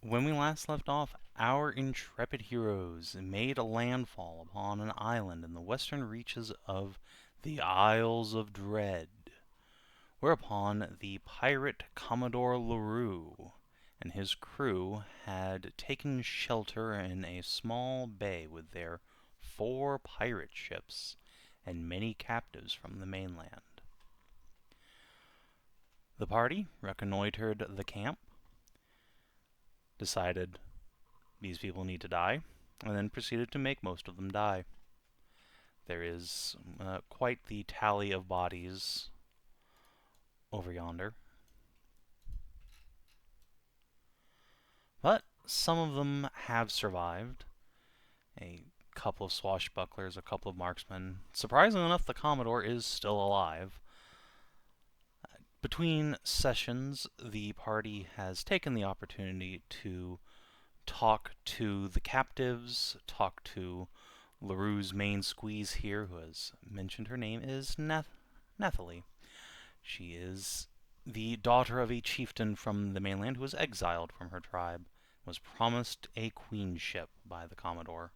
When we last left off, our intrepid heroes made a landfall upon an island in the western reaches of the Isles of Dread, whereupon the pirate Commodore LaRue and his crew had taken shelter in a small bay with their 4 pirate ships and many captives from the mainland. The party reconnoitered the camp, decided these people need to die, and then proceeded to make most of them die. There is quite the tally of bodies over yonder. But some of them have survived. A couple of swashbucklers, a couple of marksmen. Surprisingly enough, the Commodore is still alive. Between sessions, the party has taken the opportunity to talk to the captives, talk to LaRue's main squeeze here, who has mentioned her name is Nathalie. She is the daughter of a chieftain from the mainland who was exiled from her tribe, was promised a queenship by the Commodore.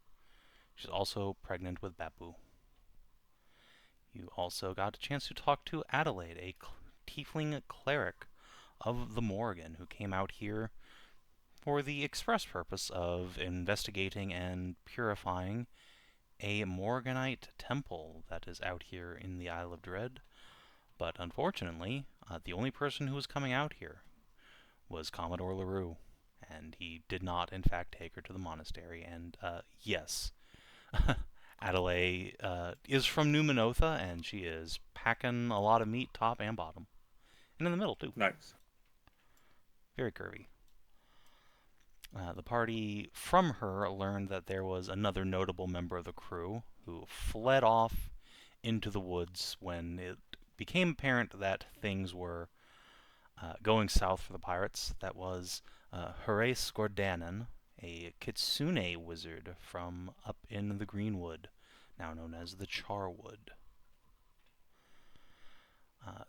She's also pregnant with Babu. You also got a chance to talk to Adelaide, a tiefling cleric of the Morrigan, who came out here for the express purpose of investigating and purifying a Morriganite temple that is out here in the Isle of Dread. But unfortunately, the only person who was coming out here was Commodore LaRue, and he did not, in fact, take her to the monastery. And yes, Adelaide is from New Minotha, and she is packing a lot of meat, top and bottom. And in the middle, too. Nice. Very curvy. The party from her learned that there was another notable member of the crew who fled off into the woods when it became apparent that things were going south for the pirates. That was Horace Gordanon, a kitsune wizard from up in the Greenwood, now known as the Charwood.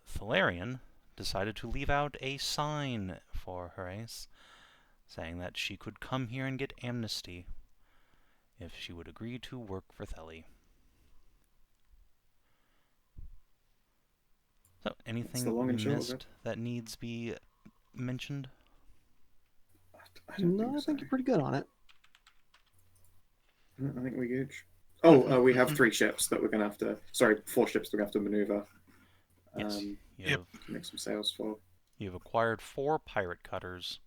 Thelerien decided to leave out a sign for Horace, saying that she could come here and get amnesty if she would agree to work for Theli. So, anything missed that needs be mentioned? I think you're pretty good on it. I think we're good. Oh, we have 3 ships that we're going to have to... Sorry, 4 ships that we have to maneuver. Yes. Make some sails for. You've acquired 4 pirate cutters.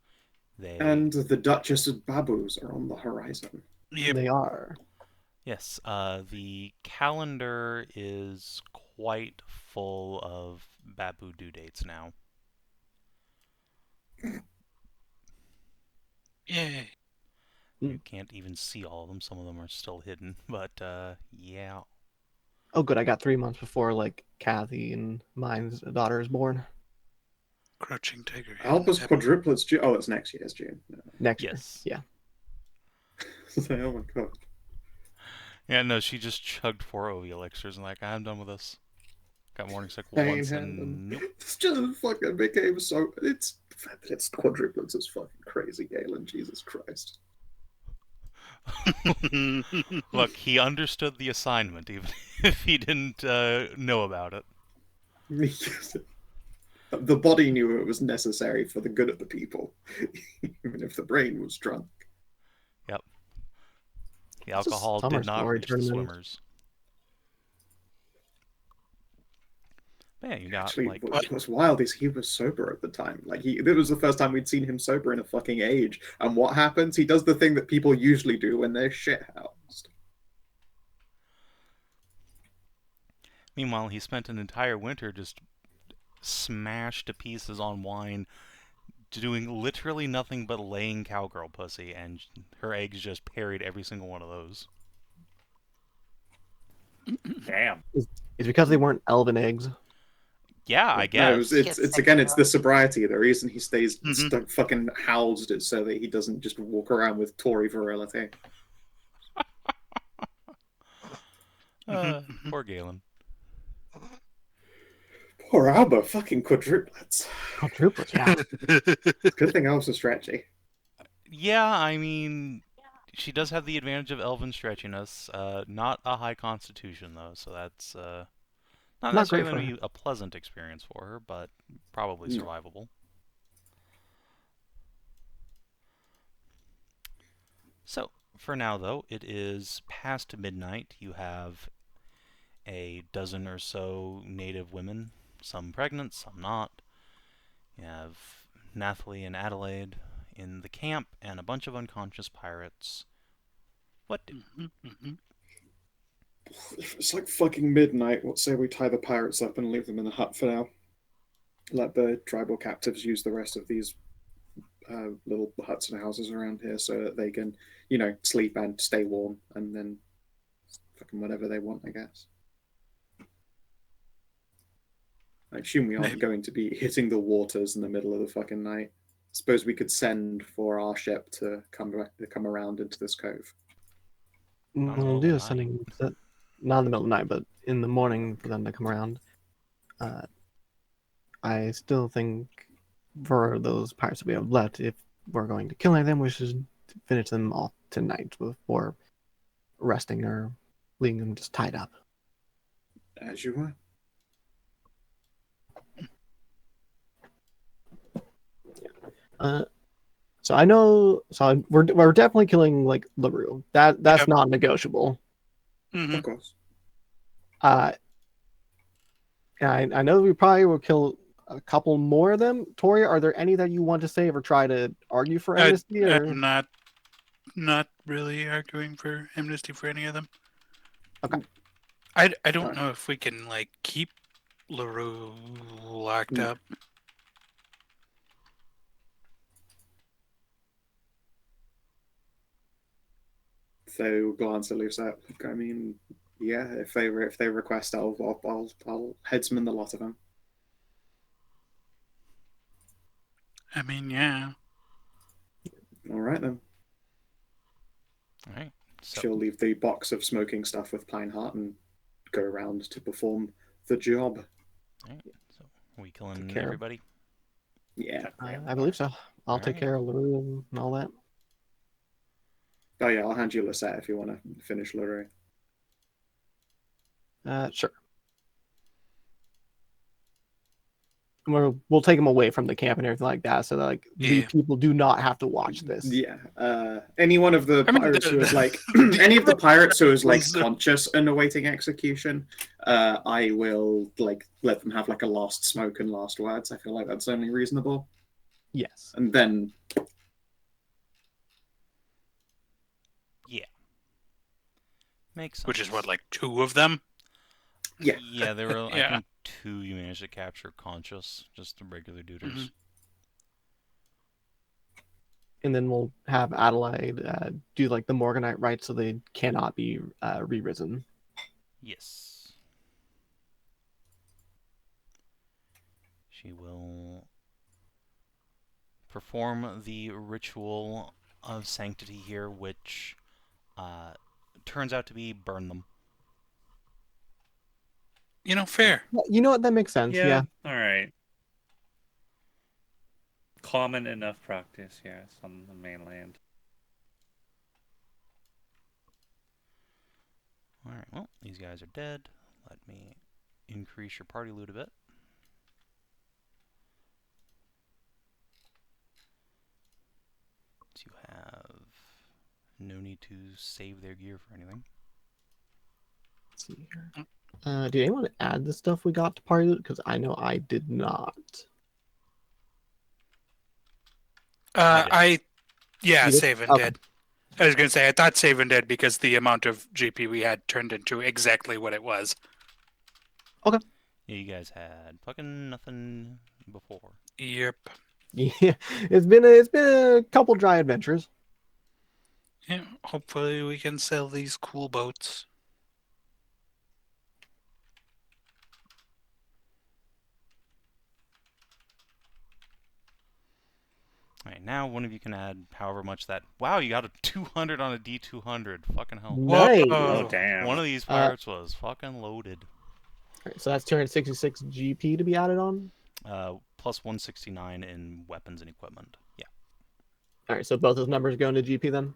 And the Duchess of Babus are on the horizon. Yep. They are. Yes, the calendar is quite full of Babu due dates now. Yay. You can't even see all of them. Some of them are still hidden, but yeah. Oh, good. I got 3 months before, like, Kathy and mine's daughter is born. Crouching Tiger. Alba's quadruplets June. Oh, it's next year's June. No. Next year. Yeah. Oh my god. Yeah, no, she just chugged 4 OV elixirs and like, I'm done with this. Got morning sick once and nope. It's just fucking became so... It's quadruplets is fucking crazy, Galen. Jesus Christ. Look, he understood the assignment, even if he didn't know about it. The body knew it was necessary for the good of the people, even if the brain was drunk. Yep. The alcohol did not reach the swimmers. But yeah, you got actually, what's wild is he was sober at the time. Like it was the first time we'd seen him sober in a fucking age. And what happens? He does the thing that people usually do when they're shithoused. Meanwhile, he spent an entire winter just smashed to pieces on wine, doing literally nothing but laying cowgirl pussy, and her eggs just parried every single one of those. Damn. It's because they weren't elven eggs. Yeah, I guess. No, it's the sobriety. The reason he stays fucking housed is so that he doesn't just walk around with Tory virility. Poor Galen. Poor Alba, fucking quadruplets. Quadruplets, yeah. Good thing I was stretchy. Yeah, I mean, she does have the advantage of elven stretchiness. Not a high constitution though, so that's not Not great necessarily for going her. to be a pleasant experience for her, but probably No. survivable. So, for now though, it is past midnight. You have a dozen or so native women, some pregnant, some not. You have Nathalie and Adelaide in the camp, and a bunch of unconscious pirates. What do? If it's like fucking midnight, let's say we tie the pirates up and leave them in the hut for now. Let the tribal captives use the rest of these little huts and houses around here so that they can, sleep and stay warm, and then fucking whatever they want, I guess. I assume we aren't Maybe. going to be hitting the waters in the middle of the fucking night. Suppose we could send for our ship to come around into this cove. Not in the We'll middle of do the a night. sending, not in the middle of the night, but in the morning for them to come around. I still think for those pirates that we have left, if we're going to kill any of them, we should finish them off tonight before resting or leaving them just tied up. As you were. So I know. So we're definitely killing like LaRue. That's Yep. not negotiable. Of course. And I know we probably will kill a couple more of them. Tori, are there any that you want to save or try to argue for amnesty? Or I'm not really arguing for amnesty for any of them. okay, I don't Alright. know if we can like keep LaRue locked No. up. So glance at Lucette. I mean, yeah, if they request, I'll headsman the lot of them. I mean, yeah. All right then. All right. So, She'll leave the box of smoking stuff with Pineheart and go around to perform the job. all right. So, are we killing Take care. everybody? Yeah. I believe so. I'll take Alright. care of LaRue and all that. Oh yeah, I'll hand you Lucette if you want to finish LaRue. Sure. We'll take them away from the camp and everything like that, so that, like the Yeah. people do not have to watch this. Yeah. Any one of the I mean, pirates who is like the any of the pirates who is like was, uh, conscious and awaiting execution, I will like let them have like a last smoke and last words. I feel like that's only reasonable. Yes. And then Yeah. Makes sense. Which is what, like 2 of them? yeah. Yeah, there were, I Yeah. think, 2 you managed to capture conscious, just the regular duders. Mhm. And then we'll have Adelaide do like the Morriganite rites, so they cannot be re-risen. Yes. She will perform the ritual of sanctity here, which turns out to be burn them. You know, fair. You know what? That makes sense. Yeah. All right. Common enough practice, yes, on the mainland. Alright, well, these guys are dead. Let me increase your party loot a bit. So you have no need to save their gear for anything. Let's see here. Did anyone add the stuff we got to party loot? Because I know I did not. Yeah, You did? Savin Okay. did. I was gonna say I thought Savin did because the amount of GP we had turned into exactly what it was. Yeah, you guys had fucking nothing before. Yep. Yeah, it's been a couple dry adventures. Yeah. Hopefully we can sell these cool boats. Alright, now one of you can add however much that... Wow, you got a 200 on a D200. Fucking hell. Nice. Oh, Whoa. damn. One of these pirates was fucking loaded. Alright, so that's 266 GP to be added on. Plus 169 in weapons and equipment. Yeah. All right, so both those numbers go into GP then.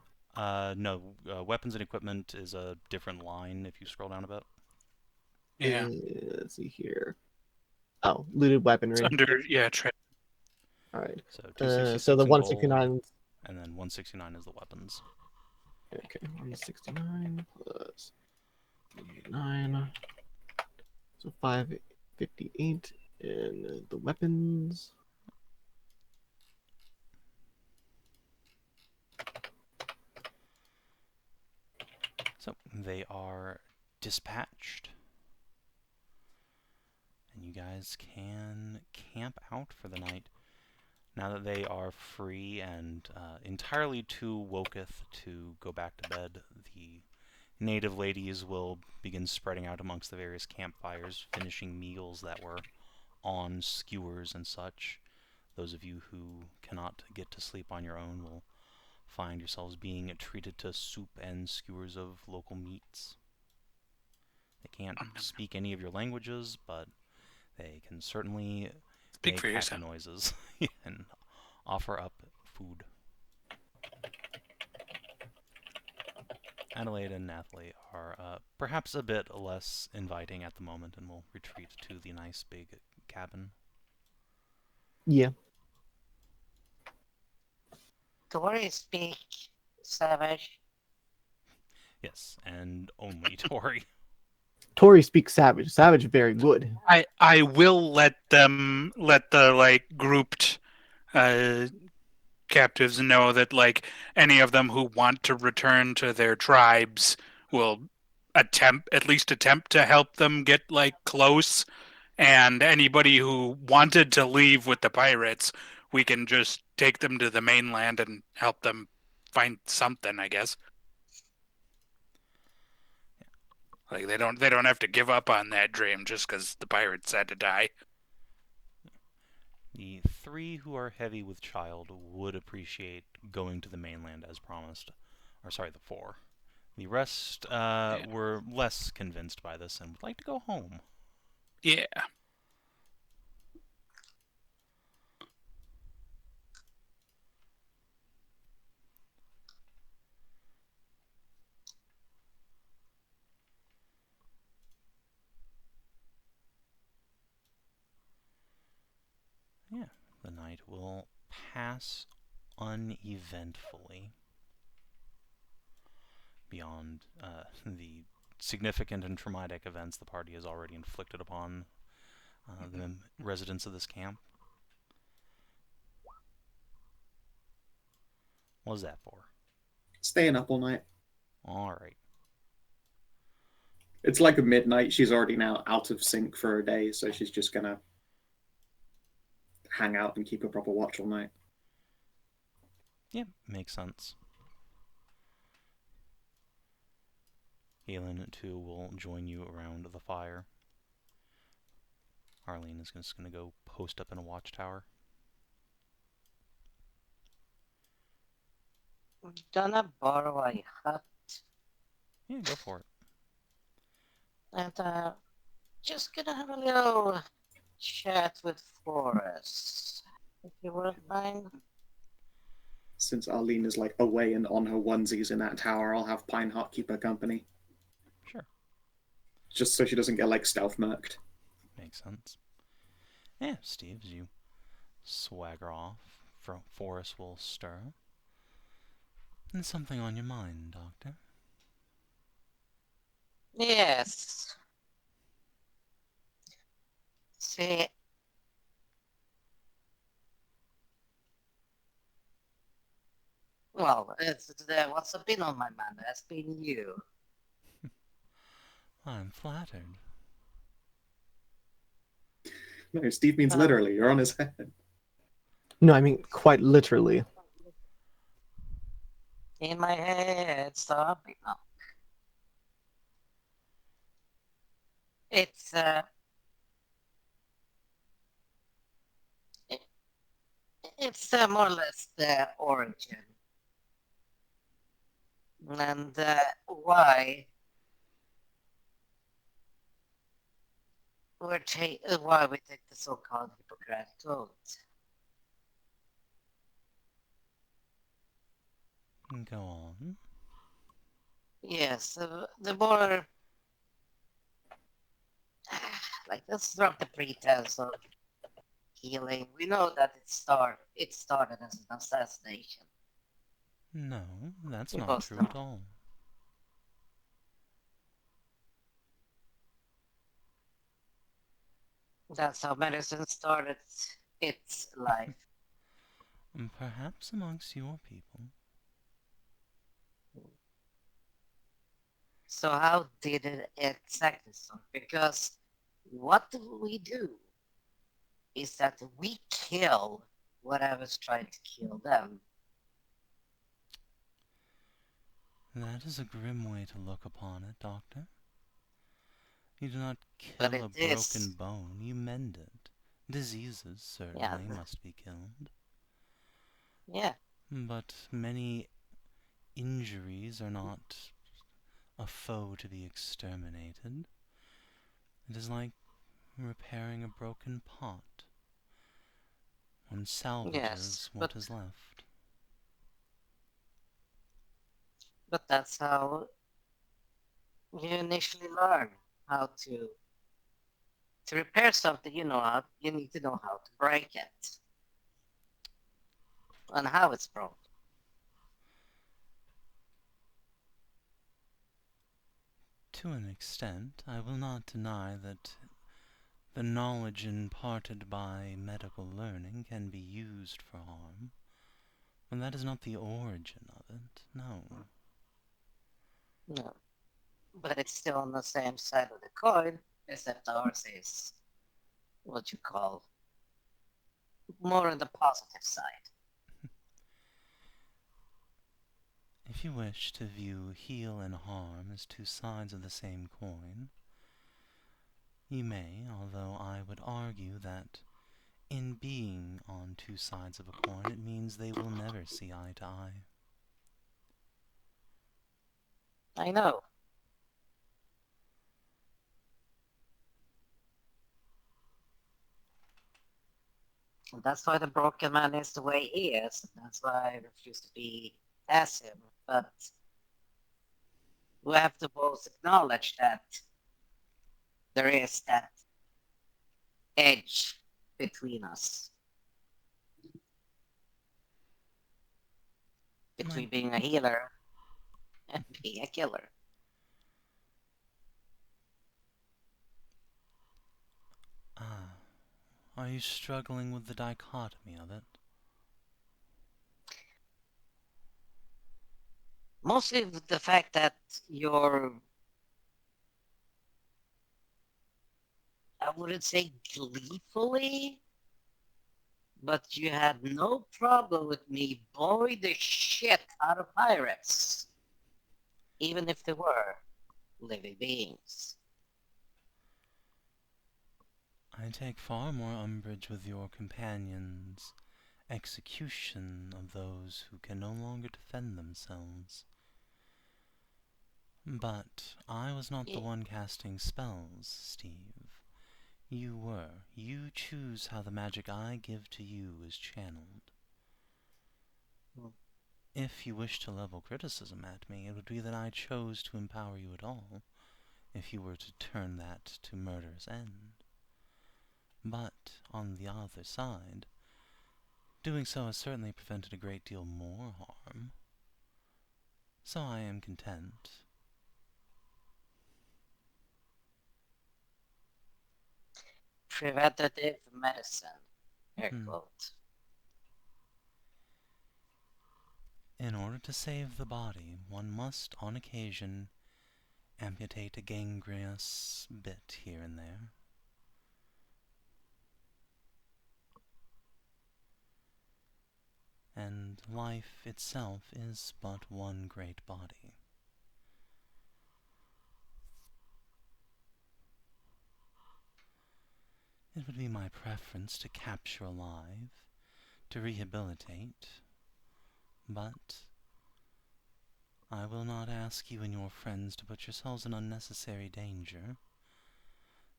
No, weapons and equipment is a different line if you scroll down a bit. Yeah. Let's see here. Oh, looted weaponry. It's under, yeah, All right. So 266 So the in 169. gold, and then 169 is the weapons. Okay, 169 plus 9. So 558 in the weapons. So they are dispatched. And you guys can camp out for the night. Now that they are free and entirely too woketh to go back to bed, the native ladies will begin spreading out amongst the various campfires, finishing meals that were on skewers and such. Those of you who cannot get to sleep on your own will find yourselves being treated to soup and skewers of local meats. They can't speak any of your languages, but they can certainly Speak make for happy yourself. noises and offer up food. Adelaide and Nathalie are perhaps a bit less inviting at the moment and will retreat to the nice big cabin. Yeah. Tori speak Savage. Yes, and only Tori. Tori speaks Savage. Savage very good. I will let the like grouped captives know that like any of them who want to return to their tribes will at least attempt to help them get like close, and anybody who wanted to leave with the pirates, we can just take them to the mainland and help them find something, I guess. Like they don't have to give up on that dream just because the pirates had to die. The 3 who are heavy with child would appreciate going to the mainland as promised. Or sorry, the 4. The rest were less convinced by this and would like to go home. Yeah. Yeah, the night will pass uneventfully. Beyond the significant and traumatic events the party has already inflicted upon the residents of this camp. What was that for? Staying up all night. Alright. It's like a midnight. She's already now out of sync for a day, so she's just gonna hang out and keep a proper watch all night. Yeah, makes sense. Galen, too, will join you around the fire. Arlene is just going to go post up in a watchtower. Gonna borrow a hut Yeah, go for it. and just gonna have a little chat with Forrest, if you wouldn't mind. Since Arlene is like away and on her onesies in that tower, I'll have Pine Heart keep her company. Sure. Just so she doesn't get like stealth murked. Makes sense. Yeah, Steve, as you swagger off, Forrest will stir. There's something on your mind, Doctor? Yes. See, well, what's been on my mind has been you. I'm flattered. No, Steve means literally. You're on his head. No, I mean quite literally. In my head, so you know. It's it's more or less the origin and why why we take the so-called Hippocratic oath. Go on. Yes, the more like let's drop the pretense of healing. We know that it started as an assassination. No, that's We not both true know. at all. That's how medicine started its life. Perhaps amongst your people. So how did it exactly start? Because what we do is that we kill whatever's trying to kill them. That is a grim way to look upon it, Doctor. You do not But kill it a is, broken bone, you mend it. Diseases yeah, certainly must be killed. yeah. But many injuries are not a foe to be exterminated. It is like repairing a broken pot. One Yes, salvages what is left. but that's how you initially learn how to repair something. You know how you need to know how to break it and how it's broken. To an extent, I will not deny that the knowledge imparted by medical learning can be used for harm, but that is not the origin of it, no. No, but it's still on the same side of the coin, except ours is what you call more on the positive side. If you wish to view heal and harm as two sides of the same coin, you may, although I would argue that in being on two sides of a coin, it means they will never see eye to eye. I know. That's why the broken man is the way he is. That's why I refuse to be as him. But we have to both acknowledge that there is that edge between us, My, between being a healer and being a killer. are you struggling with the dichotomy of it? Mostly the fact that you're, I wouldn't say gleefully, but you had no problem with me blowing the shit out of pirates, even if they were living beings. I take far more umbrage with your companion's execution of those who can no longer defend themselves. But I was not the one casting spells, Steve. You were. You choose how the magic I give to you is channeled. If you wish to level criticism at me, it would be that I chose to empower you at all, if you were to turn that to murder's end. But, on the other side, doing so has certainly prevented a great deal more harm. So I am content. Preventative medicine, air quote. In order to save the body, one must, on occasion, amputate a gangrenous bit here and there. And life itself is but one great body. It would be my preference to capture alive, to rehabilitate, but I will not ask you and your friends to put yourselves in unnecessary danger.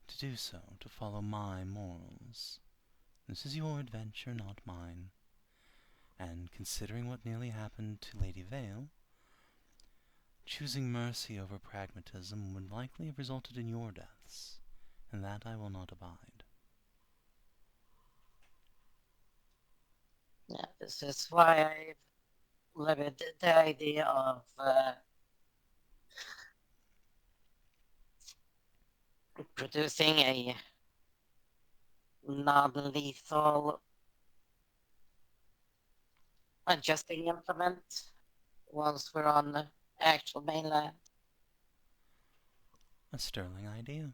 To do so, to follow my morals. This is your adventure, not mine. And considering what nearly happened to Lady Vale, choosing mercy over pragmatism would likely have resulted in your deaths, and that I will not abide. Yeah, this is why I've limited the idea of producing a non-lethal adjusting implement once we're on the actual mainland. A sterling idea.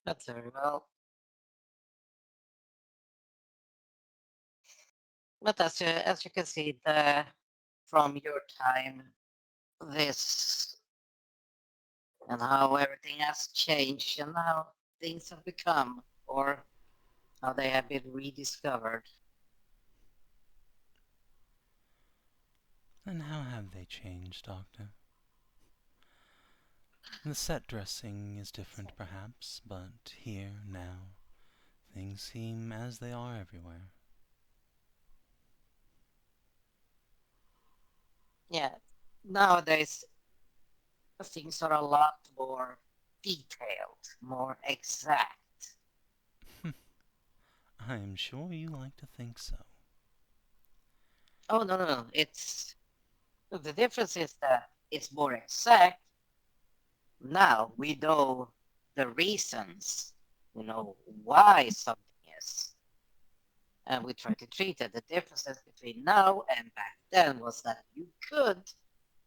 That's very well. But as you can see, from your time, this and how everything has changed and how things have become, or how they have been rediscovered. And how have they changed, Doctor? The set dressing is different, perhaps, but here, now, things seem as they are everywhere. Yeah, nowadays things are a lot more detailed, more exact. I am sure you like to think so. Oh no, it's the difference is that it's more exact. Now we know the reasons, we know why something is, and we try to treat it. The differences between now and back then was that you could,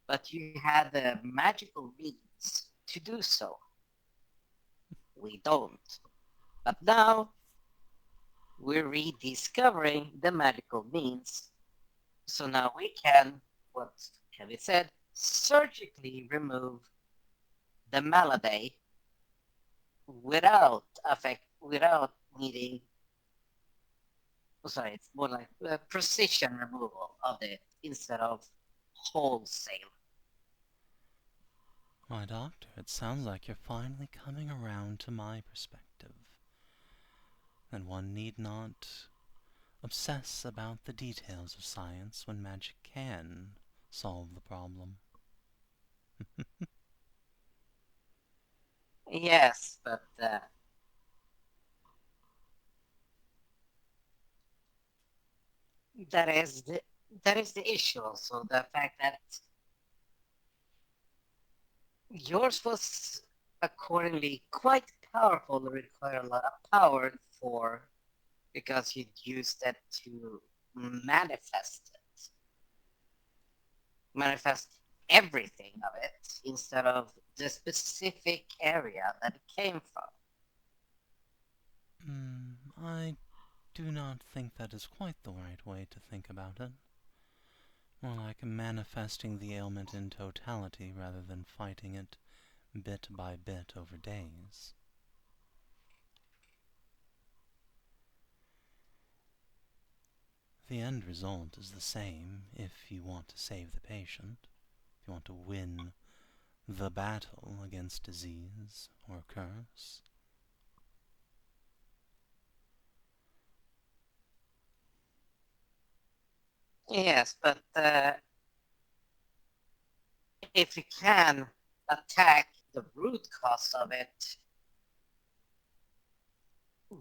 but you had the magical means to do so. We don't. But now we're rediscovering the magical means. So now we can, what can be said, surgically remove the malady without needing. Sorry, it's more like precision removal of it instead of wholesale. Why, Doctor, it sounds like you're finally coming around to my perspective. That one need not obsess about the details of science when magic can solve the problem. Yes, but that is the issue. Also, the fact that yours was accordingly quite powerful, required a lot of power for because you used it to manifest it, manifest everything of it instead of the specific area that it came from. I do not think that is quite the right way to think about it. More like manifesting the ailment in totality rather than fighting it bit by bit over days. The end result is the same if you want to save the patient, if you want to win the battle against disease or curse. Yes, but if you can attack the root cause of it,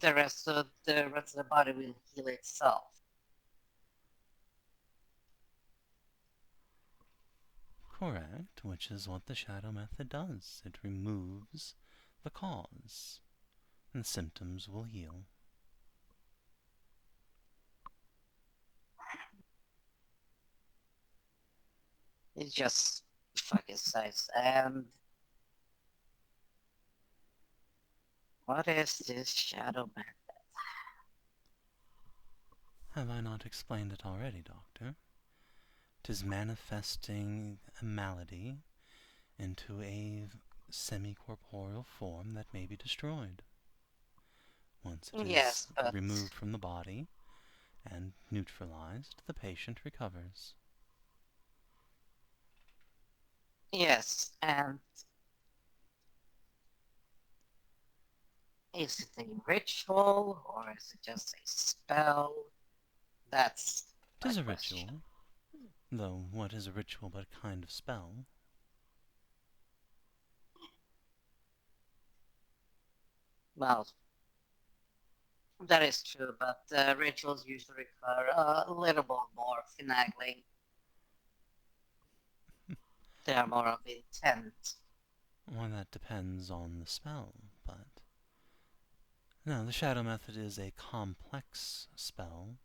the rest of the body will heal itself. Correct, which is what the shadow method does. It removes the cause, and the symptoms will heal. It's just fucking size. And what is this shadow method? Have I not explained it already, Doctor? 'Tis manifesting a malady into a semi-corporeal form that may be destroyed. Once it is Yes, but removed from the body, and neutralized, the patient recovers. Yes, and is it a ritual or is it just a spell? That's my 'Tis a question. ritual, though what is a ritual but a kind of spell? Well, that is true, but rituals usually require a little bit more finagling. They are more of intent. Well, that depends on the spell, but... No, the shadow method is a complex spell,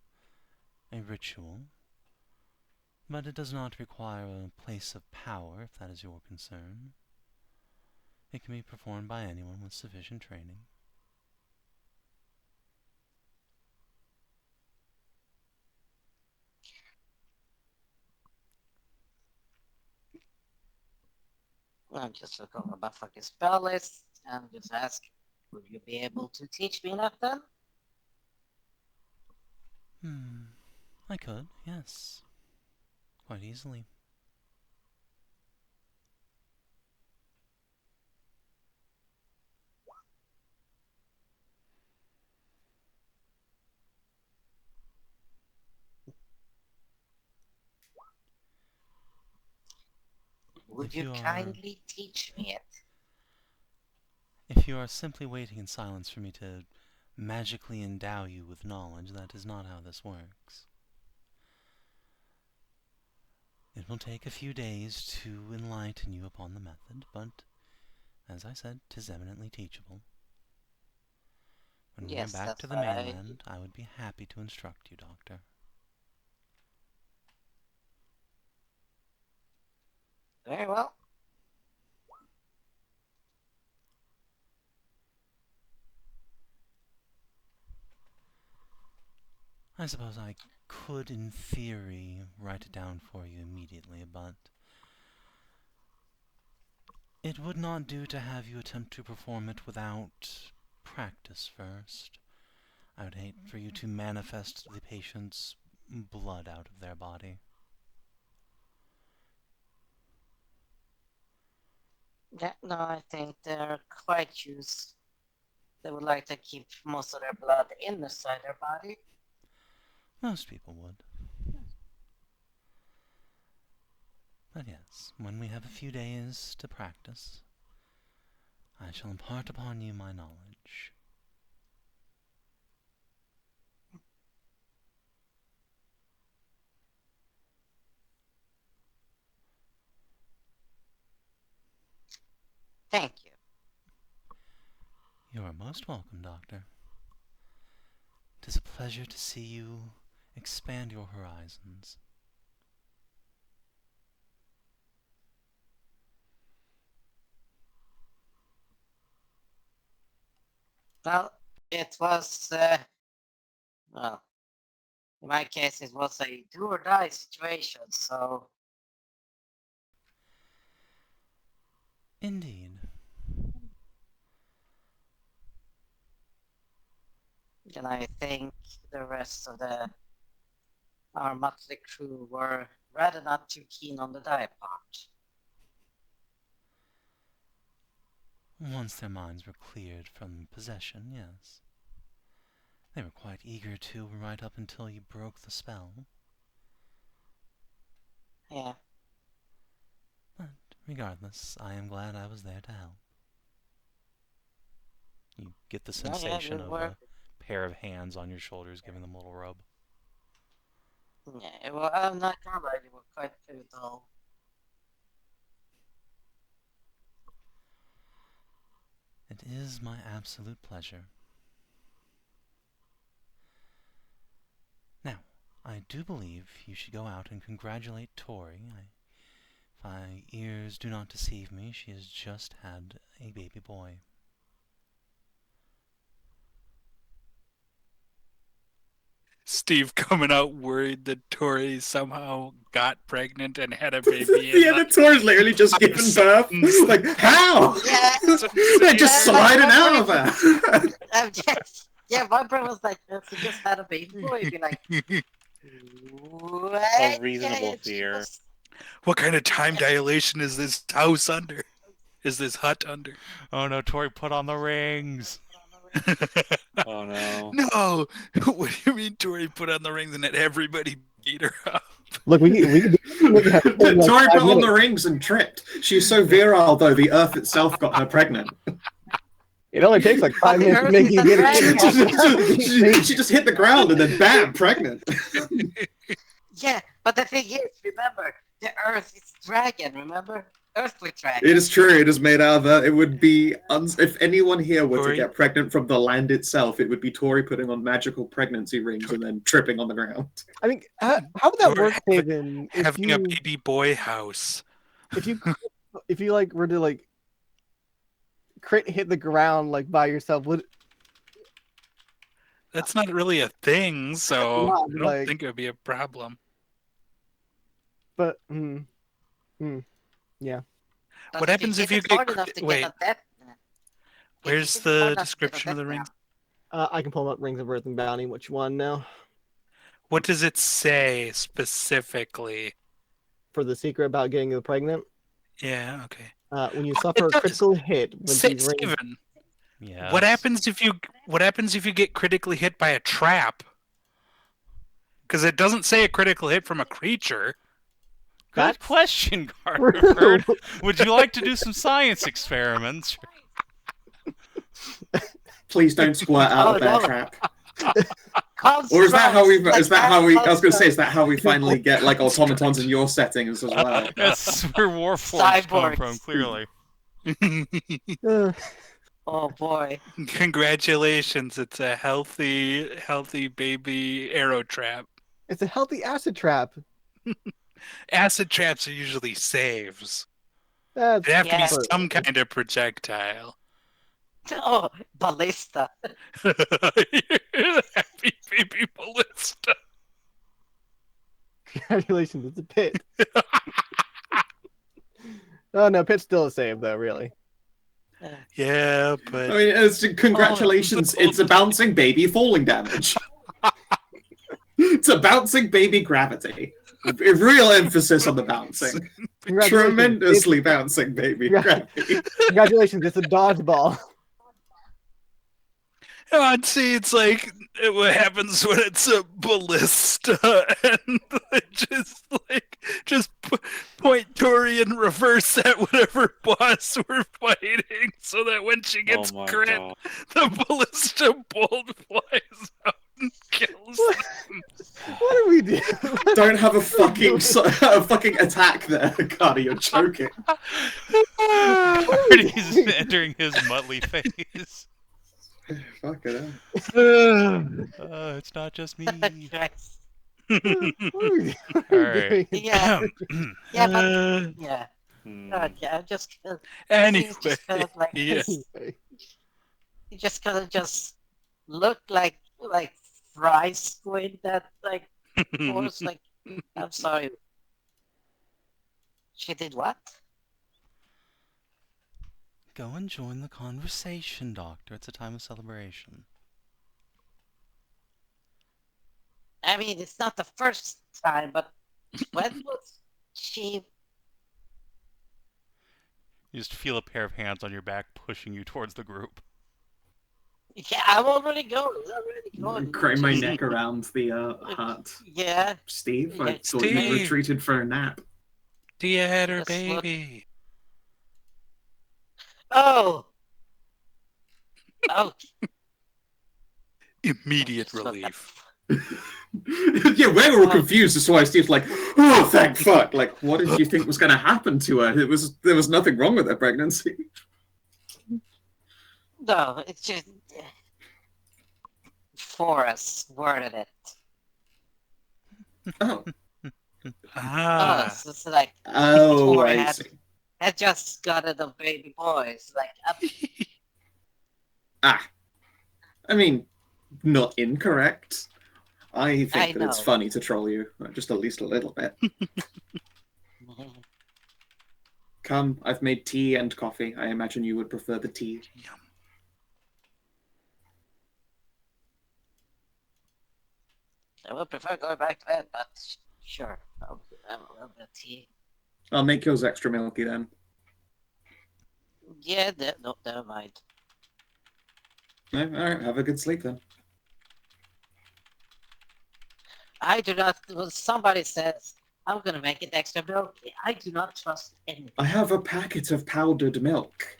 a ritual, but it does not require a place of power, if that is your concern. It can be performed by anyone with sufficient training. I'm just look over my fucking spell list and just ask, would you be able to teach me enough then? I could, yes. Quite easily. Would If you you are- kindly teach me it? If you are simply waiting in silence for me to magically endow you with knowledge, that is not how this works. It will take a few days to enlighten you upon the method, but, as I said, 'tis eminently teachable. When we are Yes, back that's to the what mainland, I would be happy to instruct you, Doctor. Very well. I suppose I could, in theory, write it down for you immediately, but it would not do to have you attempt to perform it without practice first. I would hate for you to manifest the patient's blood out of their body. Yeah, no, I think they're quite used. They would like to keep most of their blood inside their body. Most people would. But yes, when we have a few days to practice, I shall impart upon you my knowledge. Thank you. You are most welcome, Doctor. 'Tis a pleasure to see you expand your horizons. Well, it was, well, in my case, it was a do or die situation, so Indeed. then I think the rest of our motley crew were rather not too keen on the die part. Once their minds were cleared from possession, yes. They were quite eager to, right up until you broke the spell. Yeah. But regardless, I am glad I was there to help. You get the Yeah, sensation we of were. a pair of hands on your shoulders giving them a little rub. Yeah, well, I'm not gonna lie, they were quite pivotal. It is my absolute pleasure. Now, I do believe you should go out and congratulate Tori. If my ears do not deceive me, she has just had a baby boy. Steve coming out worried that Tori somehow got pregnant and had a baby. Yeah, the Tor's literally just given birth. seconds. Like, how? Yeah. They're just Yeah, sliding like, out of her. I'm just Yeah, my brain was like, if he just had a baby boy, he'd be like, what? A reasonable Yeah, fear. just- What kind of time dilation is this house under? Is this hut under? Oh no, Tori, put on the rings. Oh no. No! What do you mean Tori put on the rings and let everybody beat her up? Look, we can have Tori like 5 put on the minutes. rings and tripped. She's so virile, though, the earth itself got her pregnant. It only takes like 5 The minutes to Earth make is you a get dragon. it. She just hit the ground and then bam, pregnant. Yeah, but the thing is, remember, the Earth is dragon, remember? Earthly dragon. It is true. It is made out of. It would be if anyone here were to Tori? get pregnant from the land itself, it would be Tori putting on magical pregnancy rings and then tripping on the ground. I mean, how would that You're work, Savin? If Having a you, baby boy house. if you like were to like crit hit the ground like by yourself, would That's not really a thing, so Not, I don't like- think it would be a problem. but But What happens if you hit it get hard enough to wait, get a death? where's the description of the rings? I can pull up Rings of Earth and Bounty. Which one now? What does it say specifically? For the secret about getting you pregnant, Yeah, okay. when you Oh, suffer a it does. critical hit with these rings, Savin, Yes. what happens if you get critically hit by a trap? Because it doesn't say a critical hit from a creature. Good That's question, true. Gardeford. Would you like to do some science experiments? Please don't squirt out Oh, of bear no. trap. Or is that how we? Is that how we? I was going to say, is that how we finally get like automatons in your settings as well? That's where Warforged come from, Cyborgs. clearly. Oh boy. Congratulations, it's a healthy baby arrow trap. it's a healthy acid trap. Acid traps are usually saves. That's They have to Yeah. be some kind of projectile. Oh, ballista. Happy baby ballista. Congratulations, it's a pit. Oh no, pit's still a save though, really. Yeah, I but mean, congratulations! It's a bouncing baby falling damage. It's a bouncing baby gravity. A real emphasis on the bouncing. Congratulations. Tremendously bouncing baby Yeah. gravity. Congratulations, it's a dodgeball. see, it's like what happens when it's a ballista, and just point Tori in reverse at whatever boss we're fighting, so that when she gets Oh my crit, god. the ballista bolt flies out and kills them. What do we do? Don't have a fucking attack there, Cardi. You're choking. He's entering his Muttley phase. Fuck it up. It's not just me. Christ. What are we Alright. doing? Yeah, yeah, but Uh, yeah. Hmm. God, yeah, I'm just anyway, just kind of like yeah. Anyway. you just kind of just look like fry squid that like was like I'm sorry. She did what? Go and join the conversation, Doctor. It's a time of celebration. I mean, it's not the first time, but when was she? You just feel a pair of hands on your back pushing you towards the group. Yeah, I'm already going. I'm already going. Crane my neck around the hut. Yeah. Steve, I Yeah, thought you Steve. retreated for a nap. Dia had her Just look- baby. Oh. Oh. Immediate Just look at- relief. Yeah, we were confused as to why Steve's like, oh, thank fuck. Like, what did you think was going to happen to her? There was nothing wrong with her pregnancy. No, it's just Forrest worded it. Oh, Ah, Oh, it's like oh, Tori I had- see. I just got it a baby boy. It's like Ah, I mean, not incorrect. I think I that it's know. funny to troll you, just at least a little bit. Come, I've made tea and coffee. I imagine you would prefer the tea. I would prefer going back to bed, but sure, I'll have a little bit of tea. I'll make yours extra milky then. Yeah, no, never mind. No, alright, have a good sleep then. I do not. Well, somebody says I'm gonna make it extra milky. I do not trust anything. I have a packet of powdered milk.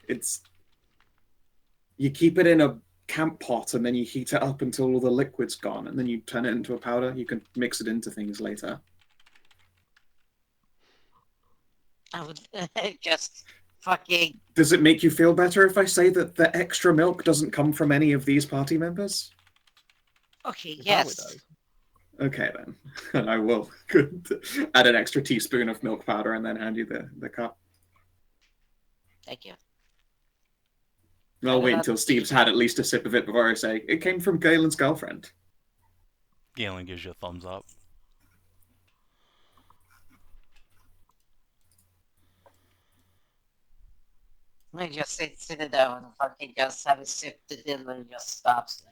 You keep it in a camp pot and then you heat it up until all the liquid's gone and then you turn it into a powder. You can mix it into things later. I would just fucking. Does it make you feel better if I say that the extra milk doesn't come from any of these party members? Okay, It probably yes. does. Okay then. And I will add an extra teaspoon of milk powder and then hand you the cup. Thank you. I'll wait until Steve's had at least a sip of it before I say, it came from Galen's girlfriend. Galen gives you a thumbs up. I just sit down and fucking just have a sip to dinner and just stops.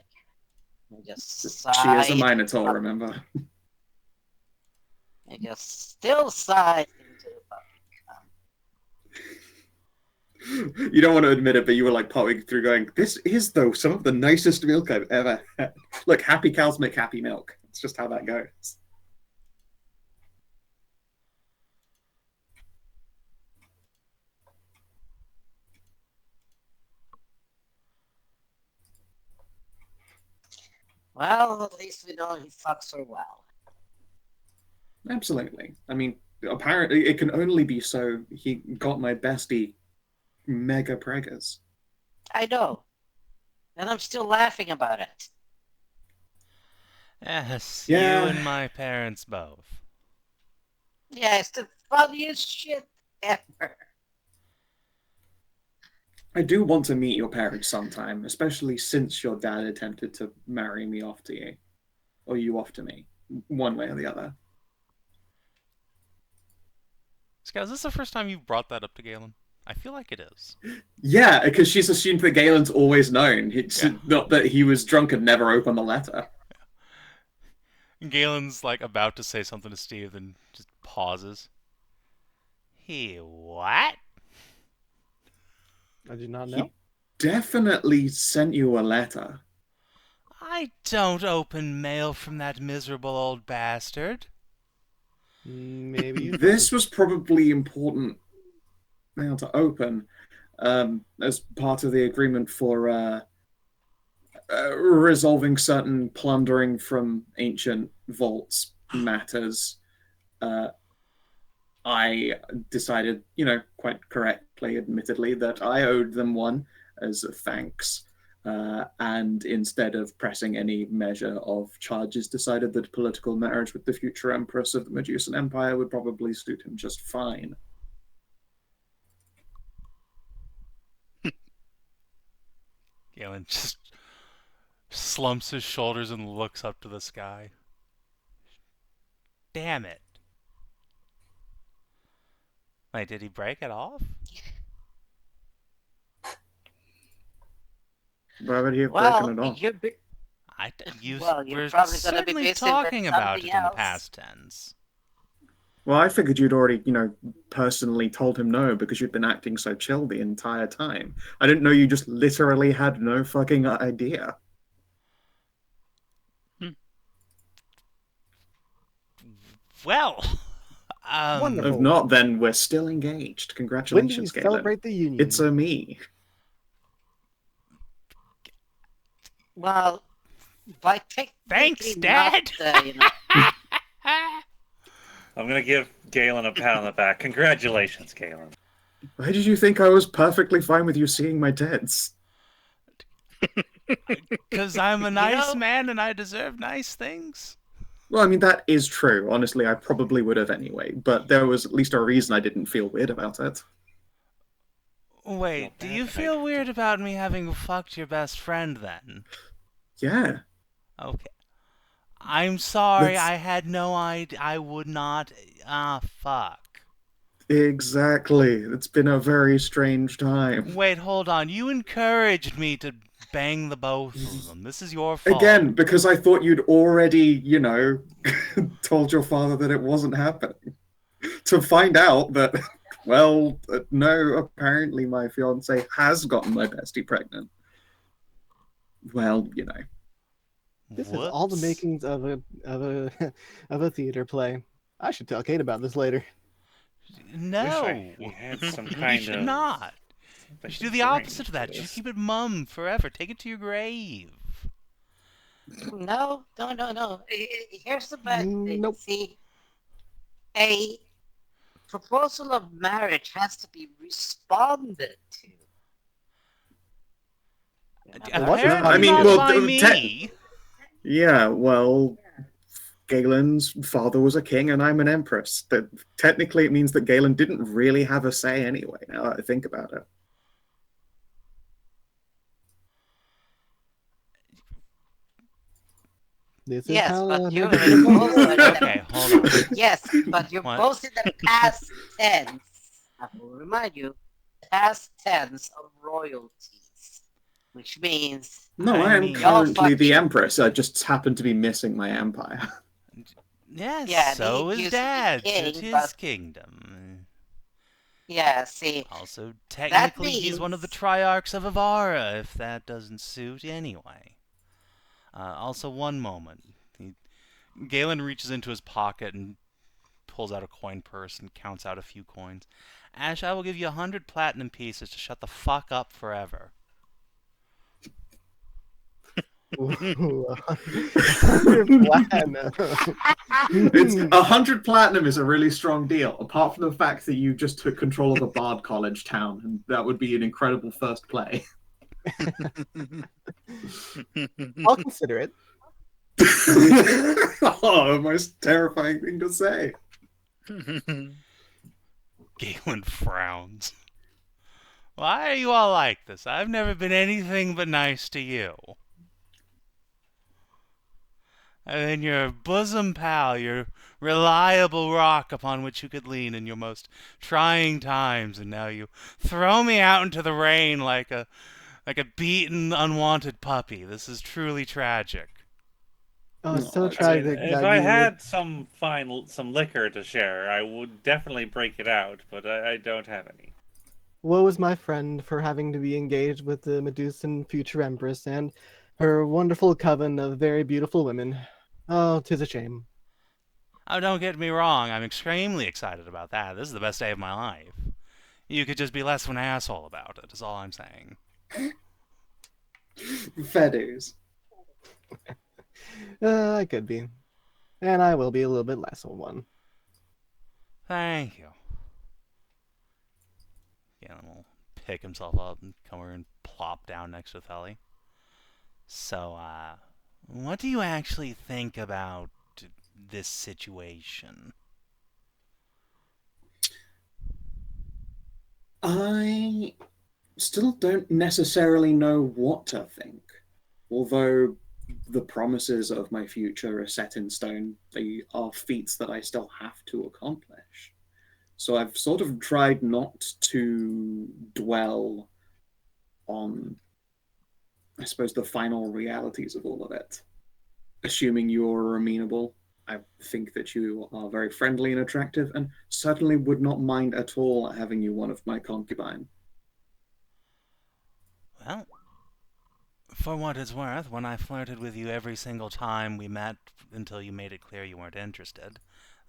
And just sigh. She is a Minotaur, remember? And just still sigh into the fucking. You don't want to admit it, but you were like potting through going, this is, though, some of the nicest milk I've ever had. Look, happy cows make happy milk. It's just how that goes. Well, at least we know he fucks her well. Absolutely. I mean, apparently it can only be so he got my bestie mega preggers. I know. And I'm still laughing about it. Yes, Yeah. you and my parents both. Yeah, it's the funniest shit ever. I do want to meet your parents sometime, especially since your dad attempted to marry me off to you. Or you off to me. One way or the other. Skow, is this the first time you've brought that up to Galen? I feel like it is. Yeah, because she's assumed that Galen's always known. It's Yeah. not that he was drunk and never opened the letter. Galen's like about to say something to Steve, then just pauses. He what? I did not He know. definitely sent you a letter. I don't open mail from that miserable old bastard. Maybe you. This was probably important now to open as part of the agreement for resolving certain plundering from ancient vaults matters. I decided, quite correctly, admittedly, that I owed them one as a thanks. And instead of pressing any measure of charges, decided that political marriage with the future Empress of the Medusan Empire would probably suit him just fine. Galen just slumps his shoulders and looks up to the sky. Damn it. Wait, did he break it off? Why would he have Well, broken it off? you're We're probably gonna be certainly busy talking with about it something in the else. past tense. Well, I figured you'd already, personally told him no because you'd been acting so chill the entire time. I didn't know you just literally had no fucking idea. Well, Wonderful. If not, then we're still engaged. When do we Congratulations, Galen. celebrate the union? It's a me. Well, by technically Thanks, not, Dad. I'm gonna give Galen a pat on the back. Congratulations, Galen. Why did you think I was perfectly fine with you seeing my tits? because I'm a nice know- man and I deserve nice things. Well, I mean, that is true. Honestly, I probably would have anyway, but there was at least a reason I didn't feel weird about it. Wait, Not do bad, you but I feel could weird about me having fucked your best friend then? Yeah. Okay. I'm sorry, That's- I had no idea. I would not. Fuck. Exactly. It's been a very strange time. Wait, hold on. You encouraged me to bang the both of them. This is your fault. Again, because I thought you'd already, told your father that it wasn't happening. To find out that, well, no, apparently my fiance has gotten my bestie pregnant. Well, This is all the Whoops. makings of a theater play. I should tell Kate about this later. No. we had some You kind should of not. You like should do the drink opposite of that. for You should this. keep it mum forever. Take it to your grave. No. Here's the bad thing. Nope. See, a proposal of marriage has to be responded to. What? Apparently I mean, not well, by me. Yeah, well, Galen's father was a king and I'm an empress. That technically it means that Galen didn't really have a say anyway, now that I think about it. This is Yes, how but you're Medusa both works. Okay, hold on. Yes, but you're What? both in the past tense. I will remind you, past tense of royalties, which means No, I I am mean- currently the Y'all empress. I just happen to be missing my empire. Yes, Yeah, so he is used to be Dad's. king, It's his but- kingdom. yeah. See, Also, technically, he's one of the means- Triarchs of Avara, if that doesn't suit anyway. Also, one moment. Galen reaches into his pocket and pulls out a coin purse and counts out a few coins. Ashe, I will give you 100 platinum pieces to shut the fuck up forever. Ooh, 100 platinum. It's 100 platinum is a really strong deal, apart from the fact that you just took control of a bard college town, and that would be an incredible first play. I'll consider it. Oh, the most terrifying thing to say. Galen frowns. Why are you all like this? I've never been anything but nice to you. I've been your bosom pal, your reliable rock upon which you could lean in your most trying times, and now you throw me out into the rain like a beaten, unwanted puppy. This is truly tragic. Oh, it's so No, I mean, tragic if that I you had some liquor to share, I would definitely break it out, but I don't have any. woe is my friend for having to be engaged with the Medusan future empress and her wonderful coven of very beautiful women. Oh, 'tis a shame. Oh, don't get me wrong. I'm extremely excited about that. This is the best day of my life. You could just be less of an asshole about it, is all I'm saying. Fair dues. I could be. And I will be a little bit less of one. Thank you. Galen will pick himself up and come over and plop down next to Theli. So, what do you actually think about this situation? I still don't necessarily know what to think. Although the promises of my future are set in stone, they are feats that I still have to accomplish. So I've sort of tried not to dwell on, I suppose, the final realities of all of it. Assuming you're amenable, I think that you are very friendly and attractive, and certainly would not mind at all having you one of my concubine. Well, for what it's worth, when I flirted with you every single time we met until you made it clear you weren't interested,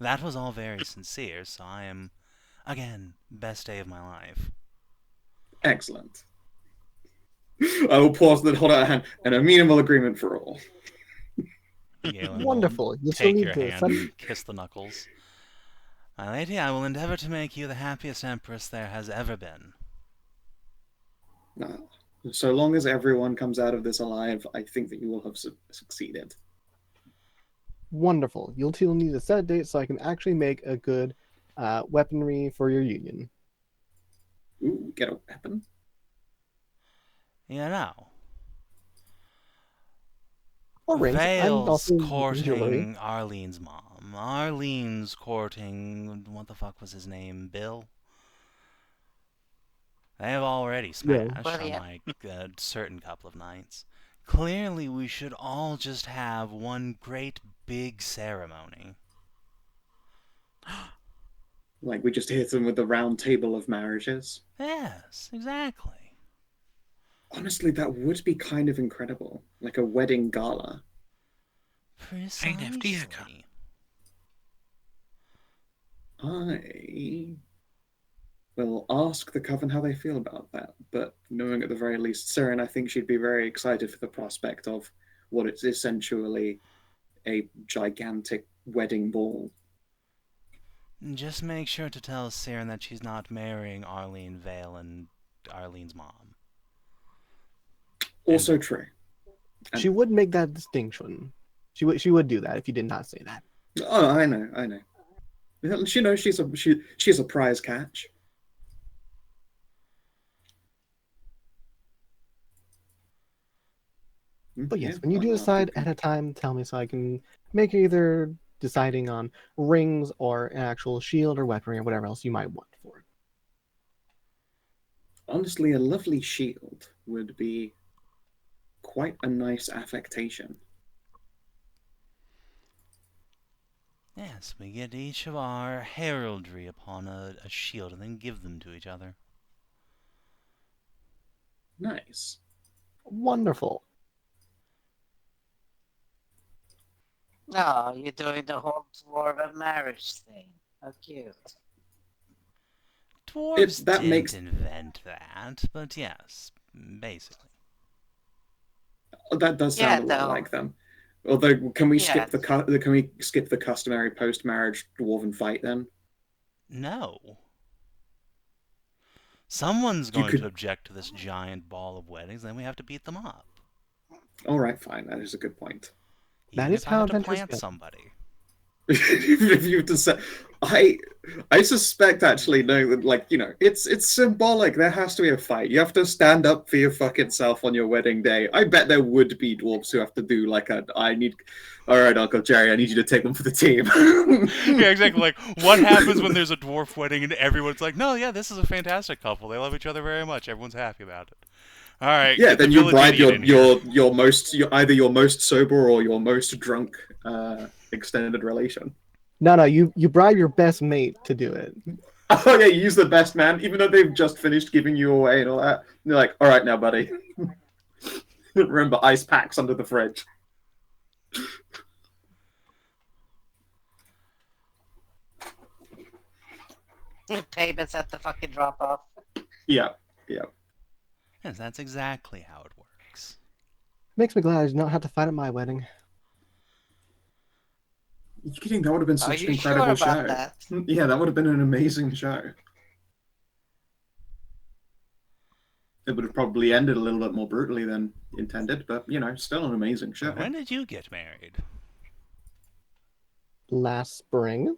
that was all very sincere, so I am, again, best day of my life. Excellent. I will pause and then hold out a hand. An amenable agreement for all. Galen will Wonderful. You still take need your to hand send- and kiss the knuckles. My lady, I will endeavor to make you the happiest empress there has ever been. No. So long as everyone comes out of this alive, I think that you will have succeeded. Wonderful. You'll two need to set a date so I can actually make a good weaponry for your union. Ooh, get a weapon? You know, Or rings. I'm Vale's also into jewelry. courting Arlene's mom. Arlene's courting, what the fuck was his name, Bill? They have already Yeah. smashed Well, on yeah. like a certain couple of nights. Clearly, we should all just have one great big ceremony. Like, we just hit them with the round table of marriages. Yes, exactly. Honestly, that would be kind of incredible. Like a wedding gala. Precisely. I will ask the coven how they feel about that, but knowing at the very least Siren, I think she'd be very excited for the prospect of what is essentially a gigantic wedding ball. Just make sure to tell Siren that she's not marrying Arlene Vale and Arlene's mom. Also true. She would make that distinction. She would do that if you did not say that. Oh, I know. She knows she's a prize catch. But yes, when you do decide at a time, tell me so I can make either deciding on rings or an actual shield or weaponry or whatever else you might want for it. Honestly, a lovely shield would be quite a nice affectation. Yes, we get each of our heraldry upon a shield and then give them to each other. Nice. Wonderful. Oh, you're doing the whole dwarven marriage thing. How cute. Dwarves that didn't makes- invent that, but yes, basically. That does sound a lot like them. Although, can we skip the customary post-marriage dwarven fight then? No. Someone's going to object to this giant ball of weddings, then we have to beat them up. All right, fine. That is a good point. Even That is if how I have to adventures plant go. somebody. If you have to say, I suspect actually no, like it's symbolic. There has to be a fight. You have to stand up for your fucking self on your wedding day. I bet there would be dwarves who have to do like all right, Uncle Jerry, I need you to take one for the team. Yeah, exactly. Like, what happens when there's a dwarf wedding and everyone's like, no, yeah, this is a fantastic couple. They love each other very much. Everyone's happy about it. All right. Yeah, get the then you village bribe idiot in here. either your most sober or your most drunk extended relation. No, you bribe your best mate to do it. Oh yeah, you use the best man, even though they've just finished giving you away and all that. They're like, all right now, buddy. Remember, ice packs under the fridge. Payments at the fucking drop off. Yeah. Yes, that's exactly how it works. Makes me glad I did not have to fight at my wedding. You kidding? That would have been Are such an you incredible sure about show. that? Yeah, that would have been an amazing show. It would have probably ended a little bit more brutally than intended, but still an amazing show. When did you get married? Last spring.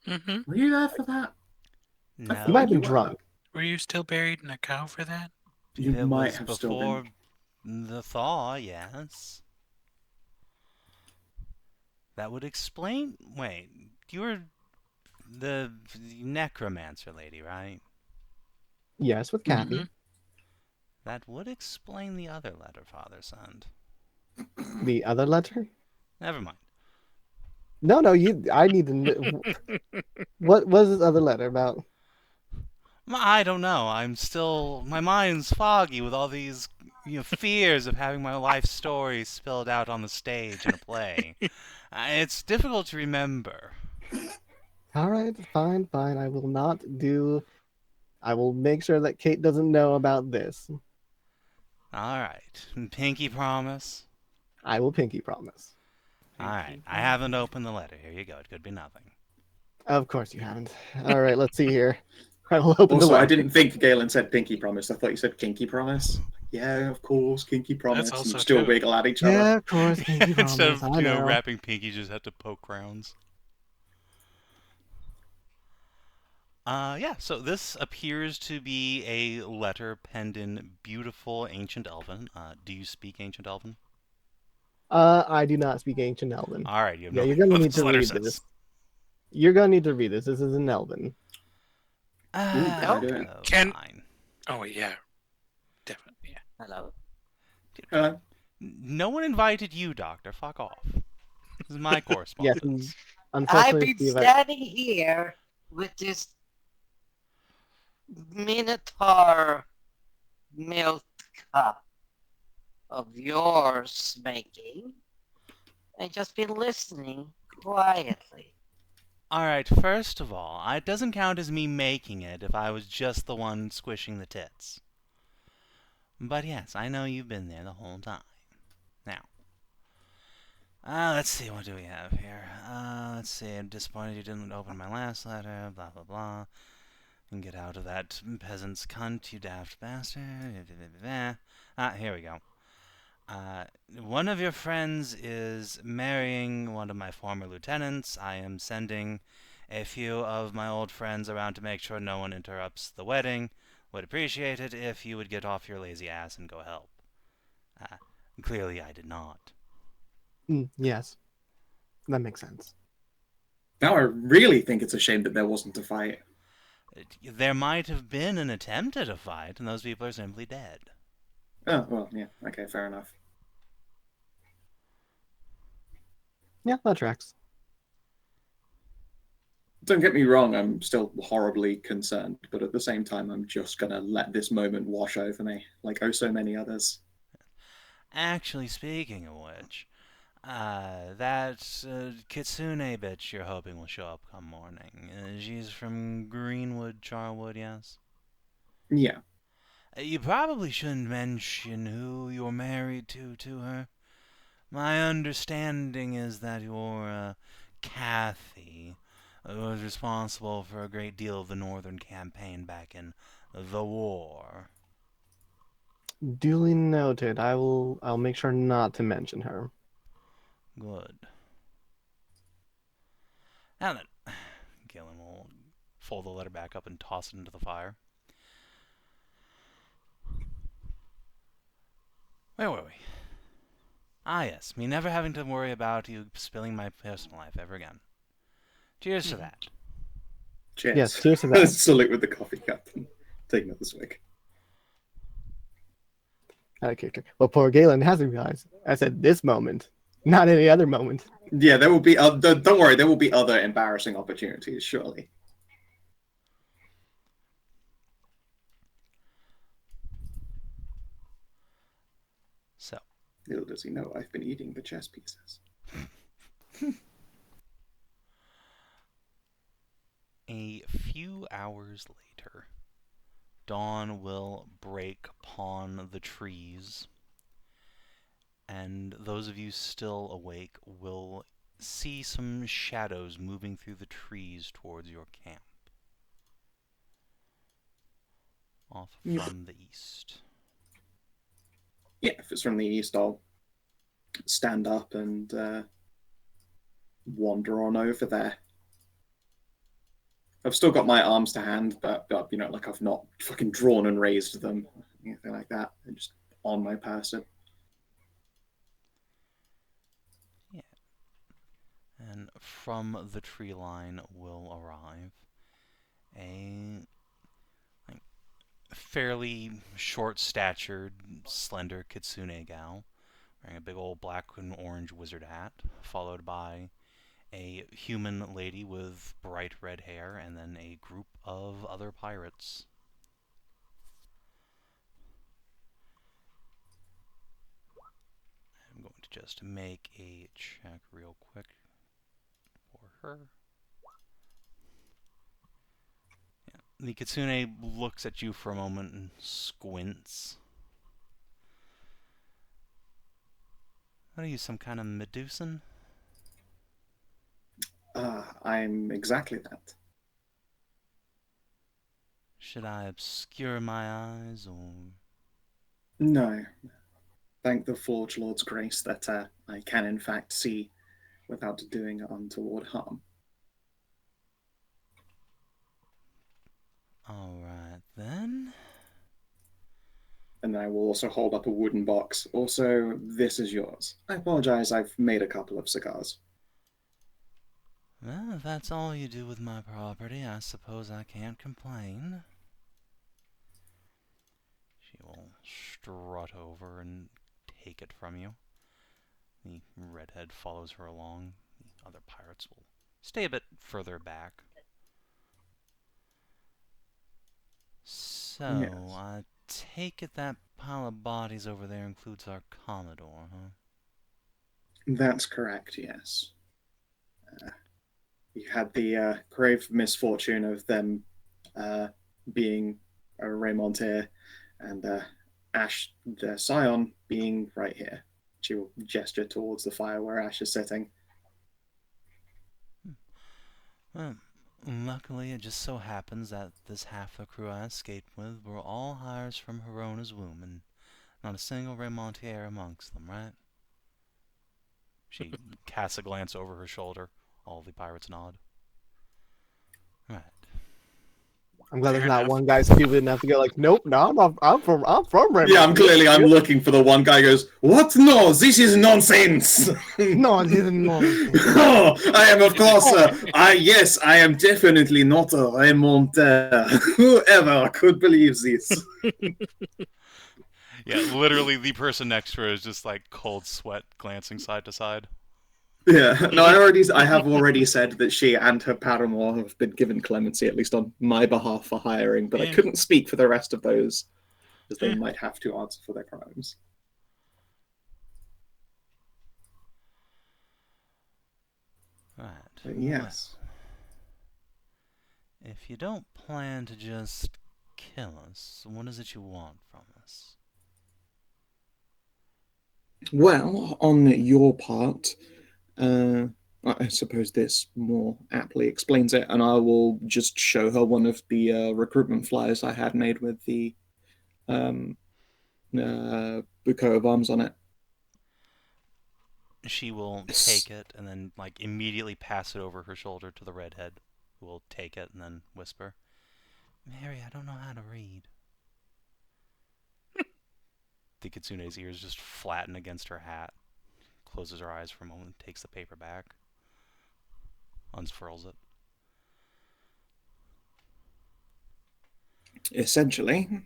Mm-hmm. Were you there for that? No. You might have been were. drunk. Were you still buried in a cow for that? You It might was have still before been. the thaw, yes. That would explain... Wait, you were the necromancer lady, right? Yes, with Kathy. Mhm. That would explain the other letter Father sent. The other letter? Never mind. No, I need to know. What was this other letter about? I don't know. My mind's foggy with all these fears of having my life story spilled out on the stage in a play. It's difficult to remember. All right, fine. I will make sure that Kate doesn't know about this. All right. Pinky promise? I will pinky promise. All right. I haven't opened the letter. Here you go. It could be nothing. Of course you haven't. All right, let's see here. I will open the Also, letter. I didn't think Galen said pinky promise. I thought you said kinky promise. Yeah, of course, kinky promise. also And still true. wiggle at each Yeah, other. of course. Pinky promise. Instead of I know. wrapping pinky, you just have to poke crowns. Yeah, so this appears to be a letter penned in beautiful Ancient Elven. Do you speak Ancient Elven? I do not speak Ancient Elven. All right, you have no Yeah, you're idea gonna what need this to letter read says. this. You're gonna need to read this. This is an Elven. how you doing? Fine. Oh yeah, definitely. Yeah. Hello. Hello. No one invited you, Doctor. Fuck off. This is my Yes, correspondence. I've unfortunately, been Steve, standing here with this Minotaur milk cup of yours making and just been listening quietly. Alright, first of all, it doesn't count as me making it if I was just the one squishing the tits. But yes, I know you've been there the whole time. Now, let's see, what do we have here? Let's see, I'm disappointed you didn't open my last letter, blah blah blah. And get out of that peasant's cunt, you daft bastard. Here we go. One of your friends is marrying one of my former lieutenants. I am sending a few of my old friends around to make sure no one interrupts the wedding. Would appreciate it if you would get off your lazy ass and go help. Clearly I did not. yes, that makes sense. Now I really think it's a shame that there wasn't a fight. There might have been an attempt at a fight, and those people are simply dead. Oh, well, yeah, okay, fair enough. Yeah, that tracks. Don't get me wrong, I'm still horribly concerned, but at the same time, I'm just gonna let this moment wash over me, like oh so many others. Actually, speaking of which, that Kitsune bitch you're hoping will show up come morning. She's from Greenwood, Charwood, yes? Yeah. You probably shouldn't mention who you're married to her. My understanding is that your Kathy was responsible for a great deal of the northern campaign back in the war. Duly noted. I'll make sure not to mention her. Good. Now then, Galen will fold the letter back up and toss it into the fire. Where were we? Ah, yes, me never having to worry about you spilling my personal life ever again. Cheers to that. Cheers. Yes, cheers to that. Salute with the coffee cup and take another swig. Okay. Well, poor Galen hasn't realized. I said this moment, not any other moment. Yeah, there will be. Don't worry, there will be other embarrassing opportunities, surely. So, Little does he know, I've been eating the chess pieces. a few hours later, dawn will break upon the trees, and those of you still awake will see some shadows moving through the trees towards your camp, off from the east. Yeah, if it's from the east, I'll stand up and wander on over there. I've still got my arms to hand, but you know, like I've not fucking drawn and raised them, anything like that. They're just on my person. Yeah. And from the tree line will arrive a fairly short-statured, slender kitsune gal, wearing a big old black and orange wizard hat, followed by a human lady with bright red hair, and then a group of other pirates. I'm going to just make a check real quick for her. Yeah. The kitsune looks at you for a moment and squints. What are you, some kind of Medusan? I'm exactly that. Should I obscure my eyes, or...? No. Thank the Forge Lord's grace that I can in fact see without doing untoward harm. Alright, then. And I will also hold up a wooden box. Also, this is yours. I apologize, I've made a couple of cigars. Well, if that's all you do with my property, I suppose I can't complain. She will strut over and take it from you. The redhead follows her along. The other pirates will stay a bit further back. So, Yes. I take it that pile of bodies over there includes our Commodore, huh? That's correct, yes. You had the grave misfortune of them being a Raymont here, and Ashe, the scion, being right here. She will gesture towards the fire where Ashe is sitting. Well, luckily it just so happens that this half the crew I escaped with were all hires from Herona's womb, and not a single Raymontier amongst them, right? She casts a glance over her shoulder. All the pirates nod. Right. I'm glad Fair there's not enough. one guy stupid enough to go like, nope, no, I'm from Raymond. Yeah, I'm looking for the one guy who goes, "What? No, this is nonsense." No, I didn't know. Oh, I am, of course. Yes, I am definitely not a Raymont. Whoever could believe this? Yeah, literally the person next to her is just like cold sweat glancing side to side. Yeah, no, I have already said that she and her paramour have been given clemency, at least on my behalf, for hiring, but I Yeah. couldn't speak for the rest of those, as they Yeah. might have to answer for their crimes. Right. But yes. Well, if you don't plan to just kill us, what is it you want from us? Well, on your part, I suppose this more aptly explains it, and I will just show her one of the recruitment flyers I had made with the bouquet of arms on it. She will take it and then like immediately pass it over her shoulder to the redhead, who will take it and then whisper, "Mary, I don't know how to read." The Kitsune's ears just flatten against her hat, closes her eyes for a moment, takes the paper back, unfurls it. Essentially,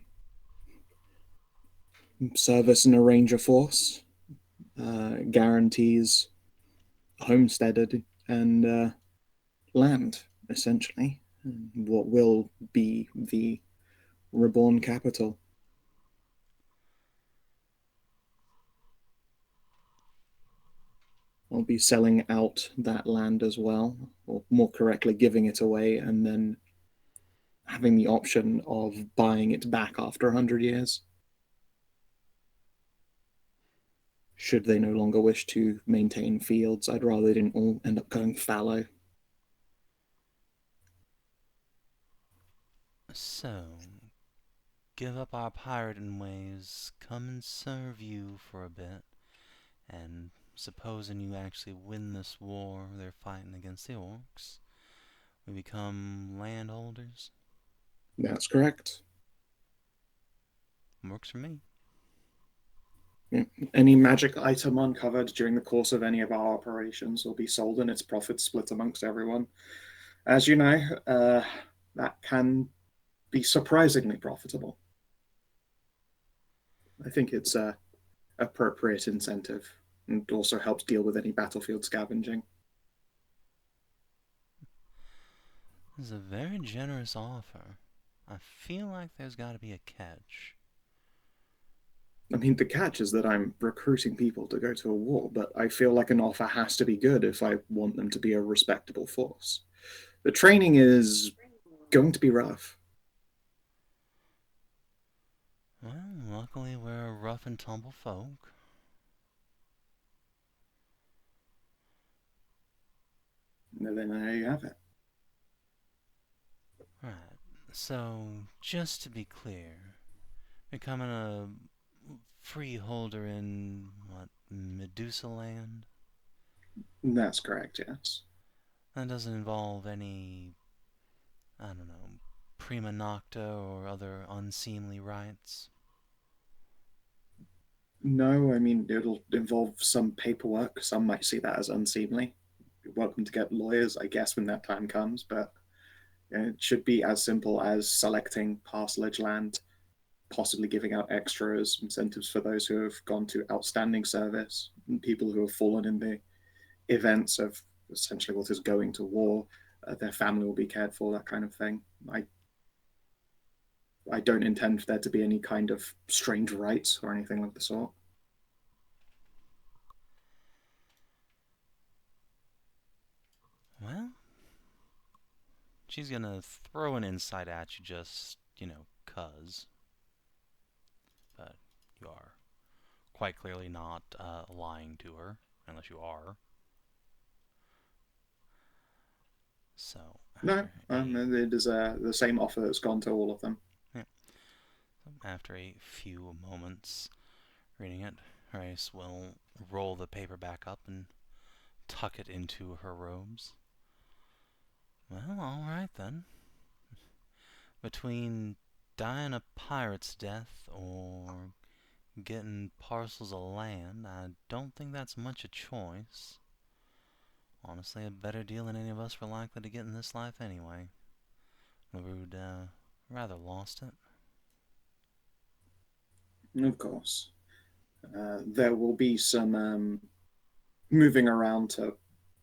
service in a ranger force guarantees homesteaded and land, essentially, what will be the reborn capital. I'll be selling out that land as well, or more correctly, giving it away and then having the option of buying it back after 100 years. Should they no longer wish to maintain fields, I'd rather they didn't all end up going fallow. So, give up our pirating ways, come and serve you for a bit, and supposing you actually win this war they're fighting against the orcs, we become landholders. That's correct. Works for me. Any magic item uncovered during the course of any of our operations will be sold and its profits split amongst everyone. As you know, that can be surprisingly profitable. I think it's a appropriate incentive and also helps deal with any battlefield scavenging. This is a very generous offer. I feel like there's got to be a catch. I mean, the catch is that I'm recruiting people to go to a war, but I feel like an offer has to be good if I want them to be a respectable force. The training is going to be rough. Well, luckily we're a rough and tumble folk. And then there you have it. Right, so just to be clear, becoming a freeholder in, what, Medusa land? That's correct, yes. That doesn't involve any, I don't know, prima nocta or other unseemly rites? No, I mean, it'll involve some paperwork. Some might see that as unseemly. you're welcome to get lawyers, I guess, when that time comes, but it should be as simple as selecting parcelage land, possibly giving out extras, incentives for those who have gone to outstanding service, and people who have fallen in the events of essentially what is going to war. Their family will be cared for, that kind of thing. I don't intend for there to be any kind of strange rites or anything like the sort. Well, she's gonna throw an insight at you just, 'cause. But you are quite clearly not lying to her, unless you are. So, No, it is the same offer that's gone to all of them. after a few moments reading it, Rice will roll the paper back up and tuck it into her robes. Well, alright then. Between dying a pirate's death or getting parcels of land, I don't think that's much a choice. Honestly, a better deal than any of us were likely to get in this life anyway. We'd rather lost it. Of course. There will be some moving around to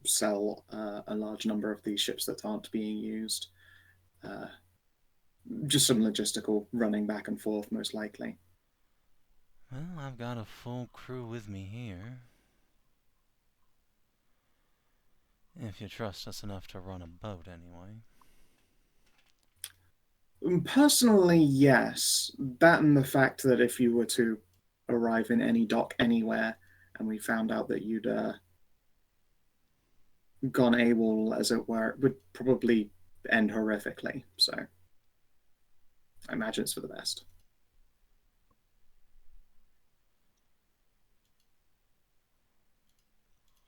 sell a large number of these ships that aren't being used. Just some logistical running back and forth, most likely. Well, I've got a full crew with me here. If you trust us enough to run a boat, anyway. Personally, yes. That and the fact that if you were to arrive in any dock anywhere and we found out that you'd gone AWOL, as it were, it would probably end horrifically. So I imagine it's for the best.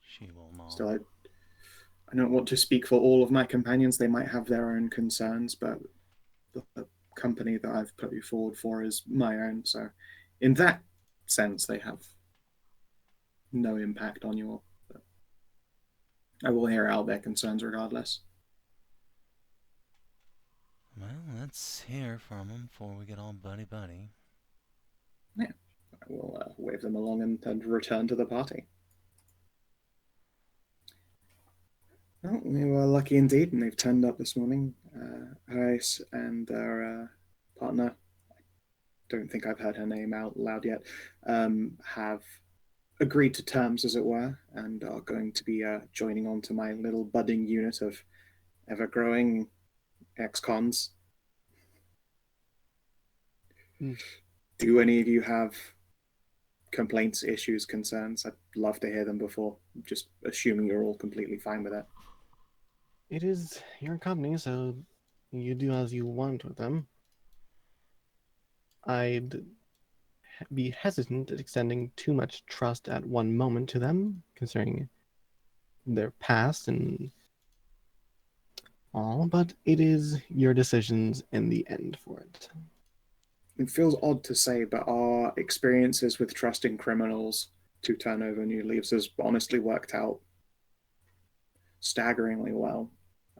She will not. Still, I don't want to speak for all of my companions. They might have their own concerns, but the company that I've put you forward for is my own. So in that sense, they have no impact on you all. But I will hear out their concerns regardless. Well, let's hear from them before we get all buddy-buddy. Yeah, I will wave them along and return to the party. Well, we were lucky indeed, and they've turned up this morning. Ice and their partner, I don't think I've heard her name out loud yet, have agreed to terms, as it were, and are going to be joining on to my little budding unit of ever-growing ex-cons. Do any of you have complaints, issues, concerns? I'd love to hear them before, just assuming you're all completely fine with it. It is your company, so you do as you want with them. I'd be hesitant at extending too much trust at one moment to them, considering their past and all, but it is your decisions in the end for it. It feels odd to say, but our experiences with trusting criminals to turn over new leaves has honestly worked out staggeringly well.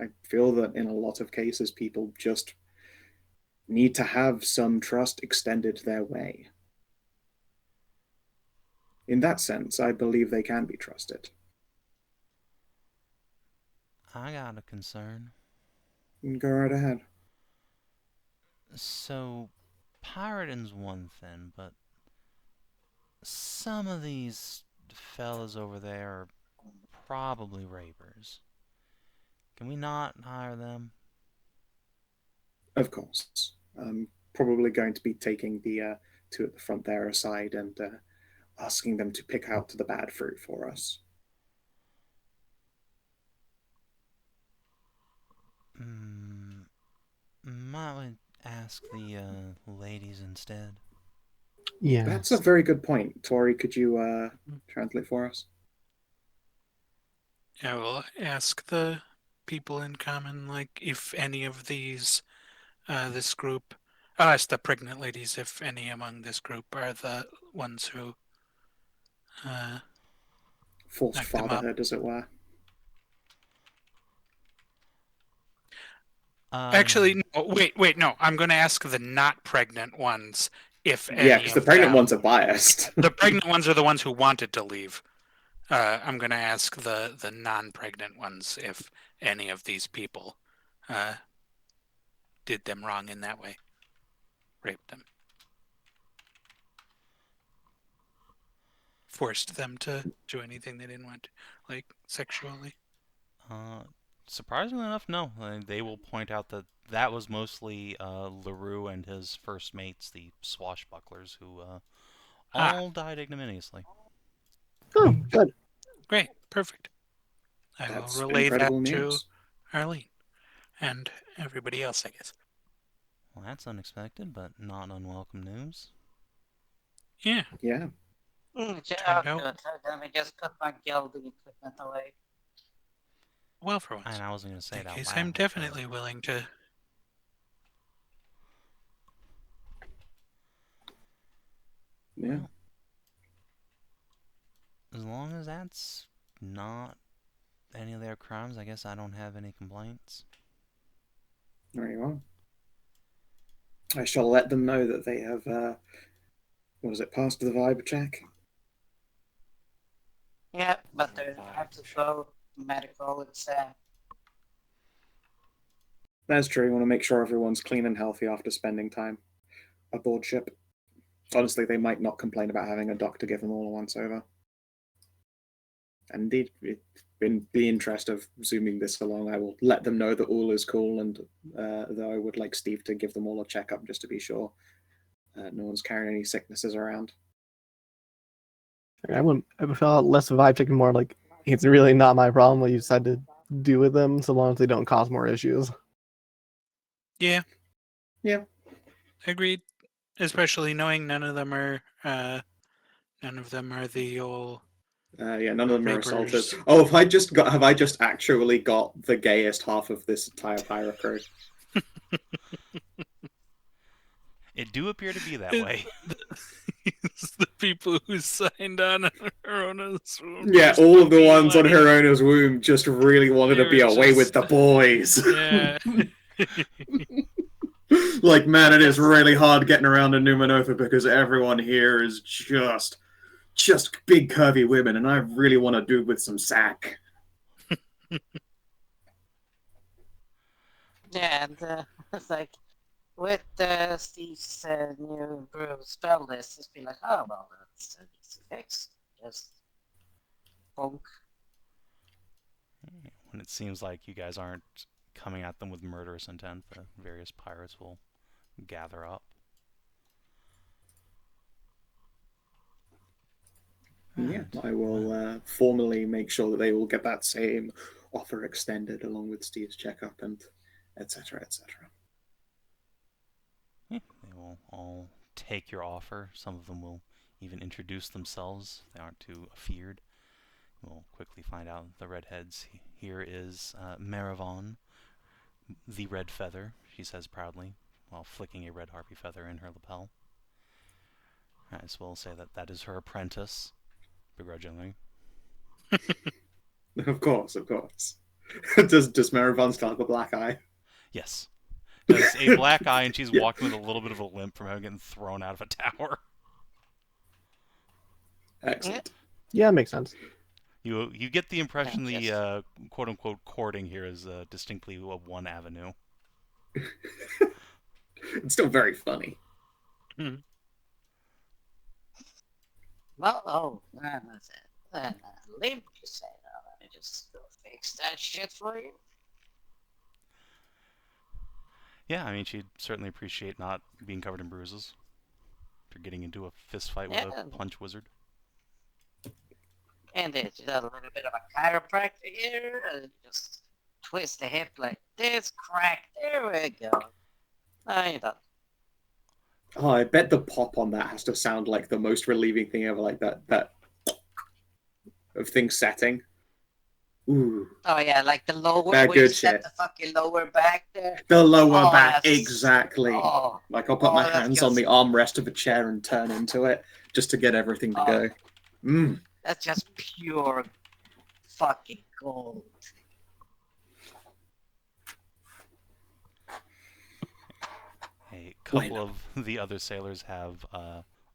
I feel that in a lot of cases, people just need to have some trust extended their way. In that sense, I believe they can be trusted. I got a concern. Go right ahead. So, pirating's one thing, but some of these fellas over there are probably rapers. Can we not hire them? Of course. I'm probably going to be taking the two at the front there aside and asking them to pick out the bad fruit for us. Might we ask the ladies instead? Yeah, That's a very good point. Tori, could you translate for us? I will ask the people in common, like, if any of these, this group, I'll ask the pregnant ladies if any among this group are the ones who Forced knocked them up. fatherhood, as it were. Actually, no, wait, no. I'm going to ask the not pregnant ones if Yeah, any because the of pregnant them. ones are biased. The pregnant ones are the ones who wanted to leave. I'm going to ask the non-pregnant ones if any of these people did them wrong in that way, raped them, forced them to do anything they didn't want to, like sexually. Surprisingly enough, no. They will point out that that was mostly LaRue and his first mates, the swashbucklers, who all died ignominiously. Oh, good. Great, perfect. I That's will relay that incredible to news. Arlene and everybody else, I guess. Well, that's unexpected, but not unwelcome news. Yeah, Yeah. Oh, Turned out- good. Let me just put my gelding equipment away. well for once. And I wasn't going to say In it out case loud. I'm definitely willing to. Yeah. Well, as long as that's not any of their crimes, I guess I don't have any complaints. Very well. I shall let them know that they have, what is it, passed the vibe check? Yeah, but they have to go medical exam. That's true. You want to make sure everyone's clean and healthy after spending time aboard ship. Honestly, they might not complain about having a doctor give them all a once-over. And indeed, in the interest of zooming this along, I will let them know that all is cool, and though I would like Steve to give them all a checkup just to be sure no one's carrying any sicknesses around. I would feel less vibe checking, more like it's really not my problem what you decide to do with them, so long as they don't cause more issues. Yeah. Yeah. Agreed. Especially knowing none of them are the old. Yeah, none of them are Rapers. assaulters. Oh, have I just actually got the gayest half of this entire pirate crew? It do appear to be that way. It's the people who signed on Herona's womb. Yeah, just all to of the be ones on like- Herona's womb just really wanted to They be were away with just- the boys. Yeah. Like, man, it is really hard getting around in Numenotha because everyone here is just big curvy women, and I really want to do with some sack. Yeah, and it's like with Steve's new improved spell list, it's been like, oh well, that's an easy fix. Just bonk. When it seems like you guys aren't coming at them with murderous intent, the various pirates will gather up. Yeah, And, I will formally make sure that they will get that same offer extended along with Steve's checkup and etc. etc. They will all take your offer. Some of them will even introduce themselves. They aren't too afeared. We'll quickly find out the redheads. Here is Marivon, the red feather, she says proudly, while flicking a red harpy feather in her lapel. As we'll say that that is her apprentice, begrudgingly. Of course. Does Marivon still have a black eye? Yes. Does a black eye, and she's walking with a little bit of a limp from having getting thrown out of a tower. Excellent. Yeah, makes sense. You get the impression Yes. the quote-unquote courting here is distinctly of one avenue. It's still very funny. Well, oh, that's it. Limp, you say. Let me just go fix that shit for you. Yeah, I mean, she'd certainly appreciate not being covered in bruises for getting into a fist fight with Yeah. a punch wizard. And it's a little bit of a chiropractor here. Just twist the hip like this, crack. There we go. You're done. Oh, I bet the pop on that has to sound like the most relieving thing ever, like that of things setting. Ooh. Oh yeah, like the lower That where you good set shit. the fucking lower back there. The lower Oh, back, that's- exactly. Oh, Like I'll put my that's hands on just- the armrest of a chair and turn into it just to get everything to go. Mm. that's just pure fucking gold. couple of the other sailors have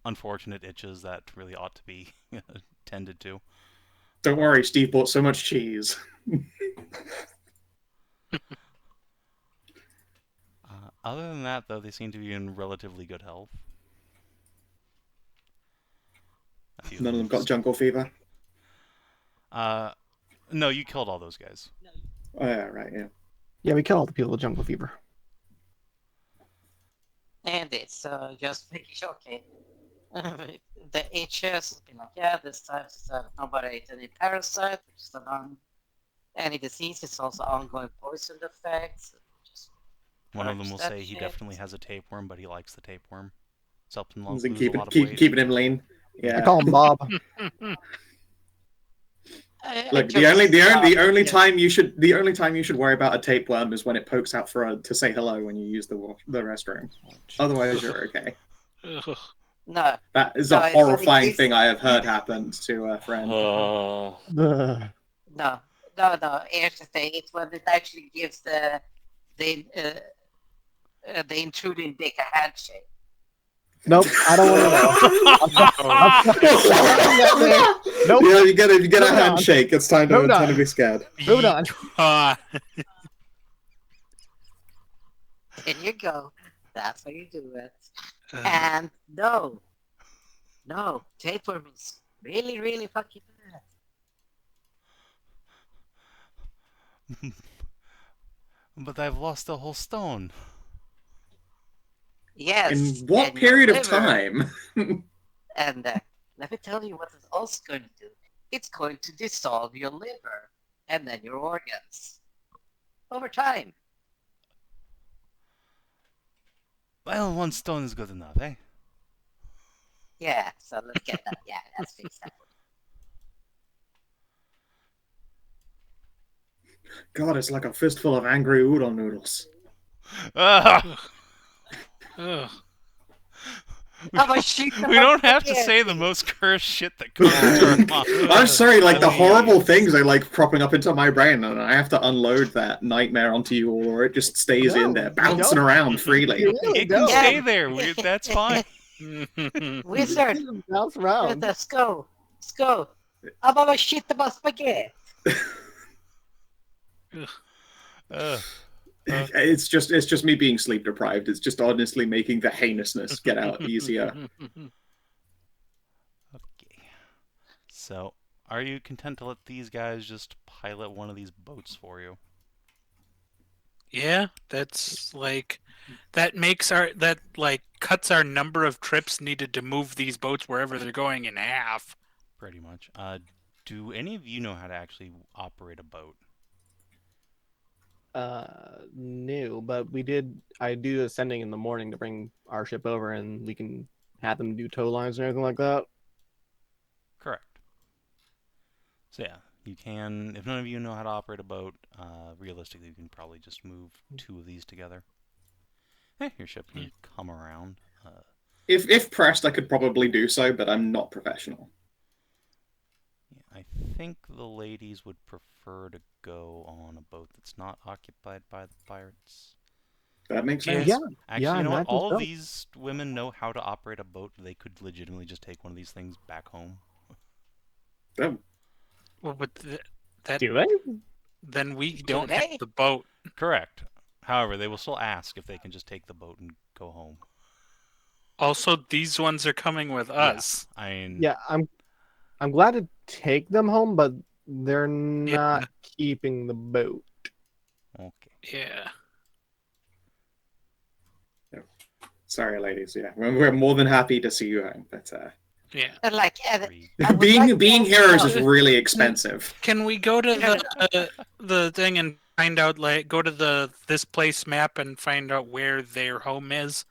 unfortunate itches that really ought to be tended to. Don't worry, Steve bought so much cheese. Other than that, though, they seem to be in relatively good health. None of them got jungle fever. No, you killed all those guys. Oh, yeah, right, yeah. Yeah, we kill all the people with jungle fever. And it's just making sure, okay. The HS, like, yeah, this time nobody ate any parasite, which is any disease. It's also ongoing poison effects. Just One of them will that say he shit. definitely has a tapeworm, but he likes the tapeworm. It's helped him lose Keep a it, lot of weight. keeping him lean. I Yeah. call him Bob. Look, the only time you should worry about a tapeworm is when it pokes out to say hello when you use the restroom. Otherwise, you're okay. No, That is No, a it's only horrifying case- thing I have heard happen to a friend. Oh. Ugh. no. Here's the thing: it's when it actually gives the intruding dick a handshake. Nope, I don't want to know. Nope. Yeah, you get a Moving on. handshake. It's time Moving on. to be scared. Moving on. There you go. That's how you do it. And no, tapeworm is really, really fucking bad. But I've lost a whole stone. Yes. In what and your period of liver- time? And let me tell you what it's also going to do. It's going to dissolve your liver and then your organs over time. Well, one stone is good enough, eh? Yeah, so let's get that. Yeah, let's fix that. God, it's like a fistful of angry udon noodles. Ah! Ugh. We don't have to say the most cursed shit that comes to our mouth. I'm sorry, like the Please. horrible things are like propping up into my brain, and I have to unload that nightmare onto you all, or it just stays in there, bouncing around freely. It can stay there. That's fine. Wizard, Bounce around. Skow. How about a shit about spaghetti? It's just me being sleep deprived. It's just honestly making the heinousness get out easier. Okay. So, are you content to let these guys just pilot one of these boats for you? Yeah, that's like that cuts our number of trips needed to move these boats wherever they're going in half. Pretty much. Do any of you know how to actually operate a boat? No, but I do ascending in the morning to bring our ship over, and we can have them do tow lines and everything like that. Correct. So yeah, you can. If none of you know how to operate a boat, realistically, you can probably just move two of these together. Your ship can come around. If pressed, I could probably do so, but I'm not professional. Yeah, I think the ladies would prefer to go on a boat that's not occupied by the pirates. That makes Yeah. sense. Yeah, Actually, yeah, you know what? imagine All so. of these women know how to operate a boat. They could legitimately just take one of these things back home. Oh, Well, but that Do they? then we don't they? have the boat. Correct. However, they will still ask if they can just take the boat and go home. Also, these ones are coming with us. I mean, Yeah, I'm glad to take them home, but they're not keeping the boat. okay. Yeah. sorry, ladies. Yeah, we're more than happy to see you home, but Yeah. And like, Three. I would being like being to- heroes is really expensive. Can we go to No, the thing and find out, like, go to this place map and find out where their home is?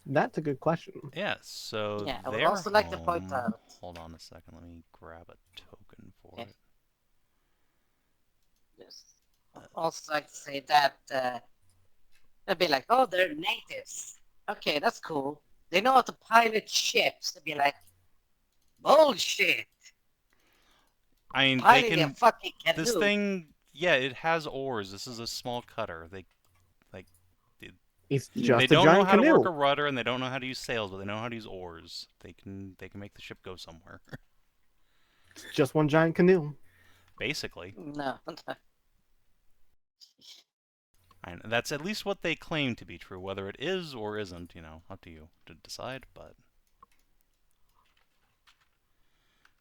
That's a good question. Yeah, so Yeah, I would their also like to point home- out- Hold on a second. Let me grab a token for Okay. it. Yes. I'd also like to say that they'd be like, oh, they're natives. Okay, that's cool. They know how to pilot ships. They'd be like, bullshit. I mean, they Piloting a can. fucking canoe. This thing, yeah, it has oars. This is a small cutter. It's They just a don't know giant how to work canoe. a rudder, and they don't know how to use sails, but they know how to use oars. They can make the ship go somewhere. It's just one giant canoe. Basically. No. And that's at least what they claim to be true. Whether it is or isn't, up to you to decide, but...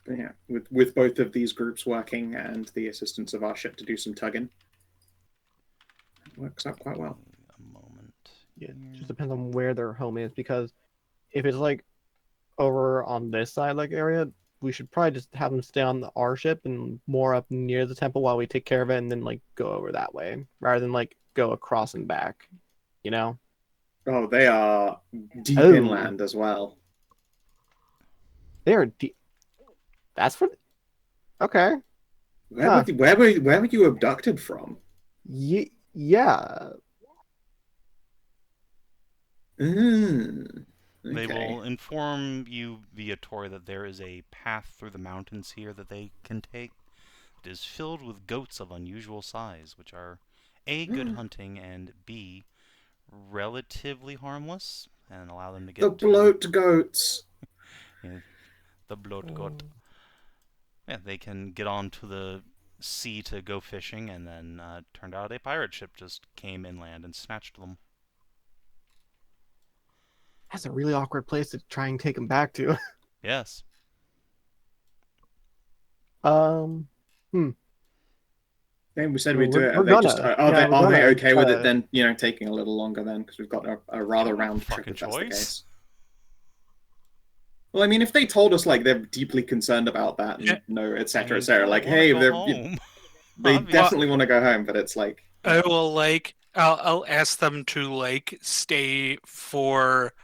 Yeah, with both of these groups working and the assistance of our ship to do some tugging, it works out quite well. A moment. Yeah, it here. just depends on where their home is, because if it's like over on this side like area, we should probably just have them stay on our ship and more up near the temple while we take care of it, and then like go over that way rather than like go across and back. You know? Oh, they are deep Oh. inland as well. They are deep. That's for. Okay. Where were you abducted from? Yeah. They Okay. will inform you via Tori that there is a path through the mountains here that they can take. It is filled with goats of unusual size, which are A, good hunting, and B, relatively harmless, and allow them to get The bloat goats. the bloat goat. Yeah, they can get onto the sea to go fishing, and then turned out a pirate ship just came inland and snatched them. That's a really awkward place to try and take them back to. Yes. And we said we'd do it. We're Are they just gonna. are Yeah, they we're are they gonna, okay with it then? Taking a little longer then because we've got a rather You don't have a round trip fucking if that's the choice. case. Well, I mean, if they told us like they're deeply concerned about that and etc. etc. Like, hey, They they Obviously. definitely want to go home, but it's like I will I'll ask them to stay for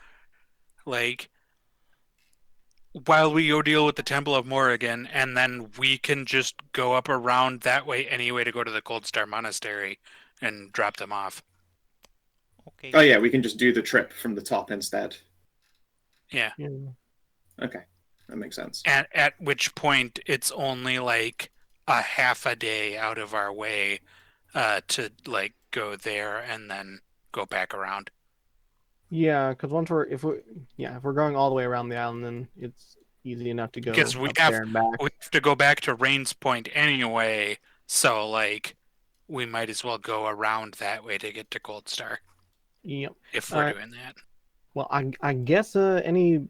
while we go deal with the Temple of Morrigan, and then we can just go up around that way anyway to go to the Cold Star Monastery and drop them off. Okay. oh yeah, we can just do the trip from the top instead. Yeah. Okay, that makes sense. At which point it's only a half a day out of our way to go there and then go back around. Yeah, because if we're going all the way around the island, then it's easy enough to go Because up there and back. we have to go back to Rains Point anyway, so we might as well go around that way to get to Cold Star. Yep. If we're doing that. Well, I guess any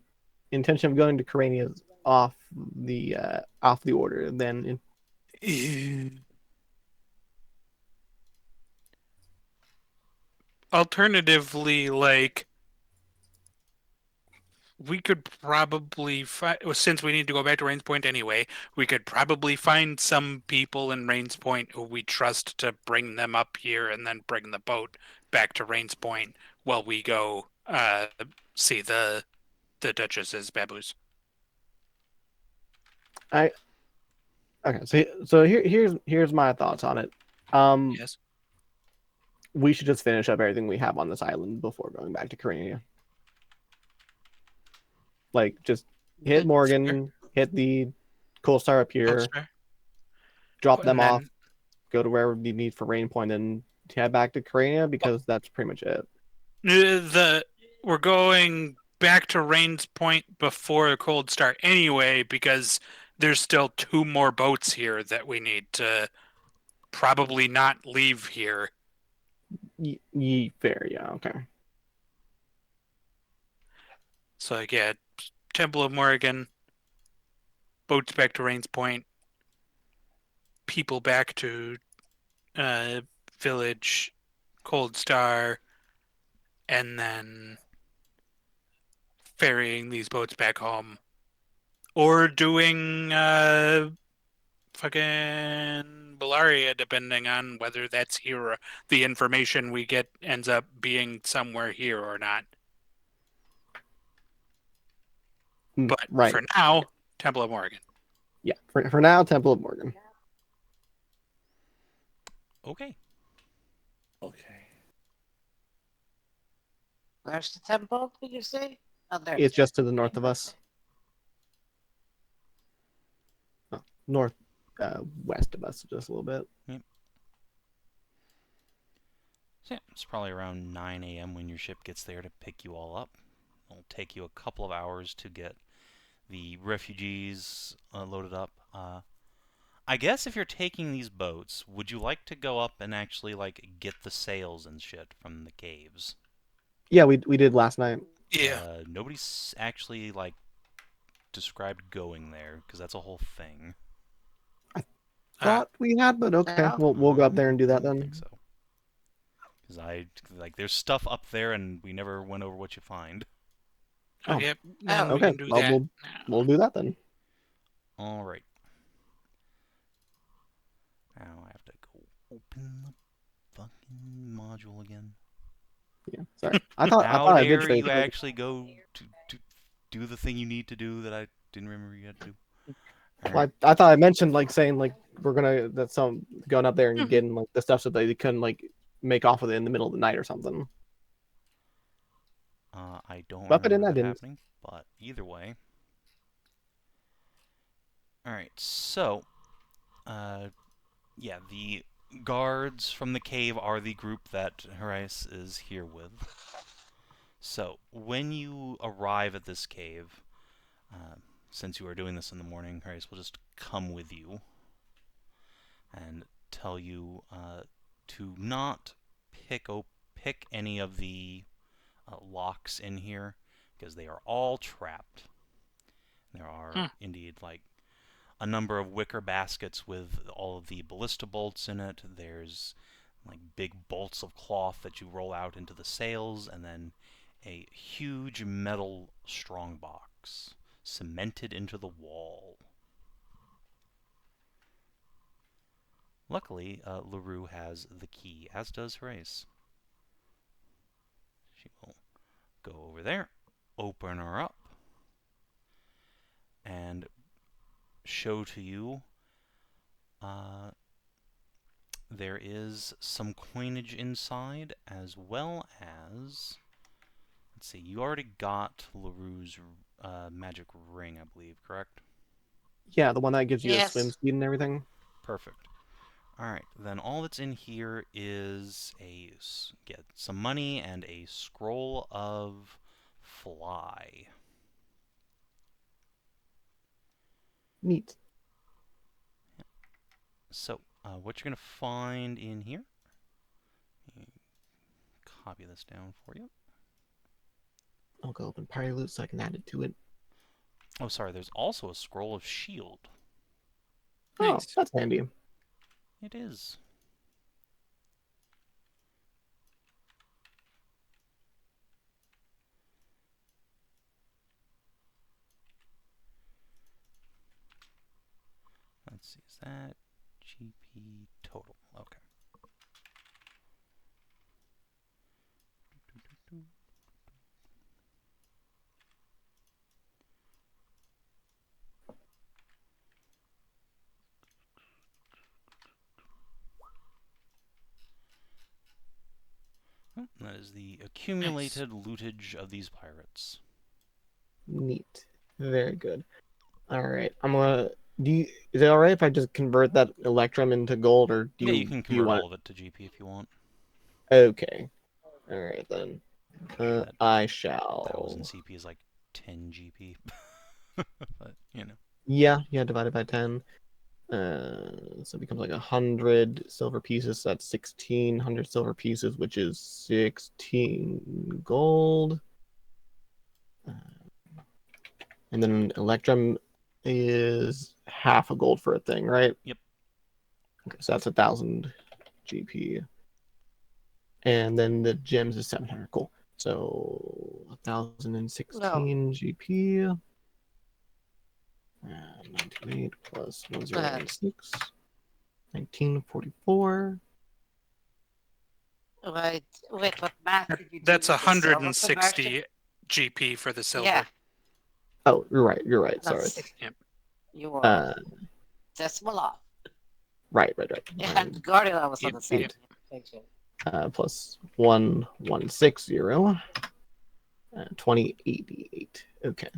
intention of going to Karania is off the order. Then Alternatively, we could probably find, since we need to go back to Rains Point anyway, we could probably find some people in Rains Point who we trust to bring them up here and then bring the boat back to Rains Point while we go see the Duchess's baboos. okay, so here's my thoughts on it. Yes. We should just finish up everything we have on this island before going back to Karania. Just hit Morgan, hit the Cold Star up here, drop them off, go to wherever you need for Rain Point, and head back to Karania because that's pretty much it. We're going back to Rains Point before the Cold Star anyway because there's still 2 more boats here that we need to probably not leave here. Fair, yeah, okay. So Temple of Morrigan, boats back to Rains Point, people back to village, Cold Star, and then ferrying these boats back home, or doing fucking Bellaria, depending on whether that's here or the information we get ends up being somewhere here or not. But right. for now, Temple of Morrigan. Yeah, for now, Temple of Morgan. Okay. Where's the temple, did you say? Oh, there. It's just to the north of us. West of us, just a little bit. Yep. Yeah, it's probably around 9 a.m. when your ship gets there to pick you all up. It'll take you a couple of hours to get the refugees loaded up. I guess if you're taking these boats, would you like to go up and actually like get the sails and shit from the caves? Yeah, we did last night. Yeah. Nobody's actually like described going there because that's a whole thing. Thought we had, but okay, Yeah. we'll go up there and do that I don't then. think so. Because there's stuff up there and we never went over what you find. Oh. Yep. Then we Okay, can do well, that. we'll do that then. All right. Now I have to go open the fucking module again. Yeah, sorry. I thought How I did dare say you actually go to do the thing you need to do that I didn't remember you had to do? All Well, right. I thought I mentioned like saying like we're gonna going up there and getting like the stuff so they couldn't like make off with it in the middle of the night or something. I don't But then remember I that didn't. happening, but either way. All right. So, yeah, the guards from the cave are the group that Horace is here with. So, when you arrive at this cave, since you are doing this in the morning, Horace will just come with you and tell you to not pick any of the locks in here because they are all trapped. There are indeed like a number of wicker baskets with all of the ballista bolts in it. There's like big bolts of cloth that you roll out into the sails, and then a huge metal strongbox cemented into the wall. Luckily, LaRue has the key, as does Horace. She will go over there, open her up, and show to you there is some coinage inside, as well as, let's see, you already got LaRue's magic ring, I believe, correct? Yeah, the one that gives you a Yes. swim speed and everything. Perfect. Alright, then all that's in here is some money and a scroll of fly. Neat. So, what you're going to find in here, let me copy this down for you. I'll go open party loot so I can add it to it. Oh, sorry, there's also a scroll of shield. Oh, Nice. that's handy. It is. Let's see, is that GP total? Okay. Oh, that is the accumulated lootage of these pirates. Neat. Very good. All right, I'm gonna. Is it all right if I just convert that Electrum into gold, or do Yeah, you you can do you convert want? all of it to GP if you want. Okay. All right then. That I 1,000 shall. CP is like 10 GP. But, you know. Yeah, divided by 10. So it becomes like 100 silver pieces. So that's 1,600 silver pieces, which is 16 gold. And then Electrum is half a gold for a thing, right? Yep. Okay, so that's 1,000 GP. And then the gems is 700. Cool. So 1,016 GP. 928 plus 1016. 1944. Wait, what math did you do? That's with the silver 160 conversion? GP for the silver. Yeah, Oh, you're right. Sorry. that's Yep. You were decimal off. Right. Yeah, and Guardian was on Yep, the same. yep. Thank you. Plus 1160. 2088. Okay.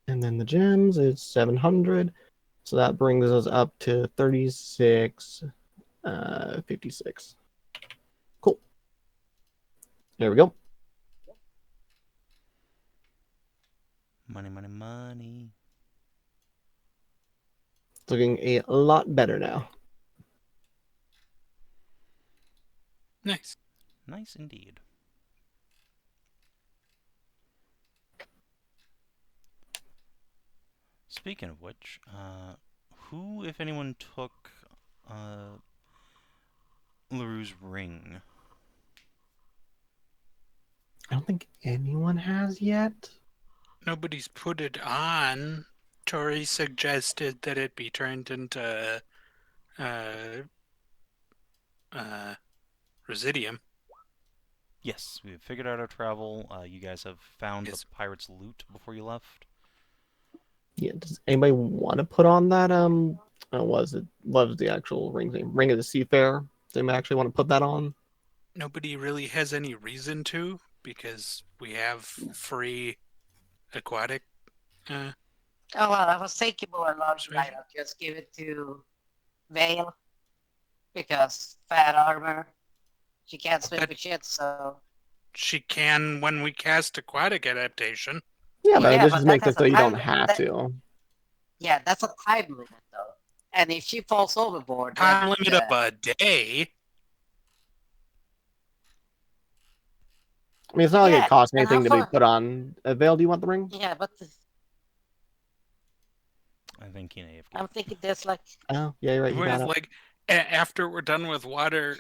And then the gems is 700. So that brings us up to 36. 56. Cool. There we go. Money, money, money. It's looking a lot better now. Nice. Nice indeed. Speaking of which, who, if anyone, took LaRue's ring? I don't think anyone has yet. Nobody's put it on. Tori suggested that it be turned into Residium. Yes, we have figured out our travel. You guys have found Yes. the pirates' loot before you left. Yeah. Does anybody want to put on that? What was the actual ring's name? Ring of the Seafarer. Does anybody actually want to put that on? Nobody really has any reason to, because we have free aquatic. Oh well, I was thinking more along the line Persuasion? of just give it to Vale because fat armor. She can't swim But- for shit, so She can when we cast aquatic adaptation. Yeah, but Yeah, this but just that makes has it so a you don't time- have that- to. yeah, that's a time limit though. And if she falls overboard, Time then, limit of a day. I mean, it's not like Yeah, it costs and anything how to be far- put on. Vale, do you want the ring? yeah, but I think Kinathis. I'm thinking there's like Oh, yeah, you're right. You Whereas, got it. like, after we're done with water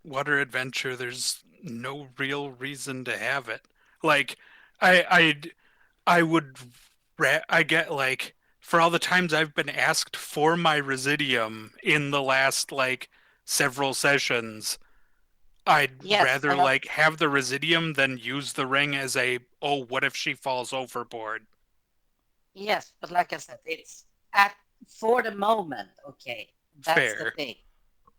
adventure, there's no real reason to have it. Like, I would, I get like, for all the times I've been asked for my Residium in the last like several sessions, I'd Yes, rather and like have the Residium than use the ring as a, oh, what if she falls overboard? yes, but like I said, it's for the moment, okay. That's the Fair. thing.